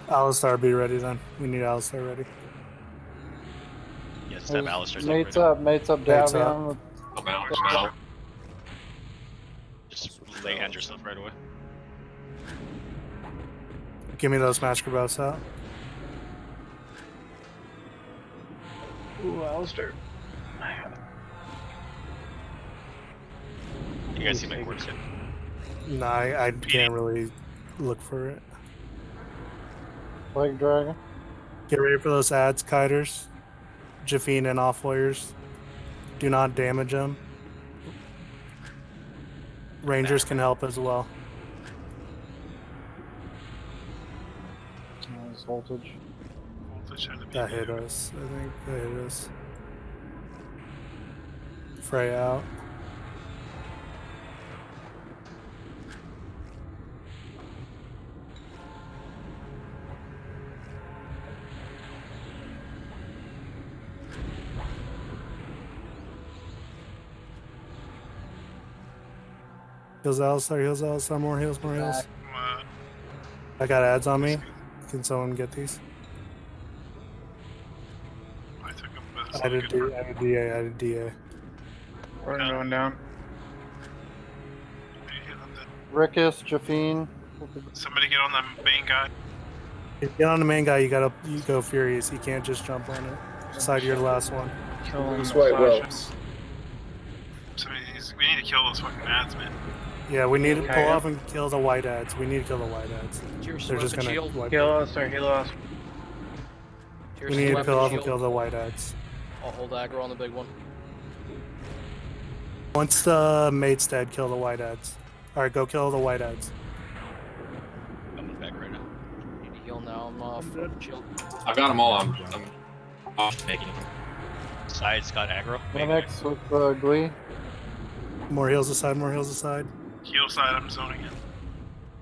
Alistar, be ready then. We need Alistar ready. Yeah, just have Alistair. Mates up. Mates up. Mates up. Davion. I'm out now. Just lay hand yourself right away. Give me those master buffs out. Ooh, Alistair. You guys see my corpse yet? No, I can't really look for it. Plague Dragon. Get ready for those ads, kiters. Jafine and off warriors. Do not damage them. Rangers can help as well. Nice voltage. That hit us. I think that hit us. Frey out. Heals Alistar, heals Alistar, more heals, more heals. I got ads on me. Can someone get these? I did DA, I did DA. We're going down. Rickus, Jafine. Somebody get on the main guy. If you get on the main guy, you go furious. You can't just jump on it. Side your last one. Kill him. These white whelps. We need to kill those fucking ads, man. Yeah, we need to Okay. pull off and kill the white ads. We need to kill the white ads. They're just gonna wipe Kill it. us or heal us. We need to pull off and kill the white ads. I'll hold aggro on the big one. Once the mate's dead, kill the white ads. Alright, go kill the white ads. I'm back right now. Need to heal now. I'm off. Shield. I've got them all. I'm off making them. Side's got aggro. Phoenix with Glee. More heals aside, more heals aside. Heal side, I'm zoning in.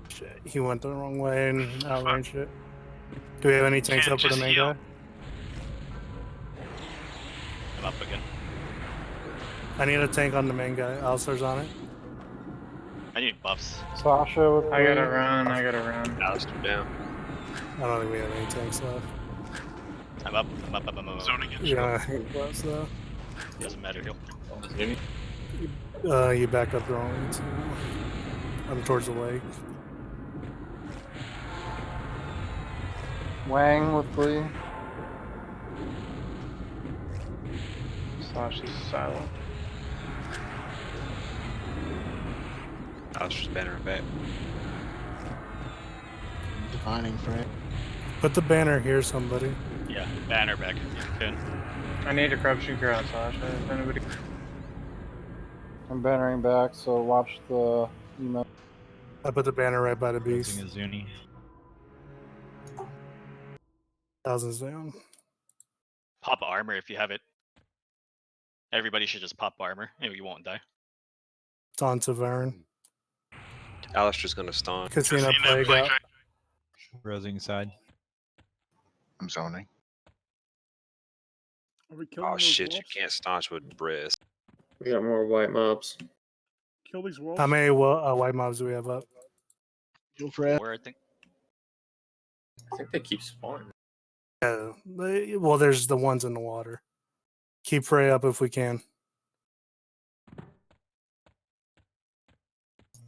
Shit, he went the wrong way and outranged it. Do we have any tanks Can't up for the just main heal. guy? I'm up again. I need a tank on the main guy. Alistar's on it. I need buffs. Sasha with I gotta Glee. run, I gotta run. Alistair down. I don't think we have any tanks left. I'm up. Zoning in. Yeah, close though. Doesn't matter, heal. You backed up the wrong way too. I'm towards the lake. Wang with Glee. Sasha's silent. Alistair's bannering back. Defining frame. Put the banner here, somebody. Yeah, banner back if you can. I need a corruption cure on Sasha. If anybody. I'm bannering back, so watch the email. I put the banner right by the beast. Using a Zuni. Thousands down. Pop armor if you have it. Everybody should just pop armor. Maybe you won't die. It's on Tavern. Alistair's gonna stun. Casino Plague out. Rosing side. I'm zoning. Are we killing Oh those shit, you wolves? can't staunch with Briz. We got more white mobs. Kill these wolves? How many white mobs do we have up? Where I think. I think they keep spawning. Yeah, well, there's the ones in the water. Keep Frey up if we can.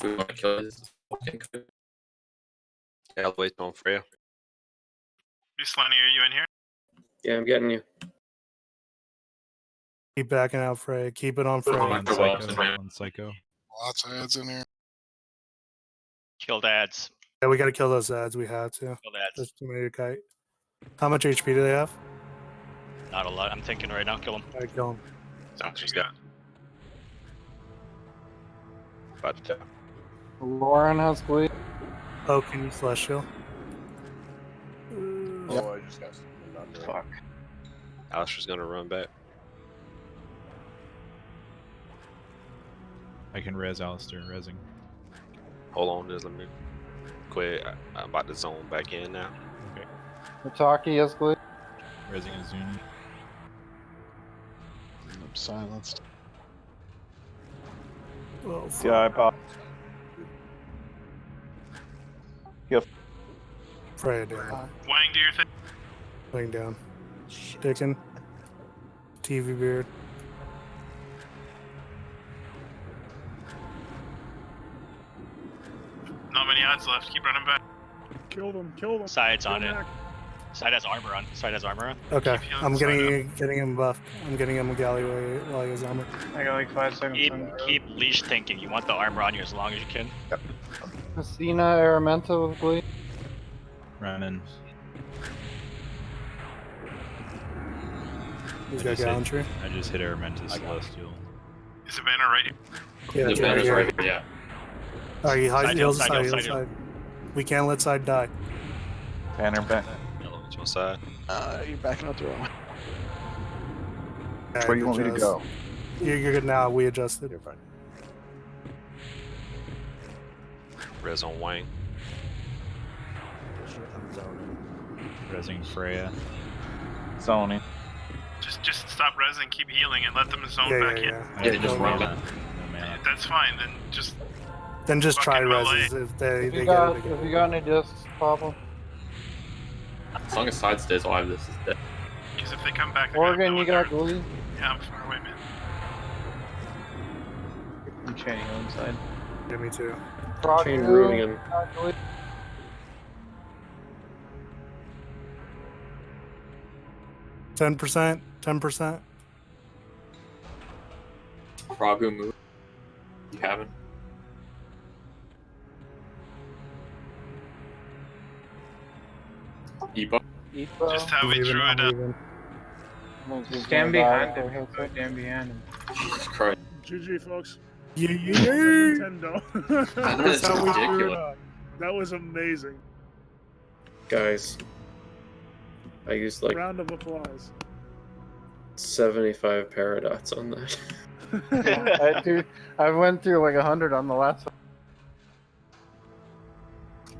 We want to kill this. I'll wait on Freya. Slenny, are you in here? Yeah, I'm getting you. Keep backing out Frey. Keep it on Frey. One psycho. One psycho. Lots of ads in here. Killed ads. Yeah, we gotta kill those ads. We have to. Killed ads. There's too many to kite. How much HP do they have? Not a lot. I'm thinking right now. Kill them. I kill them. Alistair's got. About to tell. Lauren has Glee. Oh, can you Celestial? Oh, I just got under. Fuck. Alistair's gonna run back. I can res Alistair, resing. Hold on, just let me quit. I'm about to zone back in now. Okay. Mitaki has Glee. Resing a Zuni. I'm silenced. Oh, Yeah, I popped. Frey down. Wang, do your thing. Laying down. Dickin. TV beard. Not many ads left. Keep running back. Kill them, kill them. Sides Kill on it. Mac. Side has armor on. Side has armor on. Okay, Keep healing I'm the side getting him buffed. I'm getting him a galleyway while he has armor. I got like 5 seconds. Keep leash thinking. You want the armor on you as long as you can. Messina Aramento with Glee. Running. He's got gallantry. I just hit Aramentus Celestial. Is the banner right here? Yeah, The it's banner's here. right here, yeah. Alright, he Side heals the hill, side, side heals hill, the side. We can't let side die. Banner back. Elemental side. You're backing out the wrong way. Alright, Where do you want me to adjust. go? You're good now. We adjusted. You're fine. Res on Wayne. I'm zoning. Resing Freya. Zoning. Just stop resing, keep healing, and let them zone Yeah, back yeah, in. yeah. Yeah, just No run. mana. No mana. That's fine. Then just Then just try fucking melee. reses if they If get you got, it. They get if it. you got any discs, pop them. As long as side stays alive, this is dead. because if they come back, they're gonna Oregon, know you what got Glee. Yeah, I'm far away, man. I'm chaining on side. Yeah, me too. Frog Chain Goo, ruining him. got Glee. 10%. 10%. Pragu move. You haven't. Epo. Just how we drew it up. Stand behind him. Stand behind him. Jesus Christ. GG, folks. Yeah, yeah, That was yeah. Nintendo. That's how we drew it ridiculous. up. That was amazing. Guys, I used like Round of applause. 75 paradots on that. I went through like 100 on the last one.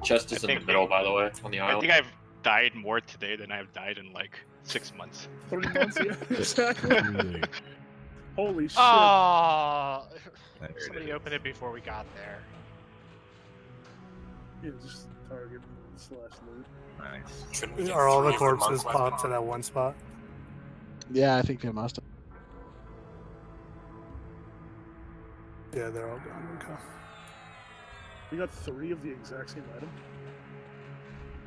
Chest is in the think middle, by the way, on the I island. think I've died more today than I've died in like 6 months. 3 months, yeah, exactly. Holy shit. Oh, There it somebody is. opened it before we got there. Yeah, just target / loot. Nice. Are all the corpses popped to that one spot? Yeah, I think they must have. Yeah, they're all gone. Okay. We got 3 of the exact same item.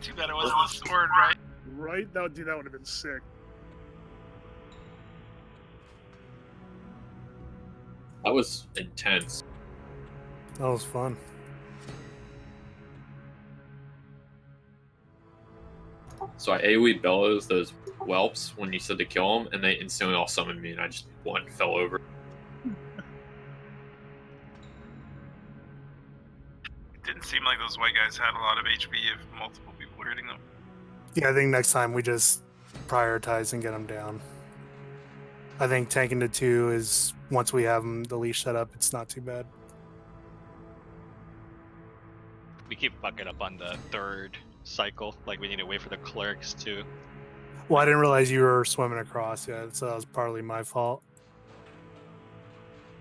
Too bad it wasn't a sword, right? Right? That would have been sick. That was intense. That was fun. So I AoE bellows those whelps when you said to kill them, and they instantly all summoned me, and I just fell over. It didn't seem like those white guys had a lot of HP if multiple people were hitting them. Yeah, I think next time we just prioritize and get them down. I think tanking to 2 is, once we have them, the leash set up, it's not too bad. We keep fucking up on the 3rd cycle. Like we need to wait for the clerics to. Well, I didn't realize you were swimming across yet, so that was partly my fault.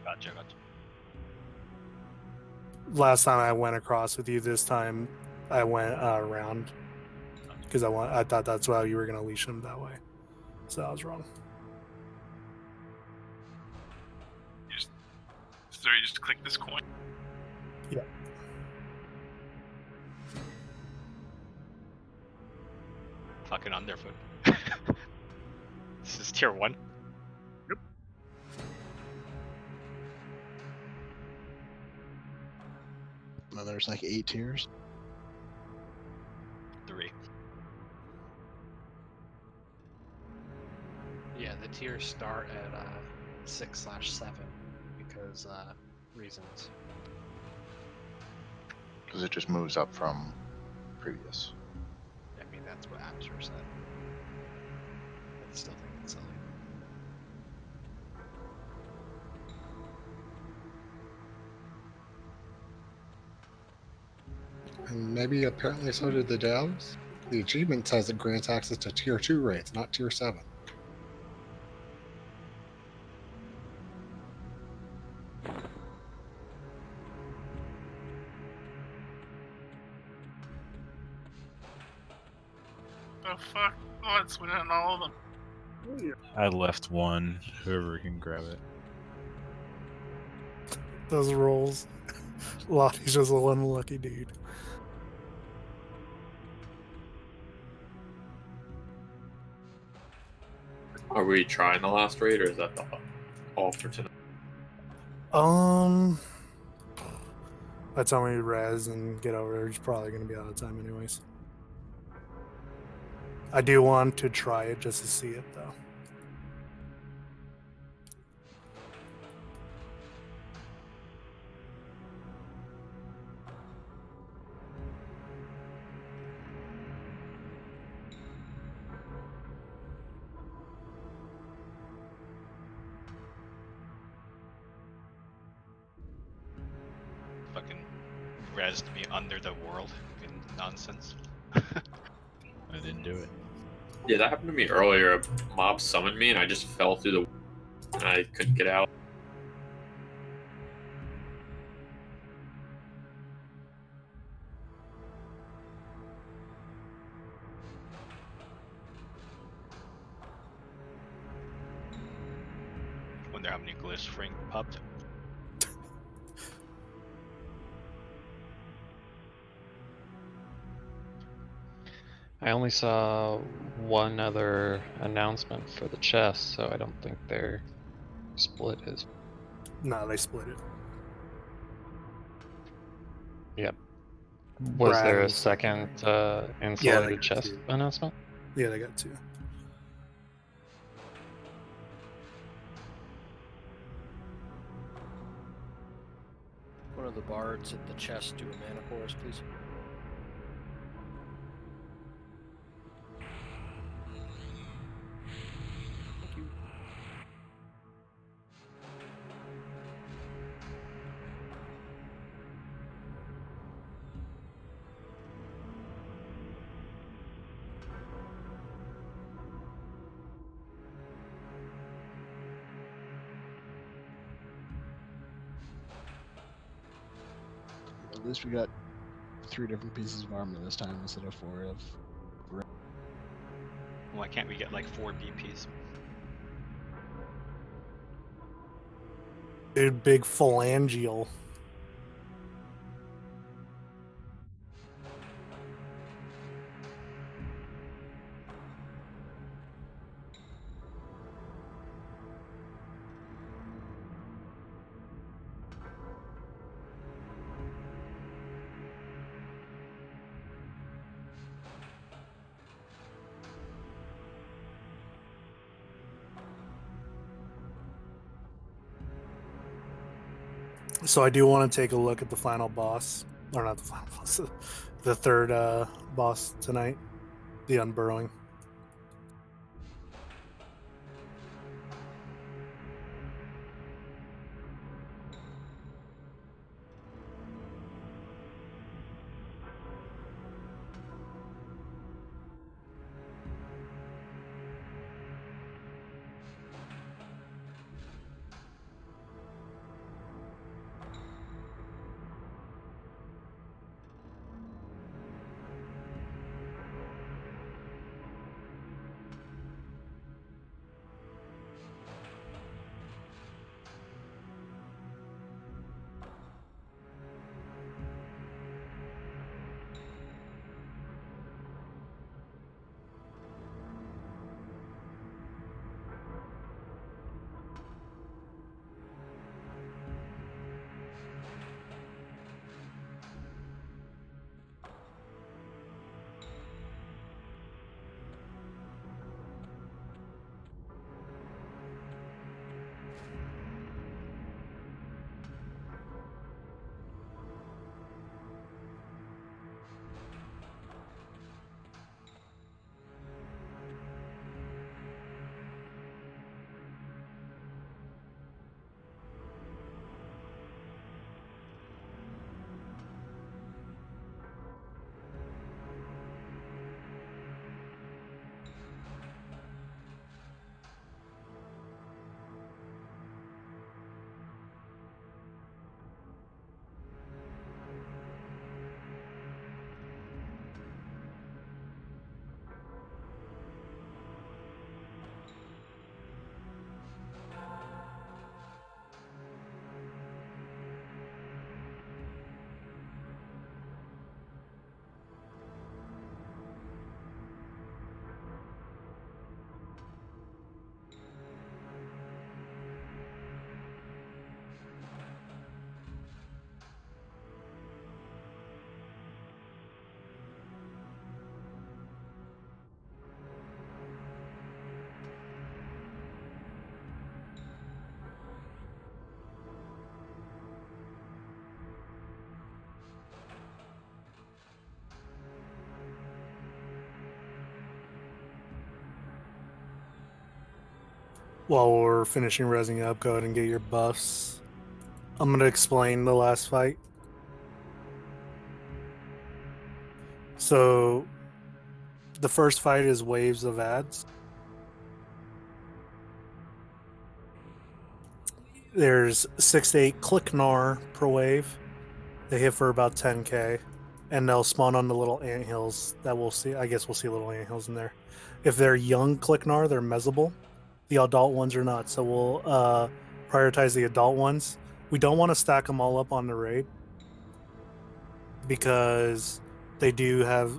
Gotcha. Last time I went across with you, this time I went around because I thought that's why you were gonna leash him that way, so I was wrong. So you just click this coin. Yeah. Fucking underfoot. This is tier 1. And then there's like 8 tiers. 3. Yeah, the tiers start at 6/7 because reasons. Because it just moves up from previous. I mean, that's what Absor said. I still think it's silly. And maybe apparently so did the devs. The achievement says it grants access to tier 2 raids, not tier 7. Oh fuck! Oh, it's winning on all of them. Oh, yeah. I left one. Whoever can grab it. Those rolls. Lottie's just one lucky dude. Are we trying the last raid, or is that all for tonight? By the time we res and get over there, it's probably going to be out of time anyways. I do want to try it just to see it, though. Fucking rezzed me under the world. Fucking nonsense. I didn't do it. Yeah, that happened to me earlier. A mob summoned me, and I just fell through the and I couldn't get out. Wonder how many glyphs Frank popped. I only saw one other announcement for the chest, so I don't think their split is. No, they split it. Yep. Was Brad there a and second Yeah, they insulated got chest 2. announcement? Yeah, they got 2. One of the bards at the chest do a mana chorus, please. Thank you. At least we got 3 different pieces of armor this time instead of 4 of. Why can't we get like 4 BPs? Dude, big phalangeal. So I do want to take a look at the final boss, or not the final boss, the third boss tonight, the unburrowing. While we're finishing resing up, go ahead and get your buffs. I'm going to explain the last fight. So, the first fight is waves of ads. There's 6 to 8 click-gnar per wave. They hit for about 10k, and they'll spawn on the little anthills that we'll see. I guess we'll see little anthills in there. If they're young click-gnar, they're mezzable. The adult ones are not, so we'll prioritize the adult ones. We don't want to stack them all up on the raid because they do have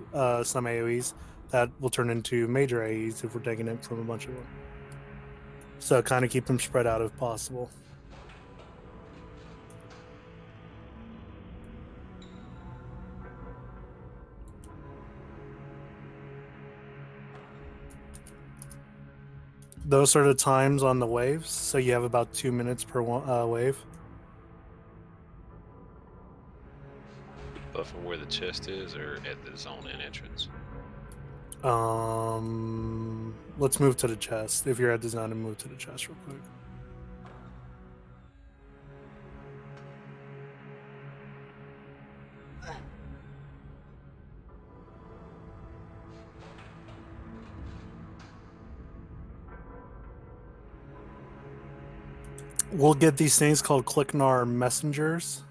some AoEs that will turn into major AoEs if we're taking it from a bunch of them. So kind of keep them spread out if possible. Those are the times on the waves, so you have about 2 minutes per wave. Buffing where the chest is, or at the zone and entrance? Let's move to the chest. If you're at the zone, and move to the chest real quick. We'll get these things called click-gnar messengers.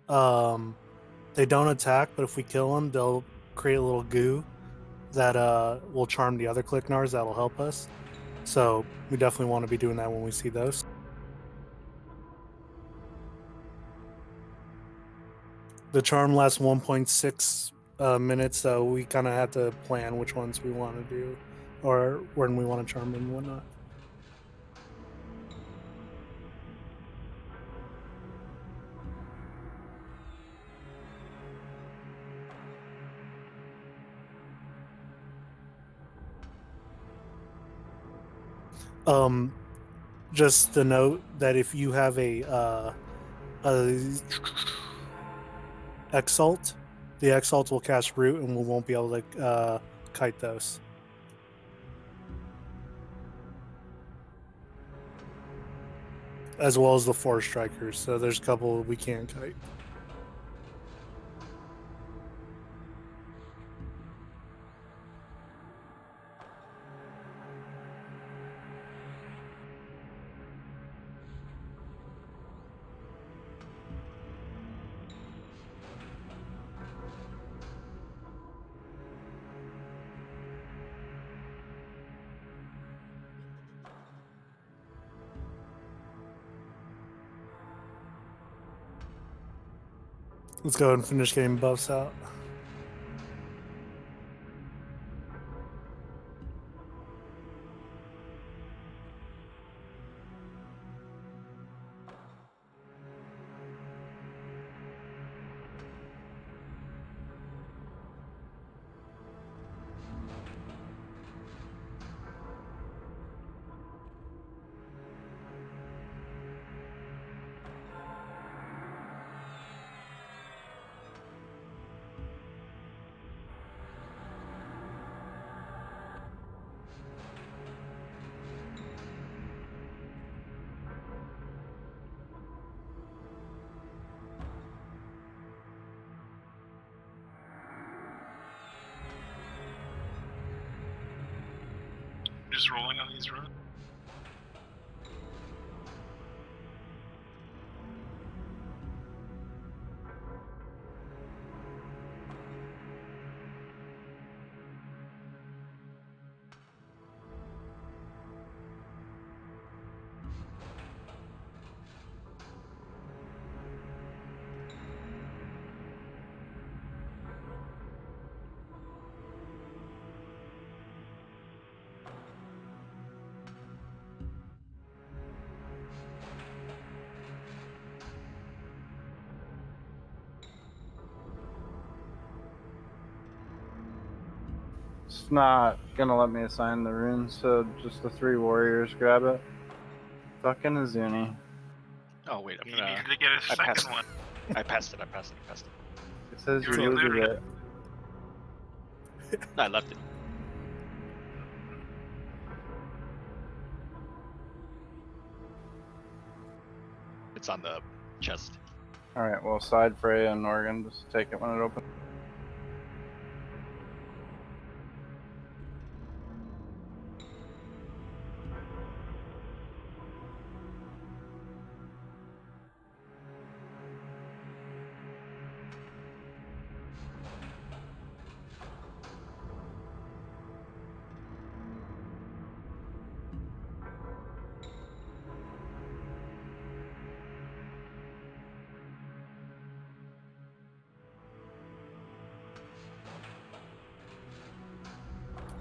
They don't attack, but if we kill them, they'll create a little goo that will charm the other click-gnars. That'll help us. So we definitely want to be doing that when we see those. The charm lasts 1.6 minutes, so we kind of have to plan which ones we want to do or when we want to charm them and whatnot. Just to note that if you have a exalt, the exalt will cast root and we won't be able to kite those. As well as the 4 strikers, so there's a couple we can't kite. Let's go ahead and finish getting buffs out. Just rolling on these runes. It's not gonna let me assign the runes, so just the 3 warriors grab it. Fucking Azuni. Oh wait, I'm You gonna. needed to get a I passed second one. I passed it. I passed it. It says You you already looted looted it. No, I left it. It's on the chest. Alright, well, side Freya and Oregon, just take it when it opens.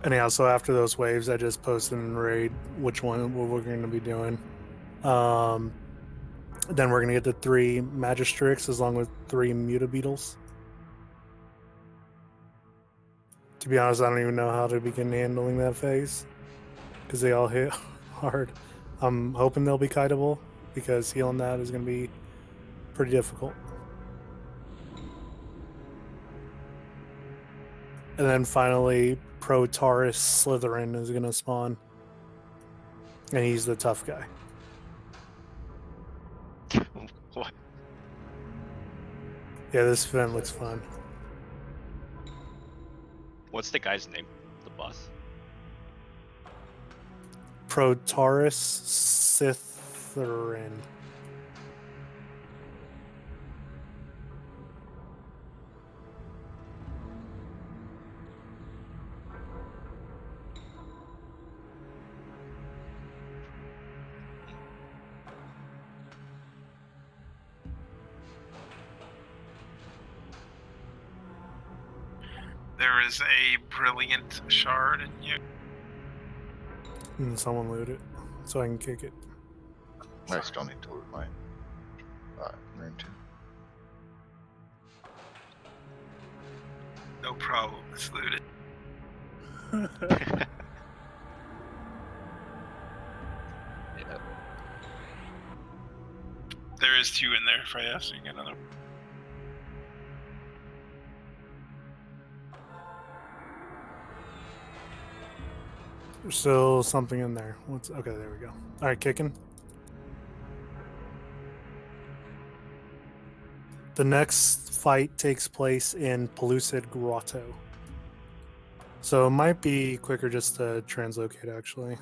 Anyhow, so after those waves, I just posted in raid what we're going to be doing. Then we're going to get the 3 magistrates along with 3 mutabeetles. To be honest, I don't even know how to begin handling that phase because they all hit hard. I'm hoping they'll be kiteable because healing that is going to be pretty difficult. And then finally, Pro-Taurus Slytherin is going to spawn. And he's the tough guy. What? Yeah, this event looks fun. What's the guy's name? The boss? Pro-Taurus Slytherin. There is a brilliant shard in you. And someone loot it so I can kick it. I still need to loot my rune too. No problem, it's looted. Yeah. There is 2 in there, Freya, so you get another. There's still something in there. Okay, there we go. All right, kicking. The next fight takes place in Pellucid Grotto. So it might be quicker just to translocate, actually,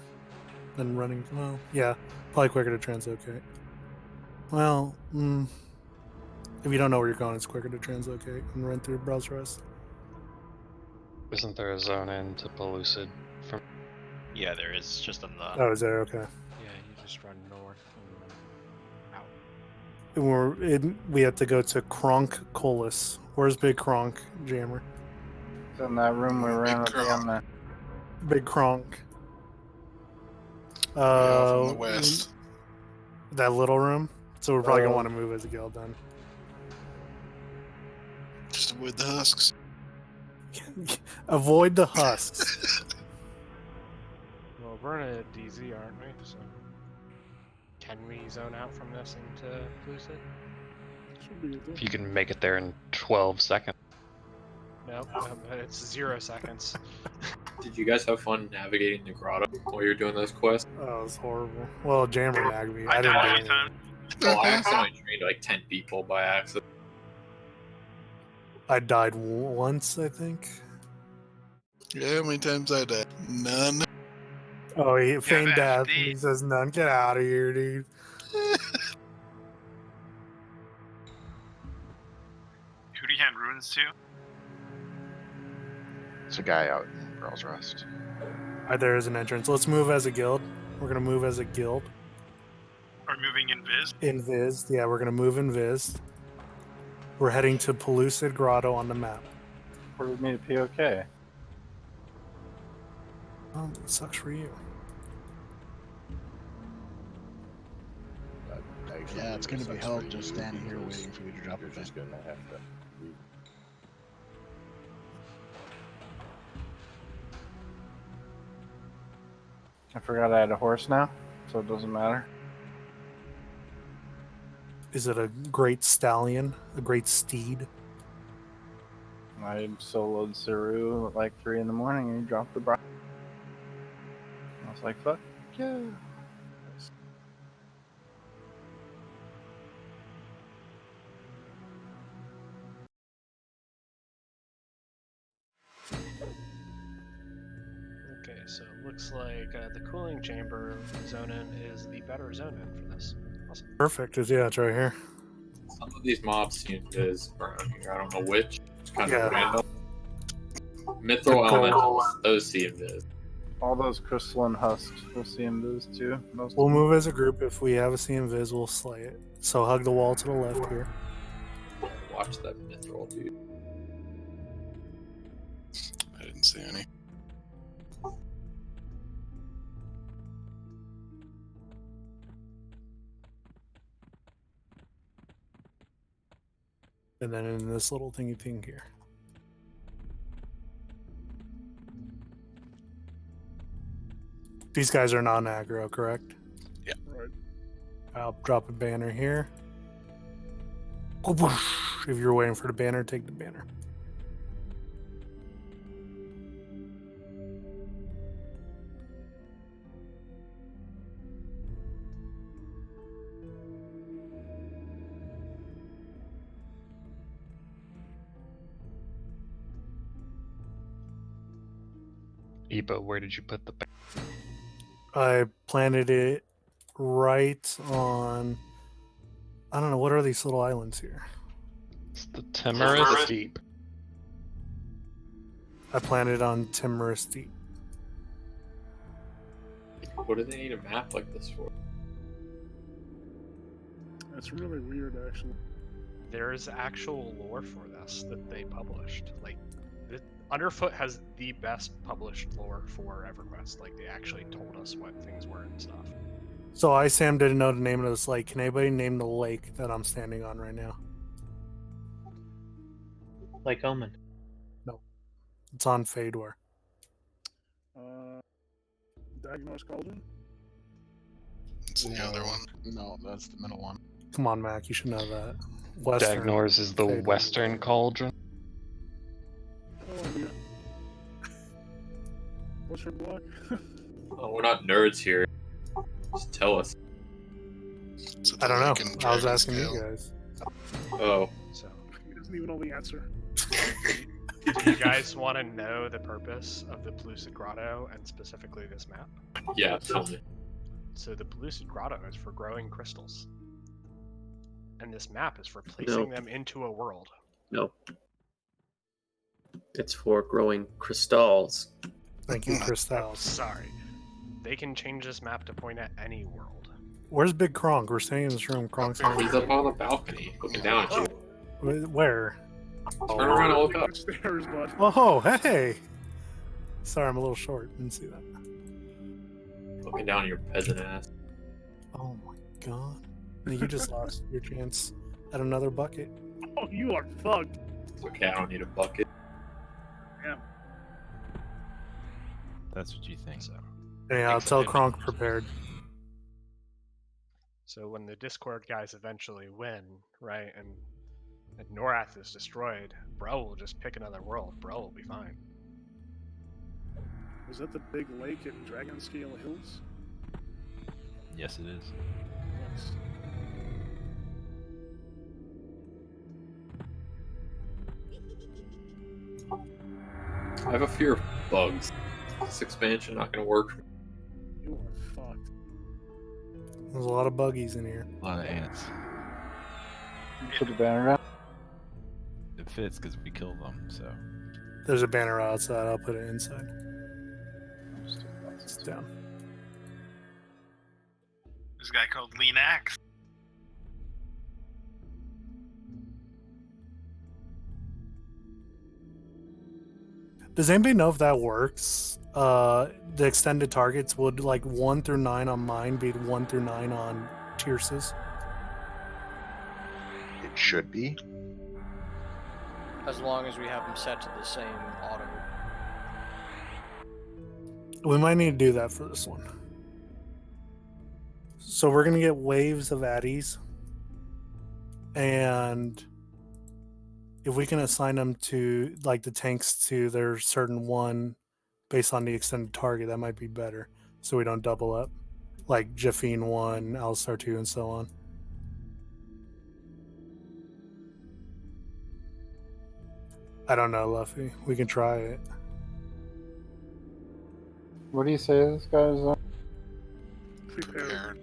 than running. Well, yeah, probably quicker to translocate. Well, if you don't know where you're going, it's quicker to translocate and run through Browse Rest. Isn't there a zone into Pellucid from? Yeah, there is. Just on the. Oh, is there? Okay. Yeah, you just run north and out. We have to go to Kronk Colis. Where's Big Kronk, Jammer? It's in that room we were in at the end there. Big Kronk. From the west. That little room. So we're probably gonna want to move as a guild then. Just avoid the husks. Avoid the husks. Well, we're in a DZ, aren't we? So can we zone out from this into Pellucid? If you can make it there in 12 seconds. Nope, it's 0 seconds. Did you guys have fun navigating the grotto while you're doing those quests? Oh, it was horrible. Well, Jammer nagged me. I died didn't a do few anything. times. Oh, I accidentally trained like 10 people by accident. I died once, I think. Yeah, how many times I died? None. Oh, he feigned that's death. And he says, "None, get out of here, dude." Hootie hand runes too. It's a guy out in Browse Rest. Right, there is an entrance. Let's move as a guild. We're gonna move as a guild. Or moving in Viz. Invis. Yeah, we're gonna move Invis. We're heading to Pellucid Grotto on the map. Where did we meet at POK? Oh, it sucks for you. Yeah, it's gonna be hell just standing here waiting for you to drop a pin. Gonna have to. I forgot I had a horse now, so it doesn't matter. Is it a great stallion? A great steed? I soloed Saru at like 3 in the morning and he dropped the bride. I was like, fuck yeah. looks like the cooling chamber zone-in is the better zone-in for this. Awesome. Perfect. Yeah, it's right here. Some of these mobs seem is around here. I don't know which. It's kind Yeah. of random. Mithril elementals. Those seem to. All those crystalline husks will see him viz too. Most We'll of them. move as a group. If we have a CM Viz, we'll slay it. So hug the wall to the left here. Watch that mithril, dude. I didn't see any. And then in this little thingy thing here. These guys are non-aggro, correct? Yeah. Right. I'll drop a banner here. Oh, whoosh. If you're waiting for the banner, take the banner. Ebo, where did you put the? I planted it right on. I don't know, what are these little islands here? It's the Timorous Deep. I planted on Timorous Deep. What do they need a map like this for? That's really weird, actually. There's actual lore for this that they published. Like, Underfoot has the best published lore for EverQuest. Like, they actually told us what things were and stuff. So Sam didn't know the name of this lake. Can anybody name the lake that I'm standing on right now? Lake Omen. No. It's on Fador. Diagnosed Cauldron? It's the other one. No, that's the middle one. Come on, Mac. You should know that. Western. Dagnors is the Fador. Western Cauldron. Oh, yeah. What's your block? Oh, we're not nerds here. Just tell us. I don't know. I was asking you guys. Oh. So, He doesn't even know the answer. do you guys want to know the purpose of the Pellucid Grotto and specifically this map? Yeah, tell me. So the Pellucid Grotto is for growing crystals. And this map is for placing them into a world. No. It's for growing crystals. Thank you, Crystals. Sorry. They can change this map to point at any world. Where's Big Kronk? We're staying in this room. Kronk's He's up on the balcony, looking down at you. Where? Turn around and look up. Upstairs, bud. Oh, hey! Sorry, I'm a little short. Didn't see that. Looking down at your peasant ass. Oh my god. You just lost your chance at another bucket. Oh, you are fucked. It's okay, I don't need a bucket. Yeah. That's what you think. So, Anyhow, I'll tell Kronk prepared. So when the Discord guys eventually win, right, and Norath is destroyed, Bro will just pick another world. Bro will be fine. Was that the big lake at Dragonscale Hills? Yes, it is. Yes. I have a fear of bugs. This expansion not gonna work for me. You are fucked. There's a lot of buggies in here. A lot of ants. Put the banner down. It fits because we killed them, so. There's a banner outside. I'll put it inside. It's down. This guy called Lean Axe. Does anybody know if that works? The extended targets would like 1 through 9 on mine be 1 through 9 on Tierce's. It should be. As long as we have them set to the same auto. We might need to do that for this one. So we're gonna get waves of addies, and if we can assign them to like the tanks to their certain one based on the extended target, that might be better. So we don't double up, like Jafine 1, Alistar 2, and so on. I don't know, Luffy. We can try it. What do you say this guy's? Prepared.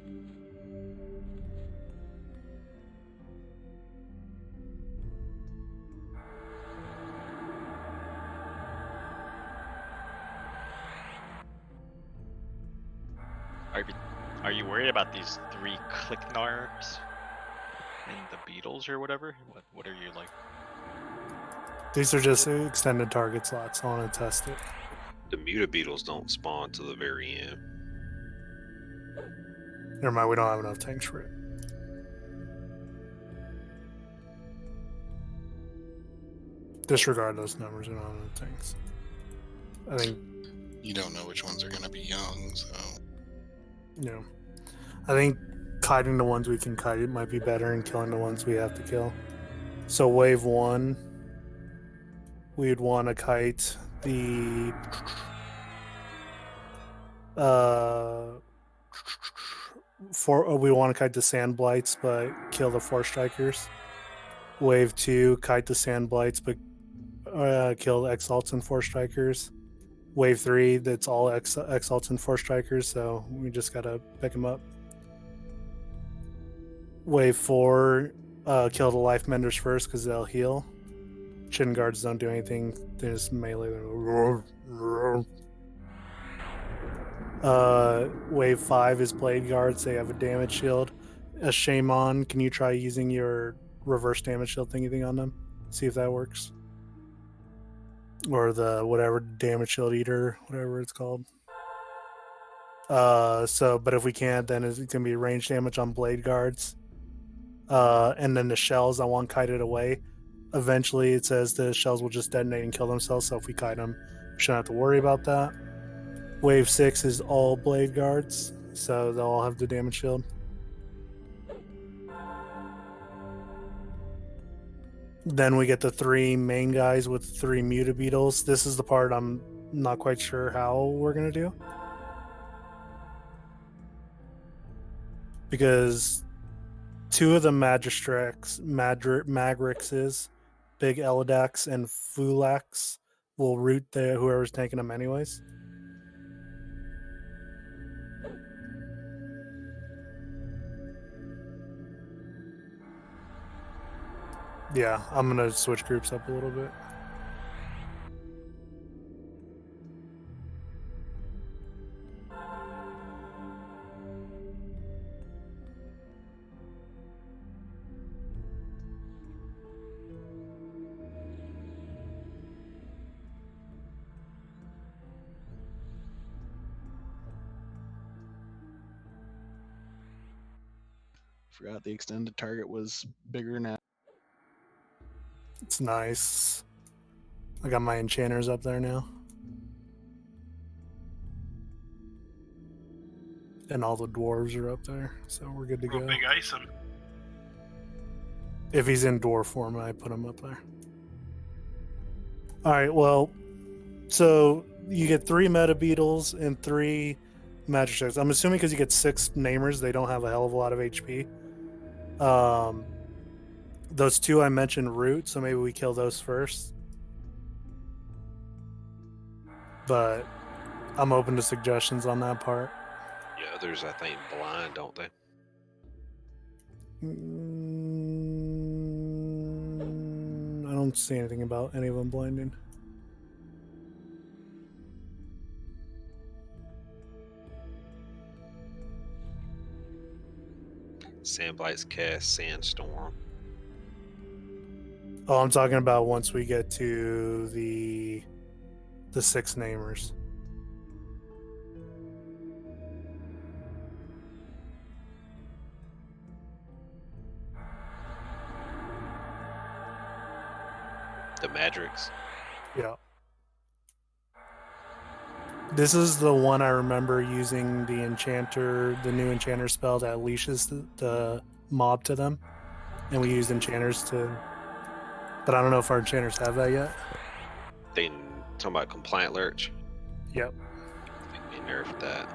Are you worried about these 3 Clicknars and the beetles or whatever? What are you like? These are just extended target slots. I want to test it. The mutabeetles don't spawn to the very end. Never mind, we don't have enough tanks for it. Disregard those numbers, we don't have enough tanks. I think You don't know which ones are going to be young, so. Yeah. I think kiting the ones we can kite it might be better than killing the ones we have to kill. So wave 1, we'd want to kite the we want to kite the sand blights but kill the 4 strikers. Wave 2, kite the sand blights but kill exalts and 4 strikers. Wave 3, that's all exalts and 4 strikers, so we just gotta pick them up. Wave 4, kill the life menders first because they'll heal. Shin guards don't do anything, they just melee. Wave 5 is blade guards, they have a damage shield. A shaman, can you try using your reverse damage shield thingy on them? See if that works. Or the whatever damage shield eater, whatever it's called. But if we can't, then it's gonna be range damage on blade guards. And then the shells I want kited away. Eventually it says the shells will just detonate and kill themselves, so if we kite them, we shouldn't have to worry about that. Wave 6 is all blade guards, so they'll all have the damage shield. Then we get the 3 main guys with 3 mutabeetles. This is the part I'm not quite sure how we're gonna do. Because 2 of the Magrixes, Big Elidax and Fulax, will root whoever's tanking them anyways. Yeah, I'm gonna switch groups up a little bit. Forgot the extended target was bigger now. It's nice. I got my enchanters up there now. And all the dwarves are up there, so we're good to go. Big ice him. If he's in dwarf form, I put him up there. Alright, well, so you get 3 meta beetles and 3 magic sharks. I'm assuming because you get 6 namers, they don't have a hell of a lot of HP. Those 2 I mentioned root, so maybe we kill those first. But I'm open to suggestions on that part. Yeah, others I think blind, don't they? I don't see anything about any of them blinding. Sandblights cast Sandstorm. Oh, I'm talking about once we get to the 6 namers. The Madrix. Yeah. This is the one I remember using the new enchanter spell that leashes the mob to them. And we used enchanters to... But I don't know if our enchanters have that yet. They talking about Compliant Lurch? Yep. I think they nerfed that.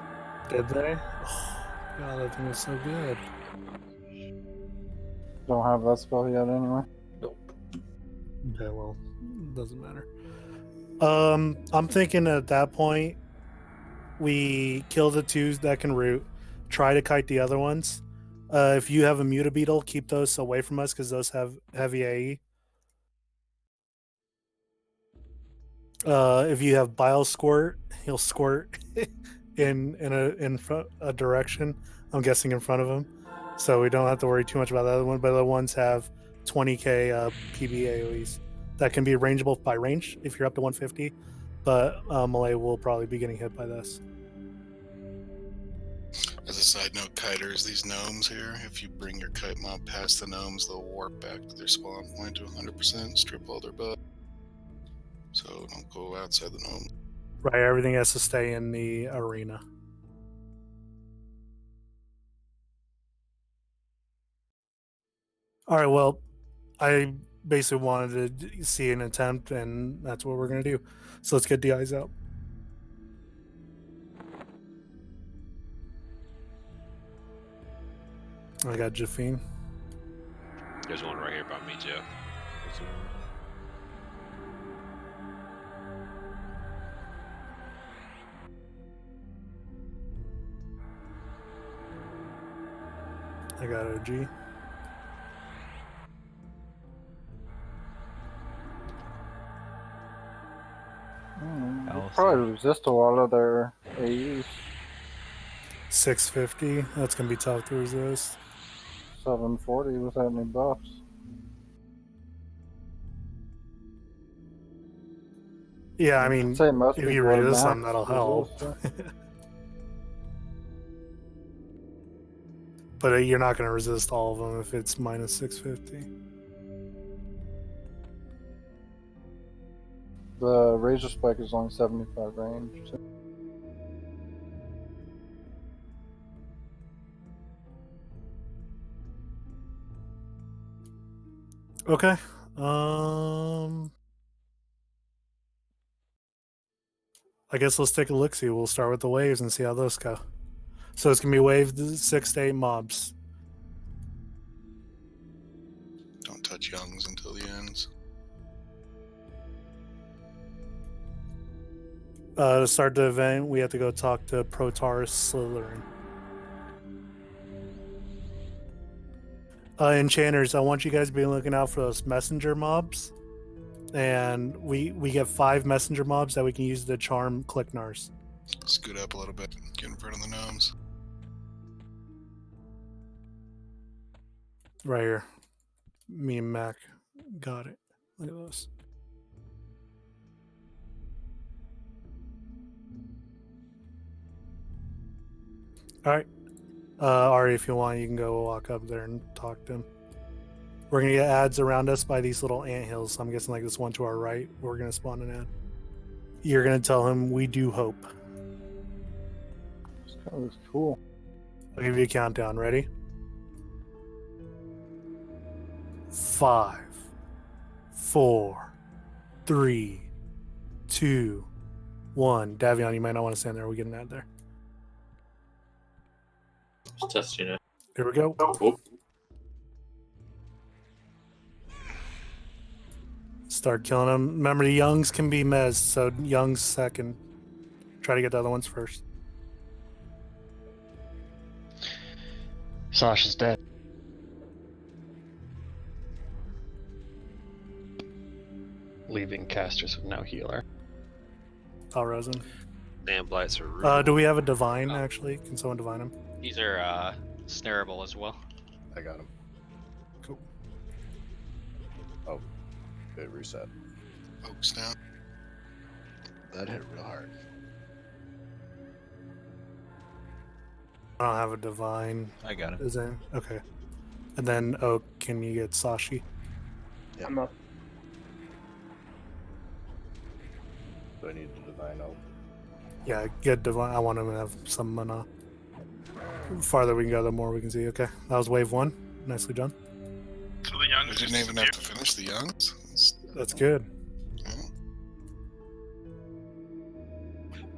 Did they? Oh, God, that thing was so good. Don't have that spell yet anyway. Okay, well, doesn't matter. I'm thinking at that point, we kill the two that can root, try to kite the other ones. If you have a mutabeetle, keep those away from us because those have heavy AE. If you have bile squirt, he'll squirt in front a direction. I'm guessing in front of him, so we don't have to worry too much about the other one. But the other ones have 20k PB AOEs that can be rangeable by range if you're up to 150. But Malay will probably be getting hit by this. As a side note, kiters, these gnomes here, if you bring your kite mob past the gnomes, they'll warp back to their spawn point to 100%, strip all their buff. So don't go outside the gnome. Right, everything has to stay in the arena. All right, well, I basically wanted to see an attempt, and that's what we're going to do. So let's get DIs out. I got Jafine. There's one right here by me, Jeff. I got OG. You probably resist a lot of their AEs. 650. That's going to be tough to resist. 740 without any buffs. Yeah, I mean, I'd say most if you people are resist them, max that'll help. resist, yeah. But you're not going to resist all of them if it's minus 650. The razor spike is only 75 range. So. Okay. I guess let's take a look. See, we'll start with the waves and see how those go. So it's gonna be wave 6 to 8 mobs. Don't touch youngs until the ends. To start the event, we have to go talk to Protaurus Slytherin. Enchanters, I want you guys to be looking out for those messenger mobs. And we get 5 messenger mobs that we can use to charm Clicknars. Scoot up a little bit, get in front of the gnomes. Right here. Me and Mac got it. Look at those. All right. Ari, if you want, you can go walk up there and talk to him. We're going to get ads around us by these little anthills. So I'm guessing like this one to our right. We're going to spawn an ad. You're going to tell him, we do hope. This kind of looks cool. I'll give you a countdown. Ready? 5, 4, 3, 2, 1. Davion, you might not want to stand there. We get an ad there. Just testing it. Here we go. Oh. Start killing them. Remember, the youngs can be mezzed, so youngs second. Try to get the other ones first. Sasha's dead. Leaving casters with no healer. Oh, Rosen. Damn blights are rude. Do we have a divine, actually? Can someone divine him? These are snareable as well. I got him. Cool. Oh, it reset. Oaks down. That hit real hard. I don't have a divine. I got it. Is there? Okay. And then, oh, can you get Sashi? Yeah. I'm up. Do I need to divine out? Yeah, get divine. I want him to have some mana. The farther we can go, the more we can see. Okay, that was wave 1. Nicely done. So the young We didn't even have to finish the youngs. That's good.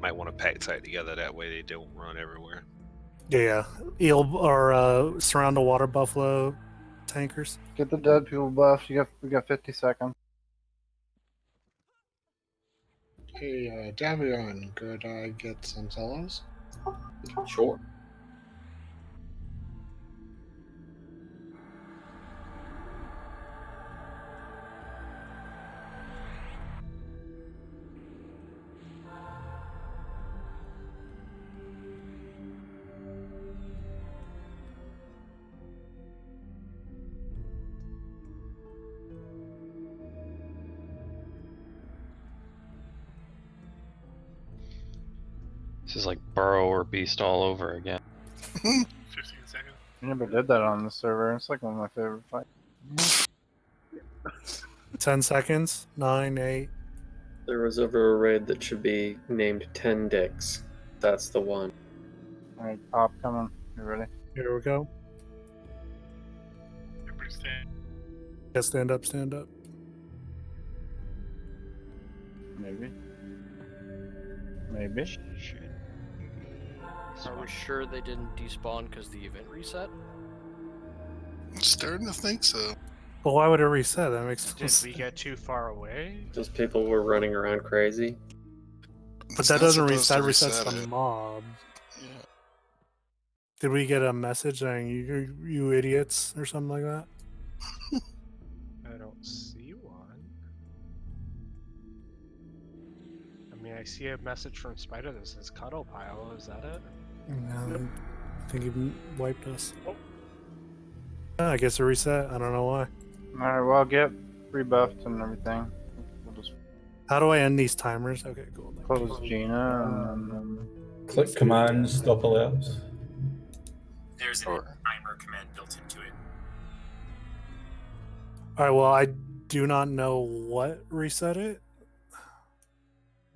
Might want to pack tight together, that way they don't run everywhere. Yeah, eel or surround the water buffalo tankers. Get the dead people buffed. We got 50 seconds. Hey, Davion, could I get some solos? Sure. This is like Burrow or Beast all over again. 15 seconds. I never did that on the server. It's like one of my favorite fights. 10 seconds. 9, 8. There was ever a raid that should be named 10 Dicks. That's the one. Alright, pop coming. You ready? Here we go. Everybody stand. Yeah, stand up, stand up. Maybe. Maybe. Are we sure they didn't despawn because the event reset? I'm starting to think so. But why would it reset? That makes no Did sense. we get too far away? Just people were running around crazy. But It's that not doesn't supposed to resets reset the it. mob. Yeah. Did we get a message saying you idiots or something like that? I don't see one. I mean, I see a message from Spider that says cuddle pile. Is that it? No, I think he wiped us. I guess it reset. I don't know why. Alright, well, get rebuffed and everything. We'll just How do I end these timers? Okay, cool. close Gina and then. Click commands, stop alerts. There's a timer command built into it. All right. Well, I do not know what reset it.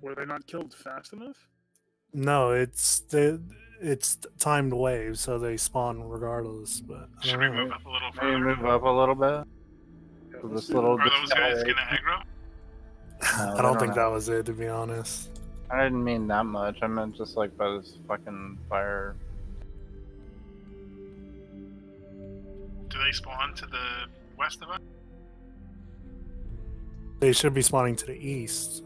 Were they not killed fast enough? No, it's timed waves, so they spawn regardless. But I Should don't we know. move up a little Maybe further? move up a little bit. So this little Are those guys discoloration- gonna aggro? I don't think that was it, to be honest. I didn't mean that much. I meant just like by this fucking fire. Do they spawn to the west of us? They should be spawning to the east.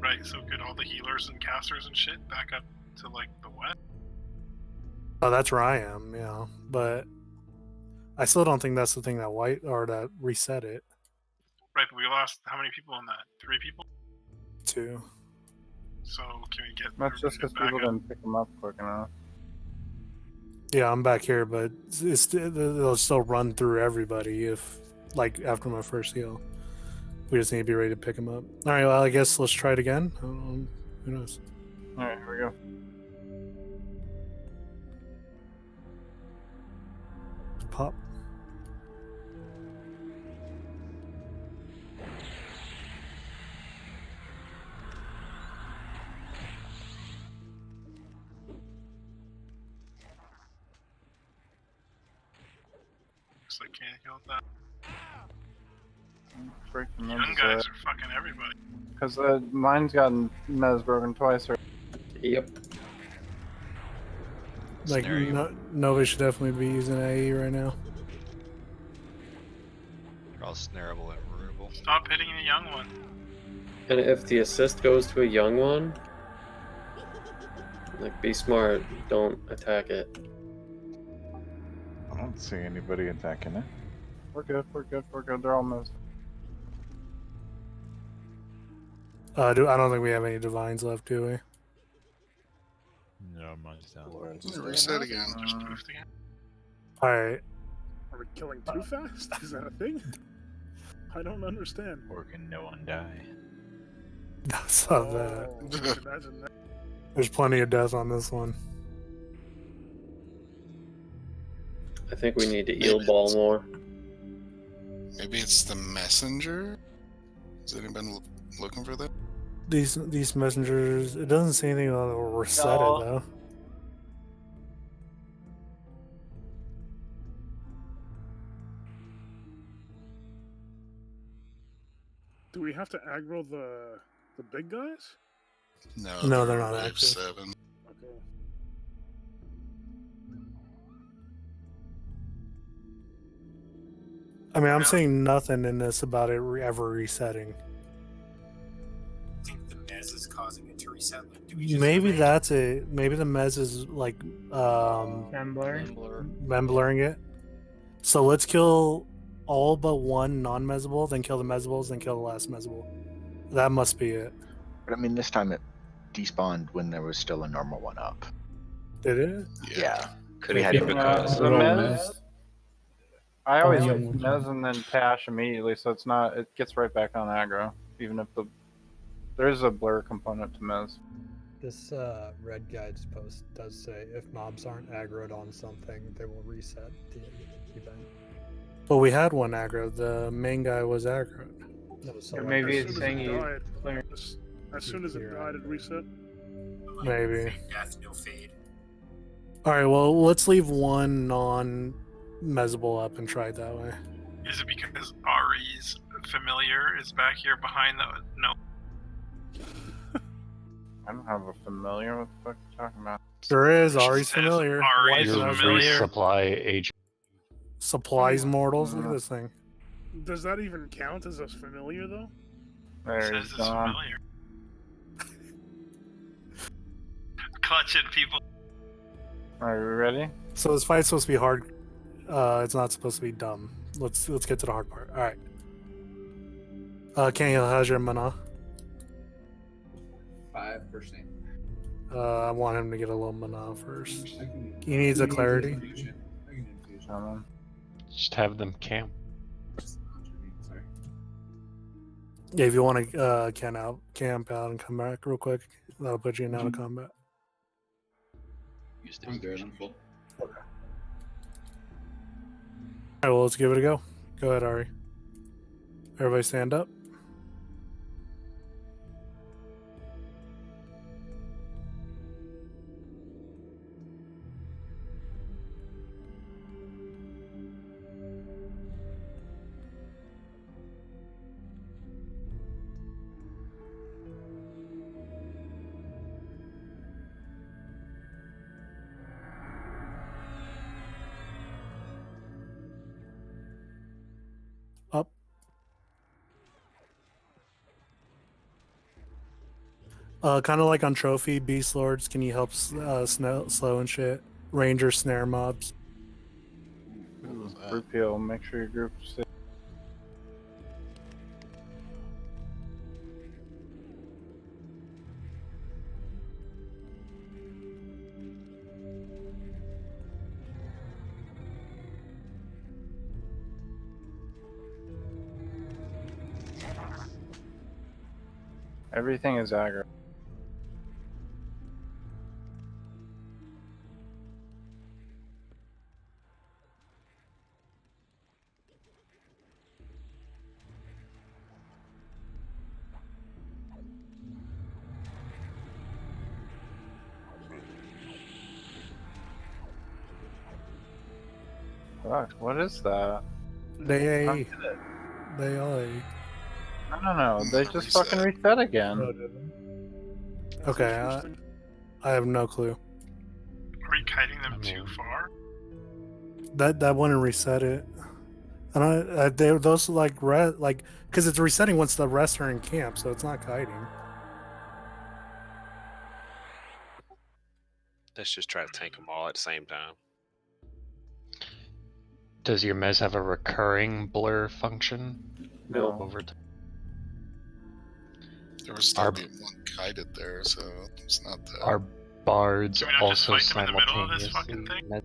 Right, so could all the healers and casters and shit back up to like the west? Oh, that's where I am. Yeah, but I still don't think that's the thing that that reset it. Right, but we lost how many people in that? 3 people? 2. So can we get That's just because back people up? didn't pick them up quick enough. Yeah, I'm back here, but they'll still run through everybody if, like, after my first heal. We just need to be ready to pick them up. All right, well, I guess let's try it again. Who knows? All right, here we go. Pop. Looks like can't heal that. Freaking Young guys are fucking everybody. Because mine's gotten mez broken twice. Or... Yep. Like, nobody should definitely be using AE right now. They're all snareable and ruinable. Stop hitting the young one. And if the assist goes to a young one, like, be smart. Don't attack it. I don't see anybody attacking it. We're good. We're good. We're good. They're all missed. I don't think we have any divines left, do we? No, mine's down. Reset again. Just poofed again. All right. Are we killing too fast? Is that a thing? I don't understand. Or can no one die? I saw that. Imagine that. There's plenty of death on this one. I think we need to eel ball more. Maybe it's the messenger? Has anybody looking for that? These messengers, it doesn't say anything about it reset it though. Do we have to aggro the big guys? No, they're not wave active. 7. Okay. I mean, I'm seeing nothing in this about it ever resetting. I think the Mez is causing it to reset? Like, do we just Maybe raid? that's it. Maybe the Mez is like memblurring it. So let's kill all but one non-mezable, then kill the mezables, then kill the last mezable. That must be it. But I mean, this time it despawned when there was still a normal one up. Did it? Yeah. Could We it had be to- because The Mez, I always Oh, yeah. use Mez and then Tash immediately, so it's not. It gets right back on aggro, even if there's a blur component to Mez. This Red Guides post does say if mobs aren't aggroed on something, they will reset the event. But we had one aggro. The main guy was aggroed. No, so Or like, maybe As it's soon saying as it you died, clear. as soon as it died, it reset. Maybe. Fade death, no fade. All right. Well, let's leave one non-mezable up and try it that way. Is it because Ari's familiar is back here behind the no? I don't have a familiar. What the fuck are you talking about? There is. Ari's familiar. Ari's White Your familiar. resupply agent. Supplies mortals. Look at this thing. Does that even count as a familiar though? There Says he's it's gone. familiar. Clutch it, people. Are we ready? So this fight's supposed to be hard. It's not supposed to be dumb. Let's get to the hard part. All right. Kenhill, how's your mana? 5%. I want him to get a little mana first. He needs a clarity. Just have them camp. Yeah, if you want to camp out and come back real quick, that'll put you in out of combat. I'm good. I'm full. All right, well, let's give it a go. Go ahead, Ari. Everybody stand up. Up. Kind of like on Trophy, Beast Lords, can you help slow and shit? Ranger snare mobs. Group heal. Make sure your group stays. Everything is aggro. Fuck, what is that? They How A. did it? They all A. No. They just fucking reset again. Okay, I have no clue. Are we kiting them too far? That wouldn't reset it. I don't. Those like because it's resetting once the rest are in camp, so it's not kiting. Let's just try to tank them all at the same time. Does your mez have a recurring blur function? No. Over time. There was still being one kited there, so it's not that. Our bards Do we not just also fight them in the middle of this simultaneously. fucking thing?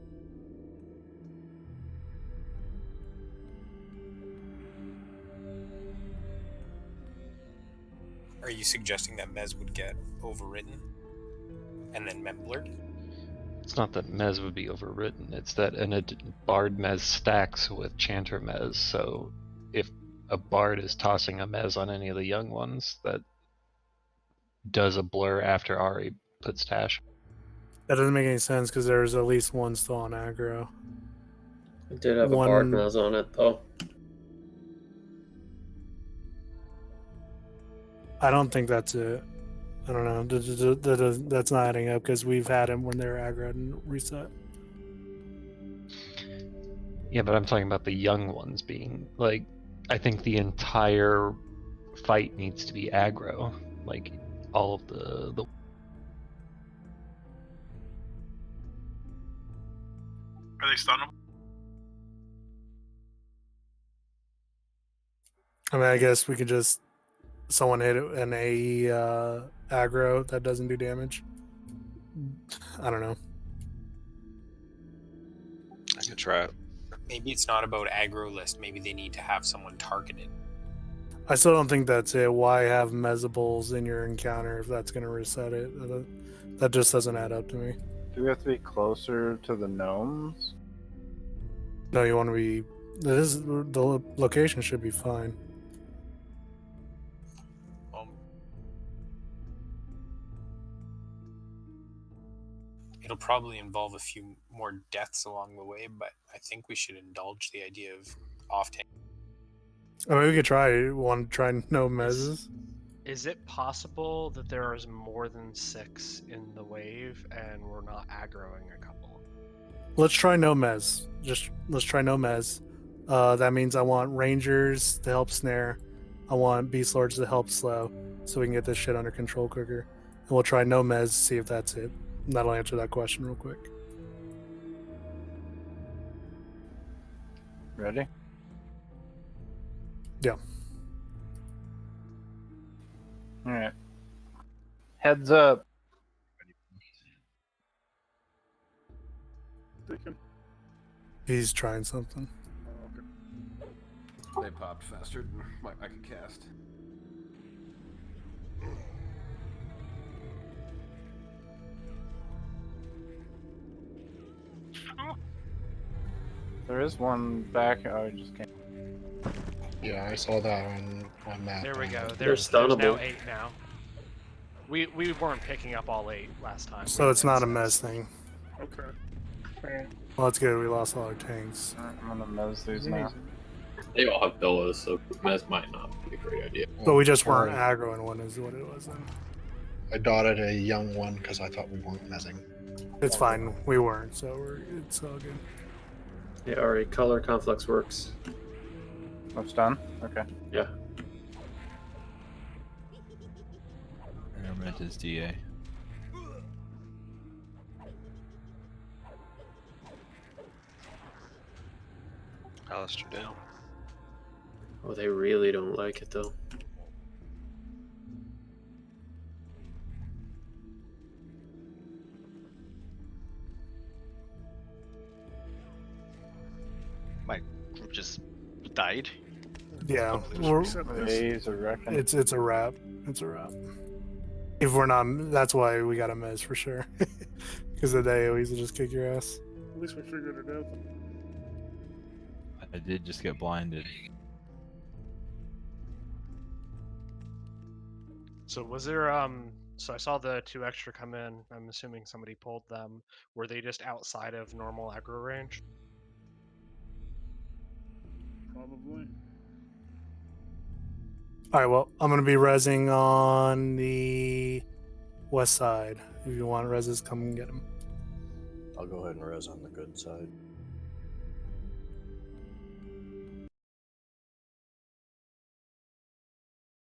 Are you suggesting that Mez would get overridden and then memblurred? It's not that mez would be overwritten, it's that bard mez stacks with chanter mez, so if a bard is tossing a mez on any of the young ones, that does a blur after Ari puts Tash. That doesn't make any sense because there's at least one still on aggro. It did have a bard mez on it though. I don't think that's it. I don't know. That's not adding up because we've had him when they're aggroed and reset. Yeah, but I'm talking about the young ones being like, I think the entire fight needs to be aggro. Like, all of the Are they stunnable? I mean, I guess we could just someone hit an AE aggro that doesn't do damage. I don't know. I can try it. Maybe it's not about aggro list. Maybe they need to have someone targeted. I still don't think that's it. Why have Mezables in your encounter if that's going to reset it? That just doesn't add up to me. Do we have to be closer to the gnomes? No, you want to be. The location should be fine. It'll probably involve a few more deaths along the way, but I think we should indulge the idea of off-tank. I mean, we could try. Want to try no mezzes? Is it possible that there is more than 6 in the wave and we're not aggroing a couple? Let's try no mez. Let's try no mez. That means I want rangers to help snare. I want beast lords to help slow, so we can get this shit under control quicker. And we'll try no mez, see if that's it. And that'll answer that question real quick. Ready? Yeah. Alright. Heads up. He's trying something. They popped faster than I could cast. There is one back. Oh, I just can't. Yeah, I saw that on map. There we go. They're There's now stunnable. 8 now. We weren't picking up all 8 last time. So it's not a mez thing. Okay. Well, that's good. We lost all our tanks. I'm gonna mez these now. They all have billows, so mez might not be a great idea. But we just weren't aggroing one, is what it was then. I dotted a young one because I thought we weren't mezzing. It's fine. We weren't, so it's all good. Yeah, alright, color conflicts works. That's done? Okay. Yeah. Armament is DA. Alistair down. Oh, they really don't like it though. My group just died. Yeah, It's a wreck. it's a wrap. It's a wrap. If we're not, that's why we got a mez for sure. Because the AoEs will just kick your ass. At least we figured it out. I did just get blinded. So was there so I saw the 2 extra come in. I'm assuming somebody pulled them. Were they just outside of normal aggro range? Probably. All right, well, I'm going to be rezzing on the west side. If you want rezzes, come and get them. I'll go ahead and res on the good side.